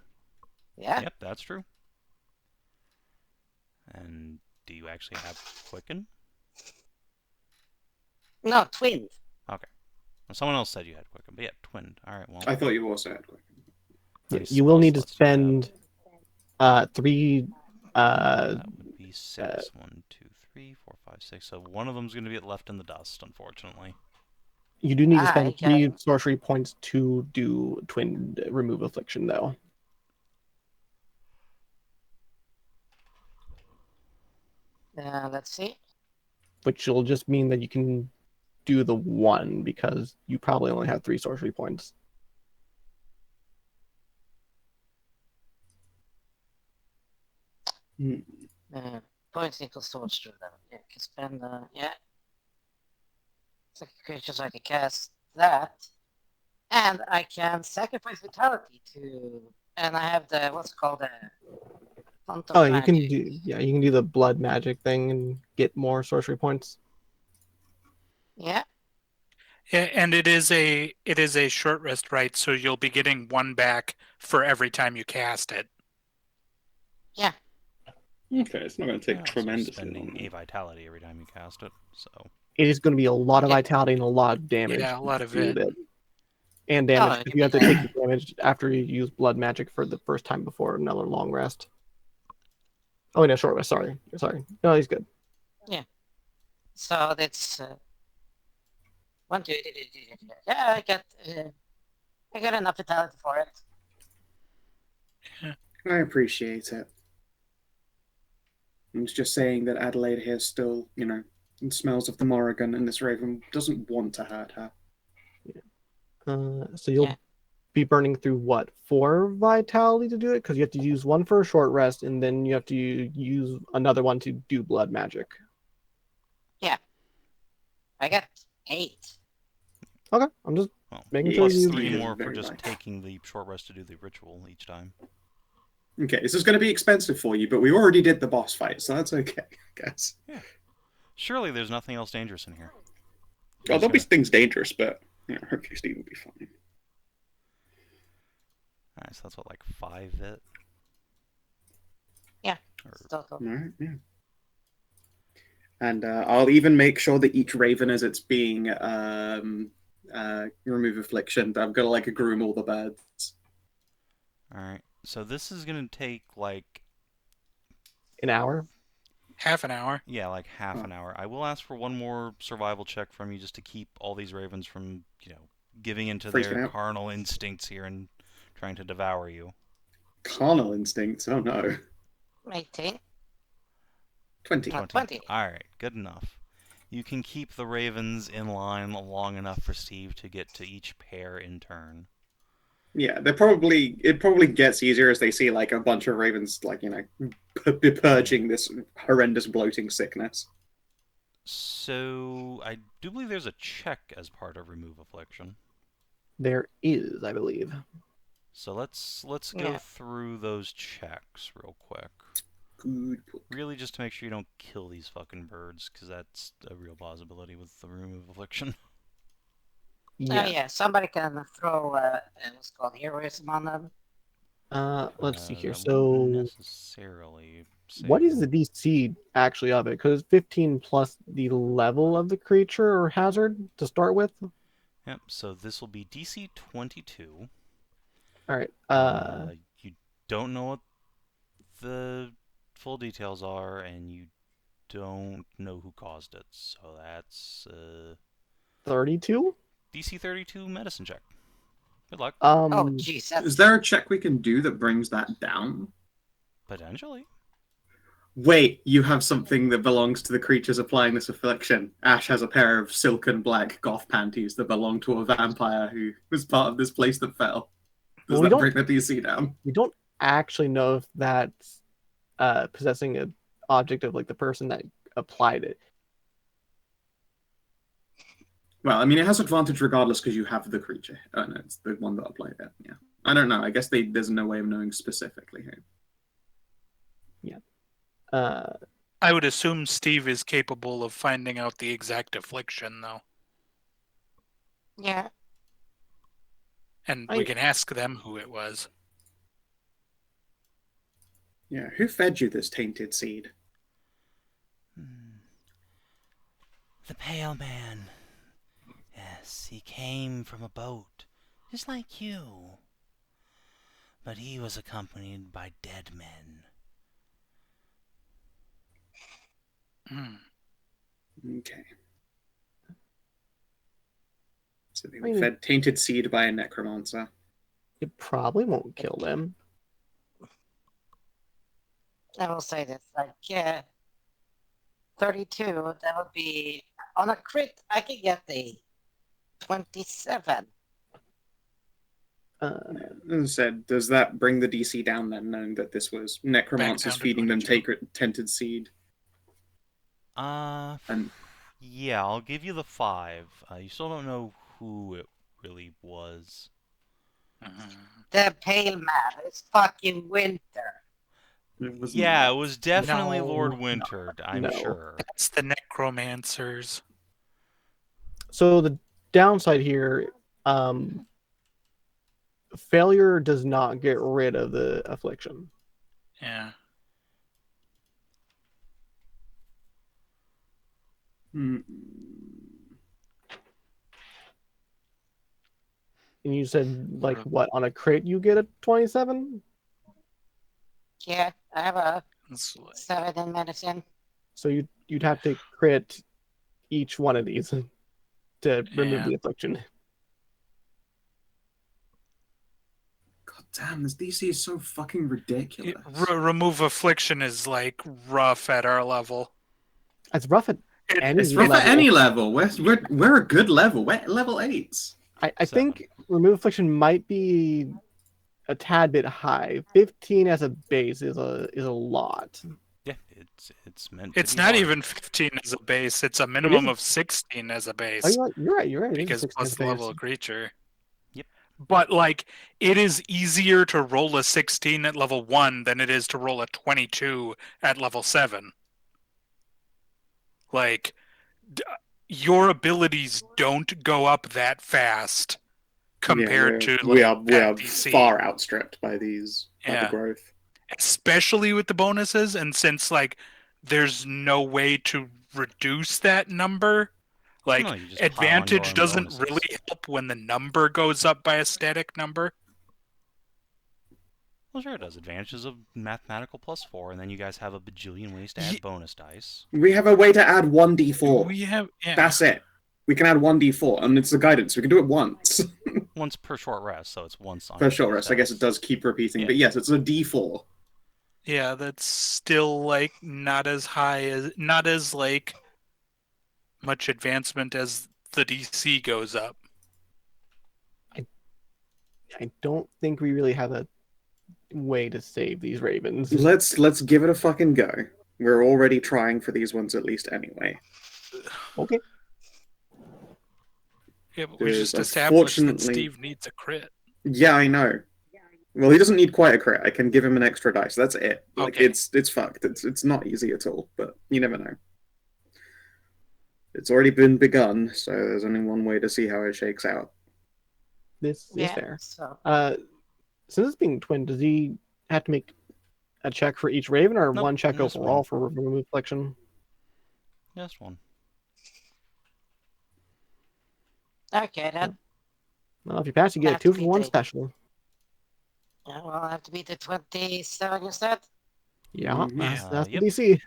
Yeah. Yep, that's true. And do you actually have Quicken? No, twin. Well, someone else said you had Quicken, but yeah, twinned. Alright, well. I thought you also had Quicken. nice You will spell need to slots you have. spend 3 That would be 6. 1, 2, 3, 4, 5, 6. So one of them's going to get left in the dust, unfortunately. you do need to spend I 3 can- sorcery points to do twin remove affliction though. Let's see. Which will just mean that you can do the 1 because you probably only have 3 sorcery points. Points equals towards true level. Yeah, you can spend yeah. Second creatures I can cast that. And I can sacrifice vitality to and I have the what's called the font of Oh, you can magic. you can do the blood magic thing and get more sorcery points. Yeah. Yeah, and it is a short rest, right? So you'll be getting 1 back for every time you cast it. Okay, it's not going to take Also tremendously spending long. a vitality every time you cast it, so. It is going to be a lot of Yeah. vitality and a lot of damage. Yeah, a lot of to do it. that. And damage Oh, because you have to take the damage after you use blood magic for the first time before another long rest. Oh no, short rest. Sorry. No, he's good. So that's 1, 2, yeah, I got enough vitality for it. I appreciate it. I'm just saying that Adelaide here still, smells of the Morrigan, and this Raven doesn't want to hurt her. So you'll Yeah. be burning through what 4 vitality to do it because you have to use 1 for a short rest and then you have to use another one to do blood magic. I got 8. Okay, I'm just Well, making Yeah, sure plus you. 3 Steve is more for very just right. taking the short rest to do the ritual each time. Okay, this is going to be expensive for you, but we already did the boss fight, so that's okay, I guess. Surely there's nothing else dangerous in here. Well, there'll be things dangerous, but hopefully Steve will be fine. Alright, so that's what, like 5 hit? Yeah. Or, Total. Alright, yeah. And I'll even make sure that each Raven, as it's being remove affliction, I've got to like groom all the birds. Alright, so this is going to take like, An hour. Half an hour. yeah, like half an hour. I will ask for one more survival check from you just to keep all these ravens from, giving into Freaking their out. carnal instincts here and trying to devour you. Carnal instincts, oh no. 18. 20. 20. Alright, good enough. You can keep the ravens in line long enough for Steve to get to each pair in turn. Yeah, it probably gets easier as they see like a bunch of ravens purging this horrendous bloating sickness. So, I do believe there's a check as part of Remove Affliction. There is, I believe. So let's go Yeah. through those checks real quick. Good. Really just to make sure you don't kill these fucking birds, because that's a real possibility with the Remove Affliction. Yeah. Yeah, somebody can throw what's called heroism on them. Let's see here. That wouldn't So, necessarily what save is the you. DC actually of it? Because it's 15 plus the level of the creature or hazard to start with. Yep. So this will be DC 22. All right. You don't know what the full details are, and you don't know who caused it. So that's 32. DC 32 medicine check. Good luck. Oh, Um, jeez, Is that's there a check we can do that brings that down? Potentially. Wait, you have something that belongs to the creatures applying this affliction. Ashe has a pair of silken black goth panties that belong to a vampire who was part of this place that fell. Does Well, we that don't- bring the DC down? we don't actually know if that's possessing an object of like the person that applied it. Well, I mean, it has advantage regardless because you have the creature. Oh no, it's the one that applied it. Yeah, I don't know. I guess there's no way of knowing specifically who. I would assume Steve is capable of finding out the exact affliction, though. yeah. And I- we can ask them who it was. Yeah, who fed you this tainted seed? The Pale Man. Yes, he came from a boat, just like you. But he was accompanied by dead men. Okay. So they I were mean- fed tainted seed by a necromancer. It probably won't kill them. I will say this, like, yeah, 32, that would be, on a crit, I could get the 27. As I said, does that bring the DC down then, knowing that this was necromancers down to feeding them 22. tainted seed? And Yeah, I'll give you the 5. You still don't know who it really was. The Pale Man is fucking Winter. it was Yeah, not. it was definitely No, Lord Winter, I'm no. sure. It's the necromancers. So the downside here, failure does not get rid of the affliction. Yeah. Hmm. And you said like what on a crit you get a 27? Yeah, I have a It's like- 7 in medicine. So you'd have to crit each one of these to remove Yeah. the affliction. God damn, this DC is so fucking ridiculous. remove affliction is like rough at our level. It's rough at any It's rough level. at any level. We're a good level. We're level 8s. I Seven. think remove affliction might be a tad bit high. 15 as a base is a lot. Yeah, it's meant to It's be not hard. even 15 as a base. It's a minimum is. of 16 as a base. Oh, you're right. It is Because 16 plus as a the level base. of creature. Yep. But like, it is easier to roll a 16 at level 1 than it is to roll a 22 at level 7. Like, your abilities don't go up that fast compared to like we are that DC. far outstripped by these by the Yeah. growth. Especially with the bonuses, and since like there's no way to reduce that number, like No, you just pile on your advantage own doesn't bonuses. really help when the number goes up by a static number. Well, sure it does. Advantages of mathematical +4, and then you guys have a bajillion ways to add Ye- bonus dice. We have a way to add 1d4. We have That's it. We can add 1d4, and it's the guidance. We can do it once. Once per short rest, so it's once on For each short of these rest. I guess it dice. does keep repeating, Yeah. but yes, it's a d4. Yeah, that's still like not as like much advancement as the DC goes up. I don't think we really have a way to save these ravens. Let's give it a fucking go. We're already trying for these ones at least anyway. Okay. Yeah, but we Because just established that unfortunately- Steve needs a crit. Yeah, I know. Well, he doesn't need quite a crit. I can give him an extra dice. That's it. Like Okay. it's fucked. It's not easy at all. But you never know. It's already been begun, so there's only one way to see how it shakes out. This is Yeah, fair. so Since it's being twin, does he have to make a check for each raven, or Nope, one check just overall one. for remove affliction? Just one. Okay, then. Well, if you pass, you get a Have to 2 for be 1 the- special. Well, I'll have to be the 27 instead. Yeah, Mhm. that's the Yep. DC.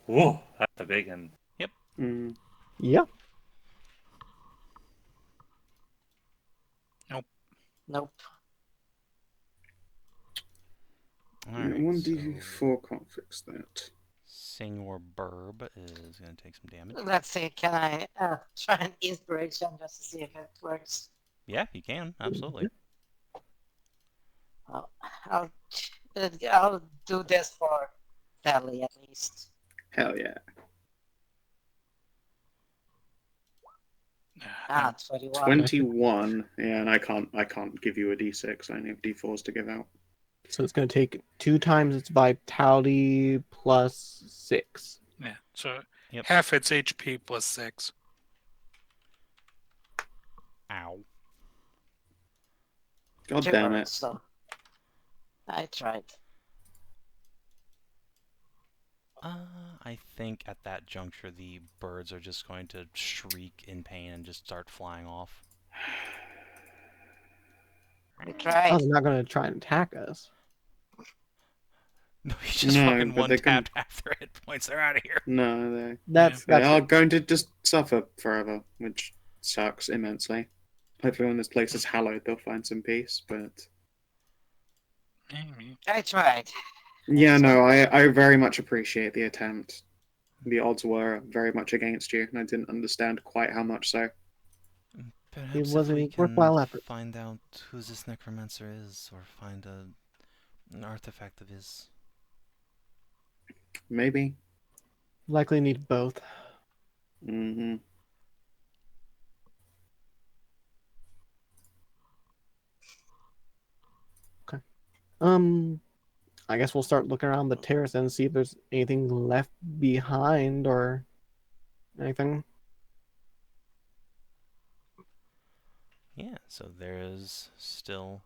Whoa, that's a big one. Mm. Yeah. Nope. Alright, 1d4 can't fix that. Senor Burb is going to take some damage. Let's see, can I try an inspiration just to see if it works? Yeah, you can. Absolutely. Well, I'll do this for Valley at least. Hell yeah. 21. 21. Yeah, and I can't give you a d6. I only have d4s to give out. So it's going to take 2 times its vitality plus 6. Yeah. So Yep. half its HP plus 6. Ow. God Two damn birds, it. so I tried. I think at that juncture the birds are just going to shriek in pain and just start flying off. We Oh, tried. they're not going to try and attack us. No, he just No, fucking but they're one-tapped half their hit points. They're out of here. No, They they are going to just suffer forever, which sucks immensely. Hopefully when this place is hallowed, they'll find some peace, but... I tried. Yeah, no, I very much appreciate the attempt. The odds were very much against you, and I didn't understand quite how much so. Perhaps was if we a worthwhile can effort. find out who this necromancer is, or find an artifact of his. Maybe. Likely need both. Mm-hmm. I guess we'll start looking around the terrace and see if there's anything left behind or anything. Yeah, so there is still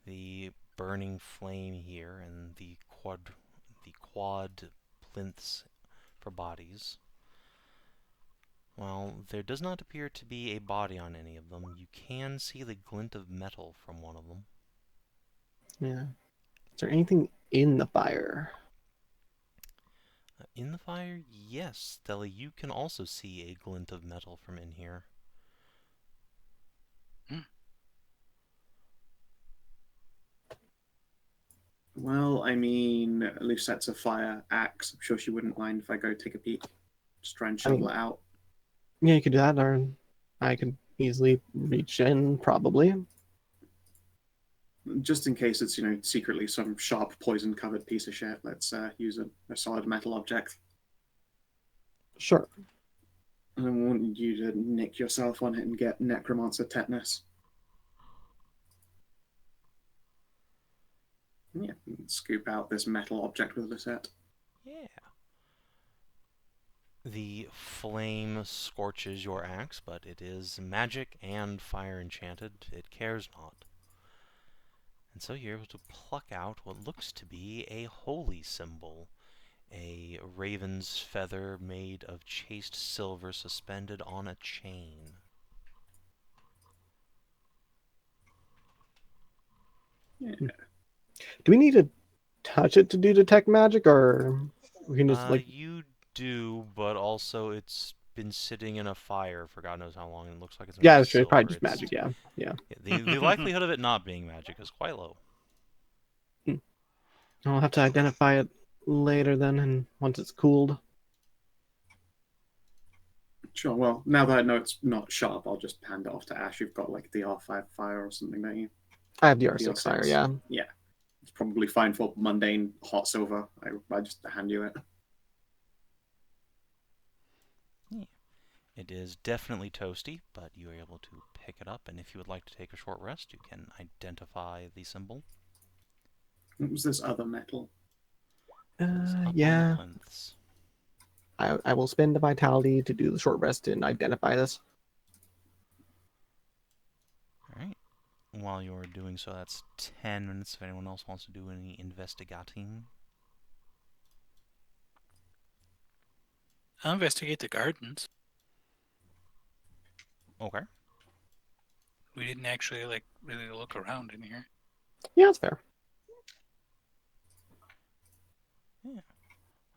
the burning flame here and the quad plinths for bodies. While there does not appear to be a body on any of them, you can see the glint of metal from one of them. Yeah. Is there anything in the fire? In the fire, yes, Stella, you can also see a glint of metal from in here. Well, I mean, Lucettes a fire axe. I'm sure she wouldn't mind if I go take a peek. Just try and shovel it out. Yeah, you could do that, or I could easily reach in, probably. Just in case it's, secretly some sharp, poison-covered piece of shit, let's use a solid metal object. Sure. I don't want you to nick yourself on it and get necromancer tetanus. Yeah, scoop out this metal object with Lucette. Yeah. The flame scorches your axe, but it is magic and fire enchanted. It cares not. And so you're able to pluck out what looks to be a holy symbol. A raven's feather made of chased silver suspended on a chain. Yeah. Do we need to touch it to do detect magic, or we can just You do, but also it's been sitting in a fire for God knows how long, and it looks like it's made Yeah, of that's true. It's probably silver. just magic. Yeah. The likelihood of it not being magic is quite low. I'll have to identify it later then, and once it's cooled. Sure, well, now that I know it's not sharp, I'll just hand it off to Ashe. You've got, the R5 fire or something, don't you? I have the R6 fire, yeah. Yeah. It's probably fine for mundane hot silver. I just hand you it. Yeah. It is definitely toasty, but you are able to pick it up, and if you would like to take a short rest, you can identify the symbol. What was this other metal? It's up on the Yeah. plinths. I will spend the vitality to do the short rest and identify this. Alright. while you're doing so, that's 10 minutes if anyone else wants to do any investigating. I'll investigate the gardens. Okay. We didn't actually like really look around in here. Yeah, that's fair.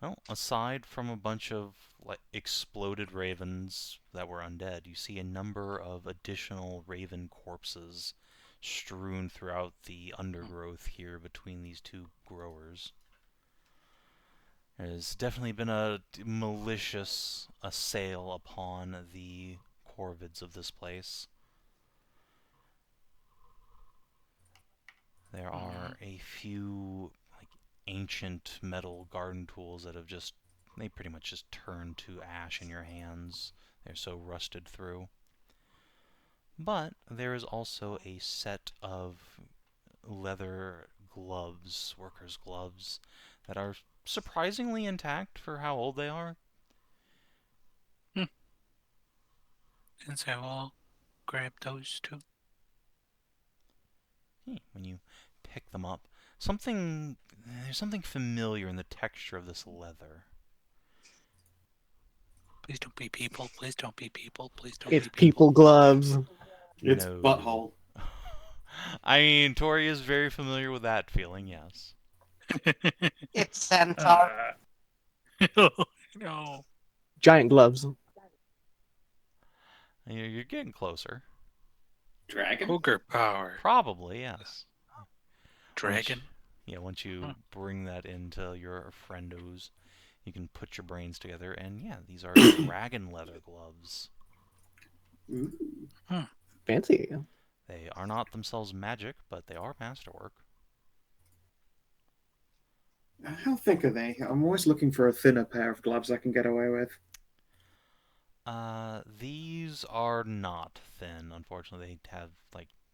Well, aside from a bunch of like exploded ravens that were undead, you see a number of additional raven corpses strewn throughout the undergrowth here between these two growers. There's definitely been a malicious assail upon the corvids of this place. There are a few ancient metal garden tools that have they pretty much just turned to ash in your hands. They're so rusted through. But there is also a set of leather gloves, workers' gloves, that are surprisingly intact for how old they are. And so I'll grab those too. When you pick them up, there's something familiar in the texture of this leather. Please don't be people. Please don't be people. Please don't It's be people. people gloves. It's No. butthole. I mean, Tori is very familiar with that feeling, yes. It's Centaur. No. Giant gloves. You're getting closer. Dragon? Ogre power. Probably, yes. Dragon. Once you bring that into your friendos, you can put your brains together, and yeah, these are dragon leather gloves. Ooh. Fancy. They are not themselves magic, but they are masterwork. How thick are they? I'm always looking for a thinner pair of gloves I can get away with. These are not thin, unfortunately. They have,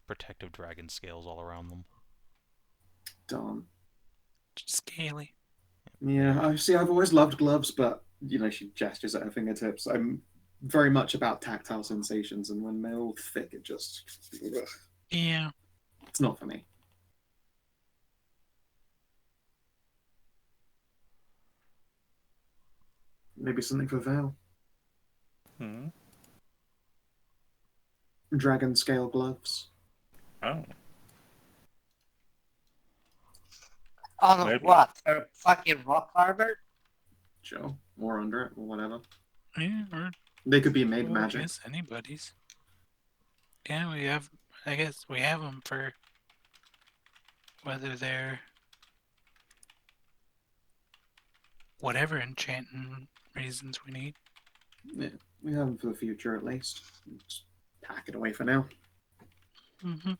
protective dragon scales all around them. Darn. Scaly. Yeah, I've always loved gloves, but, she gestures at her fingertips. I'm very much about tactile sensations, and when they're all thick, it just... Ugh. Yeah. It's not for me. Maybe something for Val. Dragon scale gloves. Oh. On Maybe. what? Her fucking rock harbor? Sure. Or under it, or whatever. Yeah, or They could be made I magic. guess anybody's. Yeah, I guess we have them for whether they're whatever enchanting reasons we need. Yeah, we have them for the future at least. Just pack it away for now. Mm-hmm.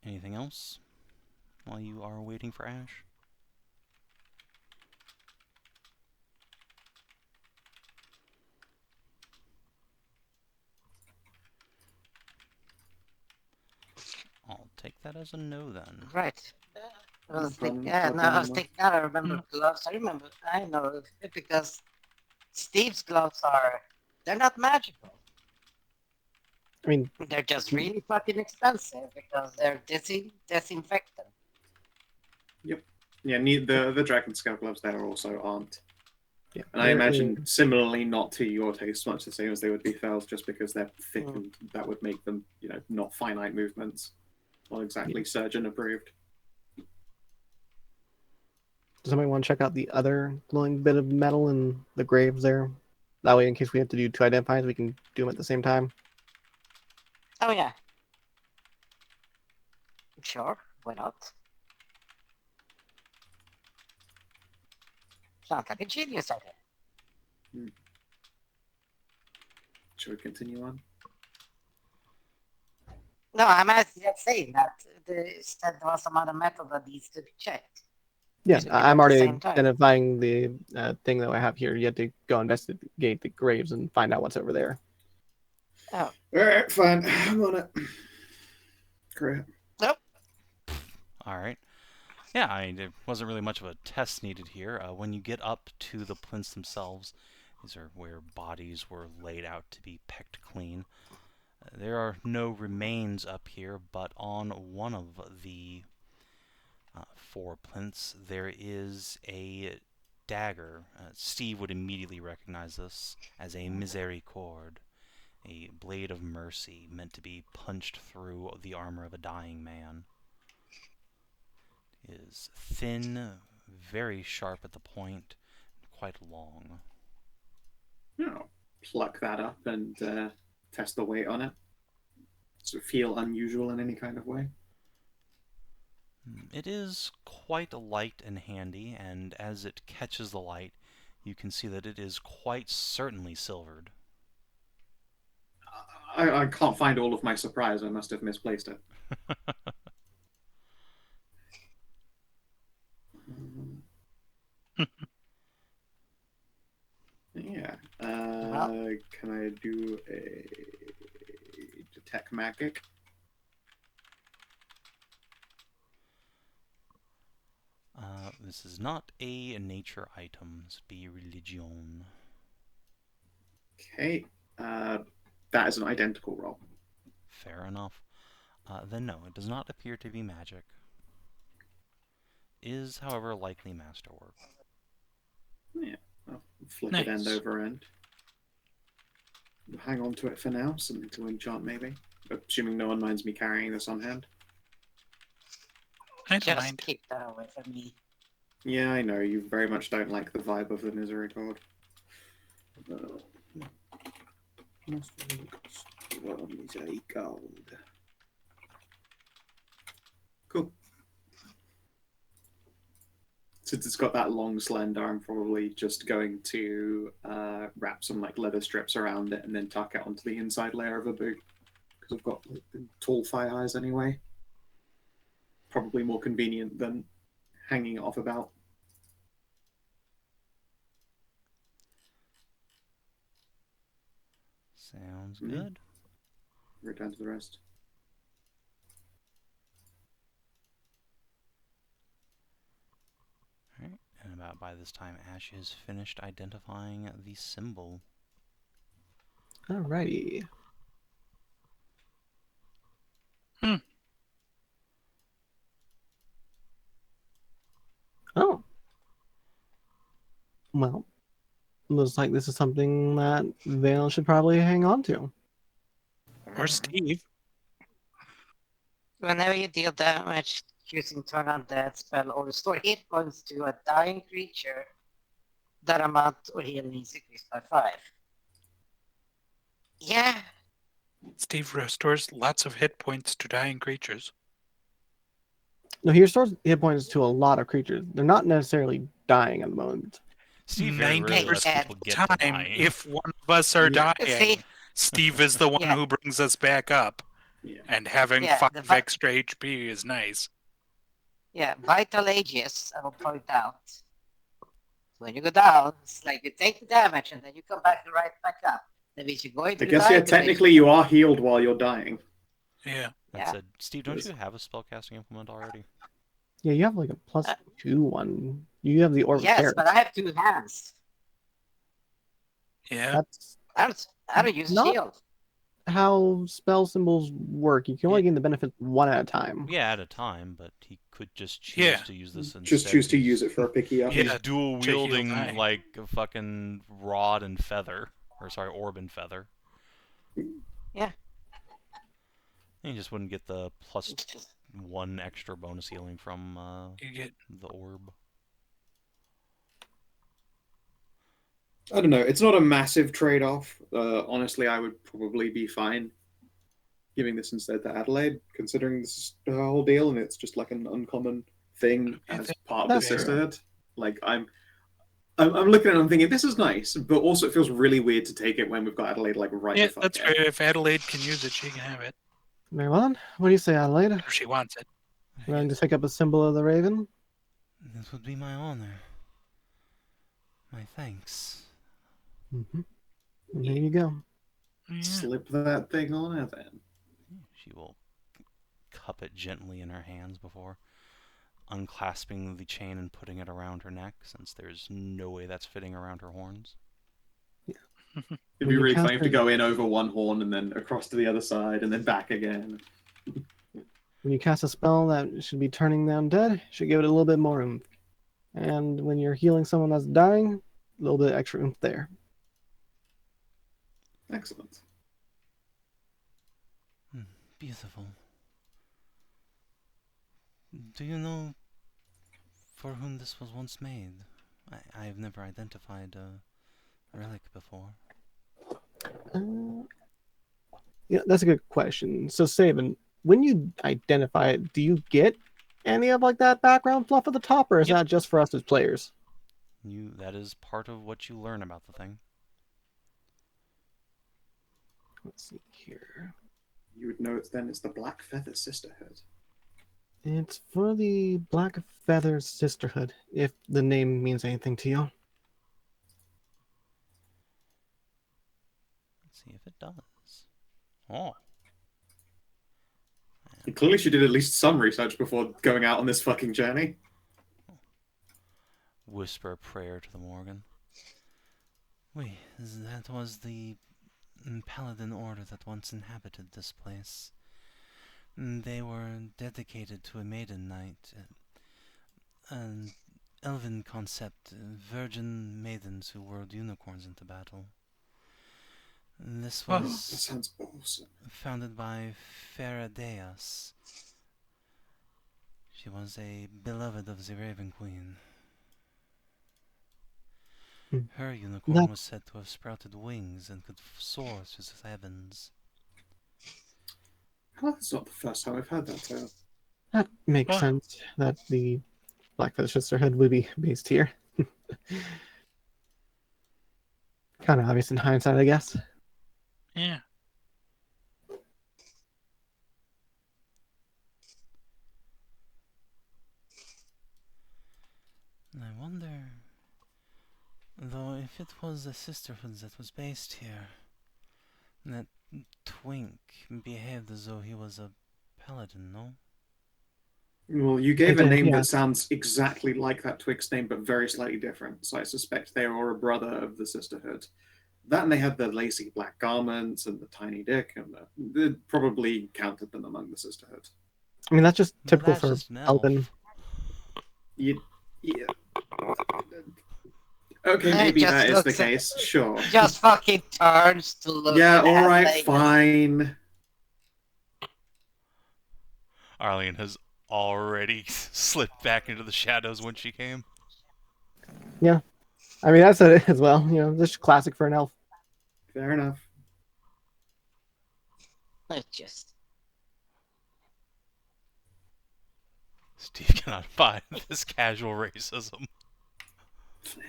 Anything else while you are waiting for Ashe? I'll take that as a no then. Right. I was thinking, problem now I remember gloves. I know, because Steve's gloves they're not magical. I mean, They're just really fucking expensive because they're disinfectant. Yeah, the dragon scale gloves there also aren't. yeah. And I imagine similarly not to your taste, much the same as they would be Fel's, just because they're thick and that would make them, not finite movements. Not exactly surgeon approved. Does somebody want to check out the other glowing bit of metal in the graves there? That way, in case we have to do two identifiers, we can do them at the same time. Oh yeah. Sure, why not? Sounds like a genius idea. Should we continue on? No, I'm just saying that there was some other metal that needs to be checked. Yeah, So I'm at the already same time. identifying the thing that I have here. You have to go investigate the graves and find out what's over there. Oh, Alright, fine. I'm on it. Great. Nope. All right. Yeah, there wasn't really much of a test needed here. When you get up to the plinths themselves, these are where bodies were laid out to be pecked clean. There are no remains up here, but on one of the 4 plinths there is a dagger. Steve would immediately recognize this as a miséricorde, a blade of mercy meant to be punched through the armor of a dying man. It is thin, very sharp at the point, quite long. I'll pluck that up and test the weight on it. Does it feel unusual in any kind of way? It is quite light and handy, and as it catches the light, you can see that it is quite certainly silvered. I can't find all of my surprise. I must have misplaced it. Yeah. Can I do a detect magic? This is not a nature item. This would be religion. Okay. That is an identical roll. Fair enough. Then no, it does not appear to be magic. Is, however, likely masterwork. Yeah. I'll flip Nice. it end over end. We'll hang on to it for now. Something to enchant, maybe. Assuming no one minds me carrying this on hand. I don't Just mind. keep that away from me. Yeah, I know. You very much don't like the vibe of the Miséricorde. Miséricorde. Cool. Since it's got that long slender, I'm probably just going to wrap some like leather strips around it and then tuck it onto the inside layer of a boot. Because I've got like, tall thigh highs anyway. Probably more convenient than hanging it off about. Sounds good. Return to the rest. Alright, and about by this time, Ashe is finished identifying the symbol. Alrighty. Oh. Well, looks like this is something that Vale should probably hang on to. Or Steve. Whenever you deal damage using turn undead spell or restore hit points to a dying creature, that amount or healing is increased by 5. Yeah. Steve restores lots of hit points to dying creatures. No, he restores hit points to a lot of creatures. They're not necessarily dying at the moment. Steve very rarely lets 90% people of the get to time, dying. if one of us are Yeah. dying, See? Steve is the one Yeah. who brings us back up. Yeah. And having Yeah, 5 extra HP is nice. Yeah, vital ages, I will point out. When you go down, it's like you take the damage and then you come back right back up. That means you're going I to guess, die. yeah, technically you are healed while you're dying. Yeah. That Yeah. said, Steve, don't Yes. you have a spellcasting implement already? Yeah, you have like a +2 one. You have the Orb of Yes, Terror. but I have 2 hands. Yeah. That's I don't use a Not- shield. how spell symbols work. You can only gain the benefit one at a time. Yeah, at a time, but he could just choose Yeah. to use this instead. Just choose to He's- use it for a picky up. Yeah. He's dual to heal wielding dying. like a fucking rod and feather. Or sorry, orb and feather. Yeah. And you just wouldn't get the plus It's just- 1 extra bonus healing from You get the orb. I don't know. It's not a massive trade-off. Honestly, I would probably be fine giving this instead to Adelaide, considering this is the whole deal, and it's just like an uncommon thing I as think part of the that's fair. sisterhood. Like I'm looking at it and I'm thinking this is nice, but also it feels really weird to take it when we've got Adelaide like right Yeah, the fuck that's there. fair. If Adelaide can use it, she can have it. Very well. What do you say, Adelaide? If she wants it. Willing to take up a symbol of the Raven? This would be my honor. My thanks. Mm-hmm. There you go. Yeah. Slip that thing on her then. She will puppet gently in her hands before unclasping the chain and putting it around her neck, since there's no way that's fitting around her horns. It'd When be you really cast funny if to it- go in over one horn and then across to the other side and then back again. When you cast a spell that should be turning them dead, you should give it a little bit more oomph. And when you're healing someone that's dying, a little bit extra oomph there. Excellent. Beautiful. Do you know for whom this was once made? I've never identified a relic before. Yeah, that's a good question. So, Savin, when you identify it, do you get any of like that background fluff at the top, or is Yep. that just for us as players? That is part of what you learn about the thing. Let's see here. You would know it's the Black Feather Sisterhood. It's for the Black Feather Sisterhood, if the name means anything to you. Let's see if it does. Oh. Clearly she did at least some research before going out on this fucking journey. Whisper a prayer to the Morgan. Wait, that was the Paladin order that once inhabited this place. They were dedicated to a maiden knight, an elven concept, virgin maidens who whirled unicorns into battle. This That was sounds awesome. founded by Deas. She was a beloved of the Raven Queen. Her unicorn was said to have sprouted wings and could soar through the heavens. Oh, that's not the first time I've heard that tale. That makes Huh. sense that the Black Feather Sisterhood would be based here. Kind of obvious in hindsight, I guess. Yeah. I wonder, though, if it was a sisterhood that was based here, that Twink behaved as though he was a paladin, no? Well, you gave I a did, name yeah. that sounds exactly like that Twix name, but very slightly different. So I suspect they are a brother of the Sisterhood. That and they had the lacy black garments and the tiny dick, and they probably counted them among the Sisterhood. I mean, that's just Well, typical that's for just an elf. Elven. Yeah. Okay, maybe Just that is the looks at- case. Sure. Just fucking turns to look Yeah, at all that right, thing. fine. Arlene has already slipped back into the shadows when she came. I mean, that's it as well. You know, just classic for an elf. Fair enough. It just Steve cannot buy this casual racism.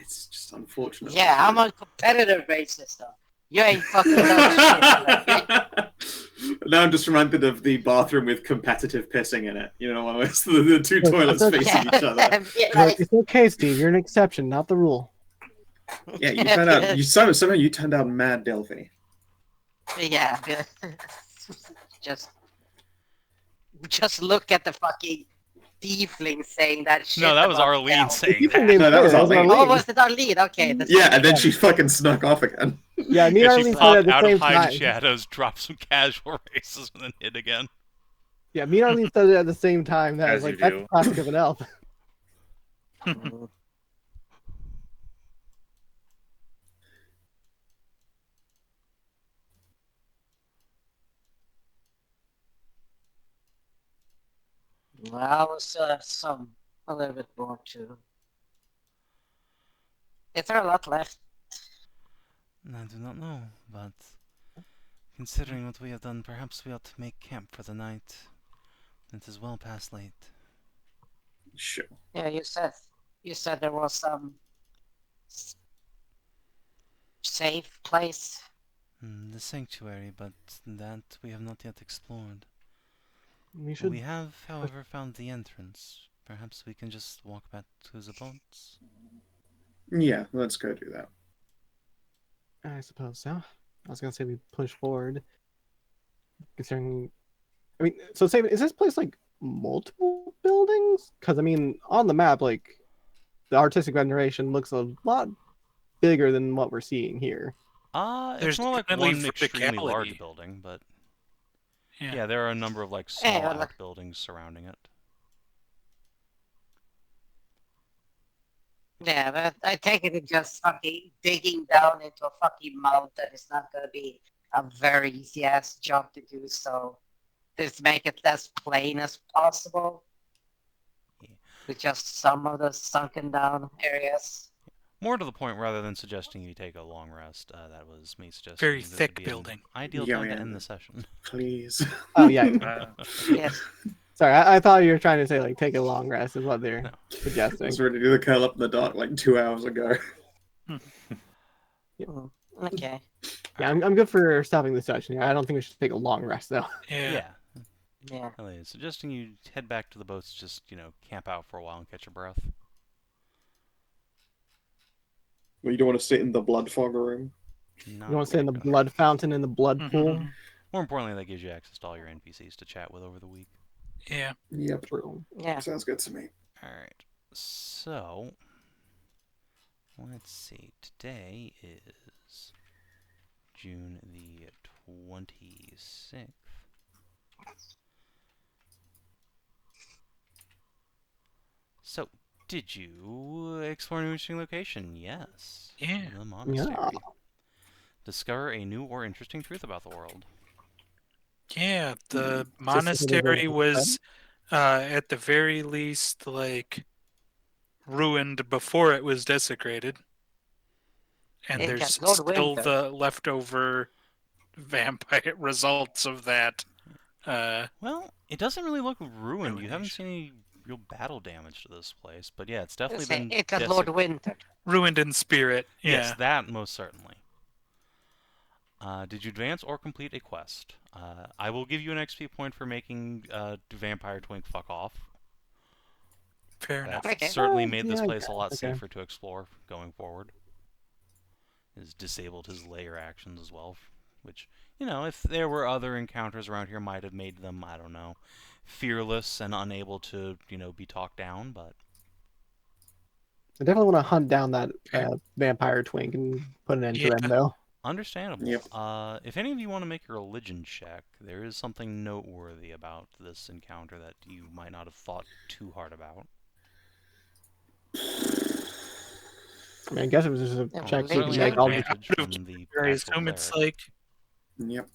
It's just unfortunate. yeah, I'm a competitive racist though. You ain't fucking done shit. Now I'm just reminded of the bathroom with competitive pissing in it. You know, when it's the two toilets That's facing each other. But it's okay, Steve. You're an exception, not the rule. Yeah, you turned out. Somehow you turned out mad Delphi. Yeah. just look at the fucking tiefling saying that shit. No, that was about Arlene elves. saying People that. named No, that was her, Arlene. Oh, was it Arlene? Okay. That's Yeah, and then she fucking snuck off again. Yeah, me and And she Arlene said it popped at the out of same hiding time. shadows, dropped some casual racism, and then hit again. Yeah, me and Arlene said it at the same time. That As was you like, that's do. the classic of an elf. Well, was a little bit more too. Is there a lot left? I do not know, but considering what we have done, perhaps we ought to make camp for the night. It is well past late. Sure. Yeah, you said there was some safe place. The sanctuary, but that we have not yet explored. We should. We have, however, found the entrance. Perhaps we can just walk back to the boats. Yeah, let's go do that. I suppose so. I was gonna say we push forward, considering I mean, so say, is this place like multiple buildings? Because I mean, on the map, like the artistic veneration looks a lot bigger than what we're seeing here. It's There's more like definitely one extremely large verticality. building, but Yeah. yeah, there are a number of like Hey, small well, outbuildings surrounding it. Yeah, but I take it just fucking digging down into a fucking mountain is not gonna be a very easy ass job to do, so just make it as plain as possible. Yeah. With just some of the sunken down areas. More to the point, rather than suggesting you take a long rest, that was me suggesting Very this would thick be building. an ideal Yeah, time to yeah. end the session. Please. Oh yeah. Yes. Sorry, I thought you were trying to say like take a long rest is what they're No. I suggesting. was ready to do the curl up in the dark like 2 hours ago. Mm, okay. Yeah, I'm good for stopping the session here. I don't think we should take a long rest though. Yeah. Yeah. Elliot, suggesting you head back to the boats, just, camp out for a while and catch your breath. Well, you don't want to sit in the blood fog room. Not You want to stay in the really. blood fountain in the blood pool? Mhm. More importantly, that gives you access to all your NPCs to chat with over the week. Yeah. Yep. True. Yeah. Sounds good to me. Alright, so let's see. Today is June the 26th. So, did you explore a new interesting location? Yes. Yeah. The monastery. Yeah. Discover a new or interesting truth about the world. Yeah. The Just monastery a- was, at the very least, like, ruined before it was desecrated. And It there's got Lord still Winter. the leftover vampire results of that. Well, it doesn't really look ruined. You haven't Ruination. seen any real battle damage to this place, but yeah, it's definitely Say, been it got Lord Winter. Ruined in spirit. Yeah. Yes, that most certainly. Did you advance or complete a quest? I will give you an XP point for making Vampire Twink fuck off. Fair That enough. Okay. certainly Oh, made yeah, this I place a guess, lot okay. safer to explore going forward. Has disabled his layer actions as well, which, if there were other encounters around here, might have made them, I don't know, fearless and unable to, be talked down, but I definitely want to hunt down that Okay. vampire twink and put an end Yeah. to them though. understandable. Yep. If any of you want to make a religion check, there is something noteworthy about this encounter that you might not have thought too hard about. I mean, I guess it was just a Yeah, check well, so you Certainly can have make all the. advantage from the I actual assume it's cleric. like, Yep.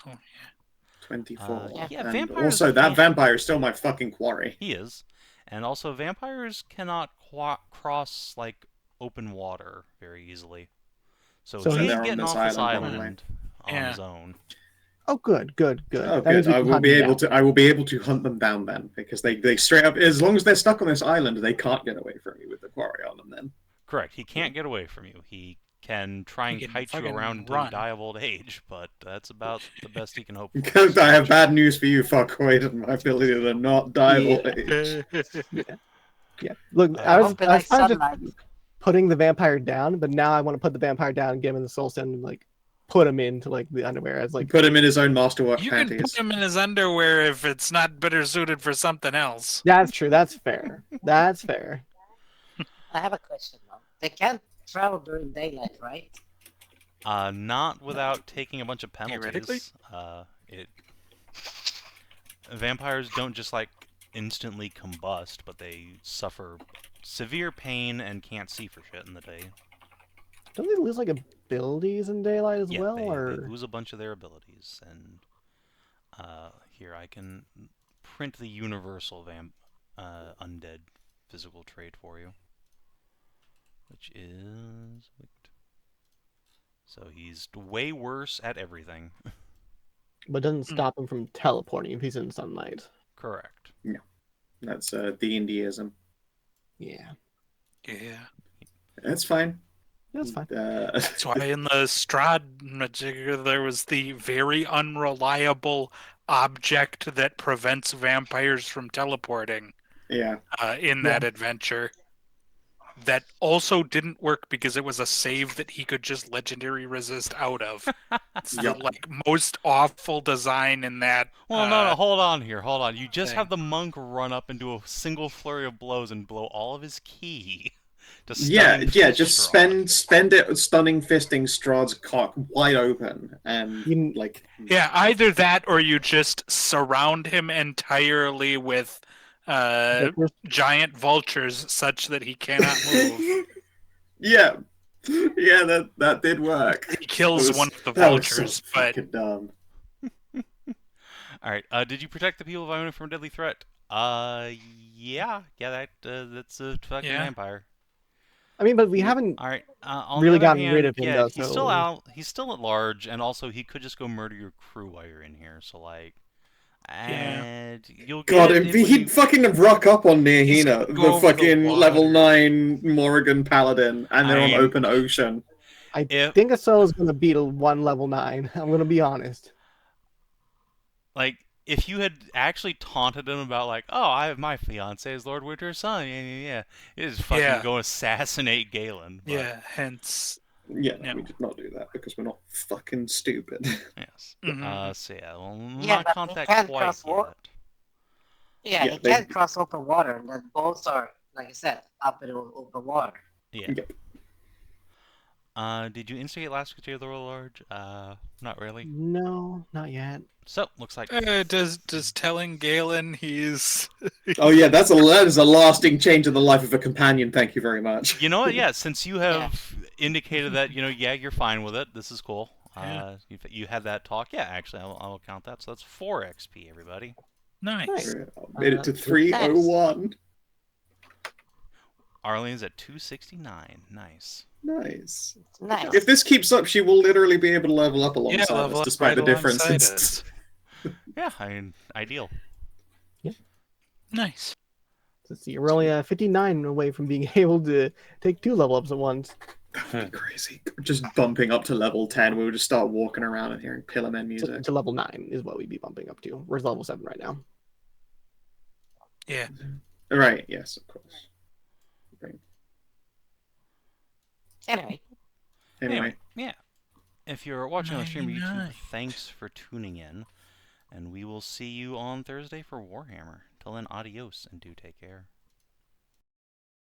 oh, 24. Yeah, And vampires also, that can't- vampire is still my fucking quarry. He is. And also, vampires cannot cross, open water very easily. So, So he's he's- they're on getting this off this island, island on Yeah. his own. Oh, good. Oh, That good. means we I can will hunt be them able down. to. I will be able to hunt them down then, because they straight up, as long as they're stuck on this island, they can't get away from me with the quarry on them. Then. Correct. He can't get away from you. He can try and He can kite you fucking around until you run. die of old age, but that's about the best he can hope for. Because I have bad news for you, fuckboy, and my ability to not die of old age. Yeah. Look, Uh, I was Hope it like kind of just sunlight. putting the vampire down, but now I want to put the vampire down and give him the soul stone and put him into the underwear as Put him in his own masterwork you can panties. put him in his underwear if it's not better suited for something else. That's true. That's fair. That's fair. I have a question though. They can't travel during daylight, right? Not without taking a bunch of Theoretically? penalties. Vampires don't just instantly combust, but they suffer severe pain and can't see for shit in the day. Don't they lose abilities in daylight as Yeah, well, they or lose a bunch of their abilities, and here I can print the universal undead physical trait for you, which is so he's way worse at everything. but doesn't stop him from teleporting if he's in sunlight? Correct. That's D&Dism. Yeah, Yeah. That's fine. that's fine. That's why in the Strahd magic there was the very unreliable object that prevents vampires from teleporting yeah. in that adventure. that also didn't work because it was a save that he could just legendary resist out of. It's the Yep. like most awful design in that. Well, no, hold on here, hold on. You just thing. have the monk run up and do a single flurry of blows and blow all of his ki. To Yeah, stunning yeah. fist Just Strahd. spend it stunning fisting Strahd's cock wide open and You- like. Yeah, either that or you just surround him entirely with Victor's- giant vultures such that he cannot move. Yeah, yeah. That did work. He kills one of the That was so vultures, but fucking dumb. All right. Did you protect the people of Iona from a deadly threat? Yeah. That's a fucking Yeah. vampire. I mean, but we haven't All right. On really the other gotten hand, rid of him, yeah, though, he's so- still out. He's still at large, and also he could just go murder your crew while you're in here. So like, and you'll get God, it and when he'd you- fucking rock up on He's Nehina, gonna go the over the fucking water. level 9 Morrigan Paladin, and they're I on mean- open ocean. I If- think Ahso's gonna beat a one level 9. I'm gonna be honest. Like, if you had actually taunted him about like, oh, I have my fiance is Lord Winter's son, yeah, it is fucking Yeah. go assassinate Galen. But, yeah, hence Yeah, no, Yeah. we did not do that because we're not fucking stupid. Yes. Mhm. So yeah, we'll Yeah, not but count he that can't quite cross wa- yet. Yeah, Yeah, he they- can't cross open water, and then both are, like I said, up in open water. Yeah. Yep. Did you instigate last week's of the Royal Large? Not really. No, not yet. So looks like does telling Galen he's Oh yeah, that is a lasting change in the life of a companion. Thank you very much. you know what? Yeah, since you have indicated that yeah, you're fine with it. This is cool. Yeah. You had that talk. Yeah, actually, I'll count that. So that's 4 XP, everybody. nice. Nice. Made it to 301. Arlene's at 269. Nice. Nice. Nice. If this keeps up, she will literally be able to level up alongside level us, up despite right the difference. alongside in- us. Yeah, I mean, ideal. Nice. Let's see, we're only 59 away from being able to take 2 level ups at once. That would be crazy. Just bumping up to level 10, we would just start walking around and hearing Pillarmen To, music. to level 9 is what we'd be bumping up to. We're level 7 right now. Yeah. Right, yes, of course. Right. Anyway, Yeah. If you're watching on the stream or YouTube, 99. thanks for tuning in. And we will see you on Thursday for Warhammer. Till then, adios and do take care.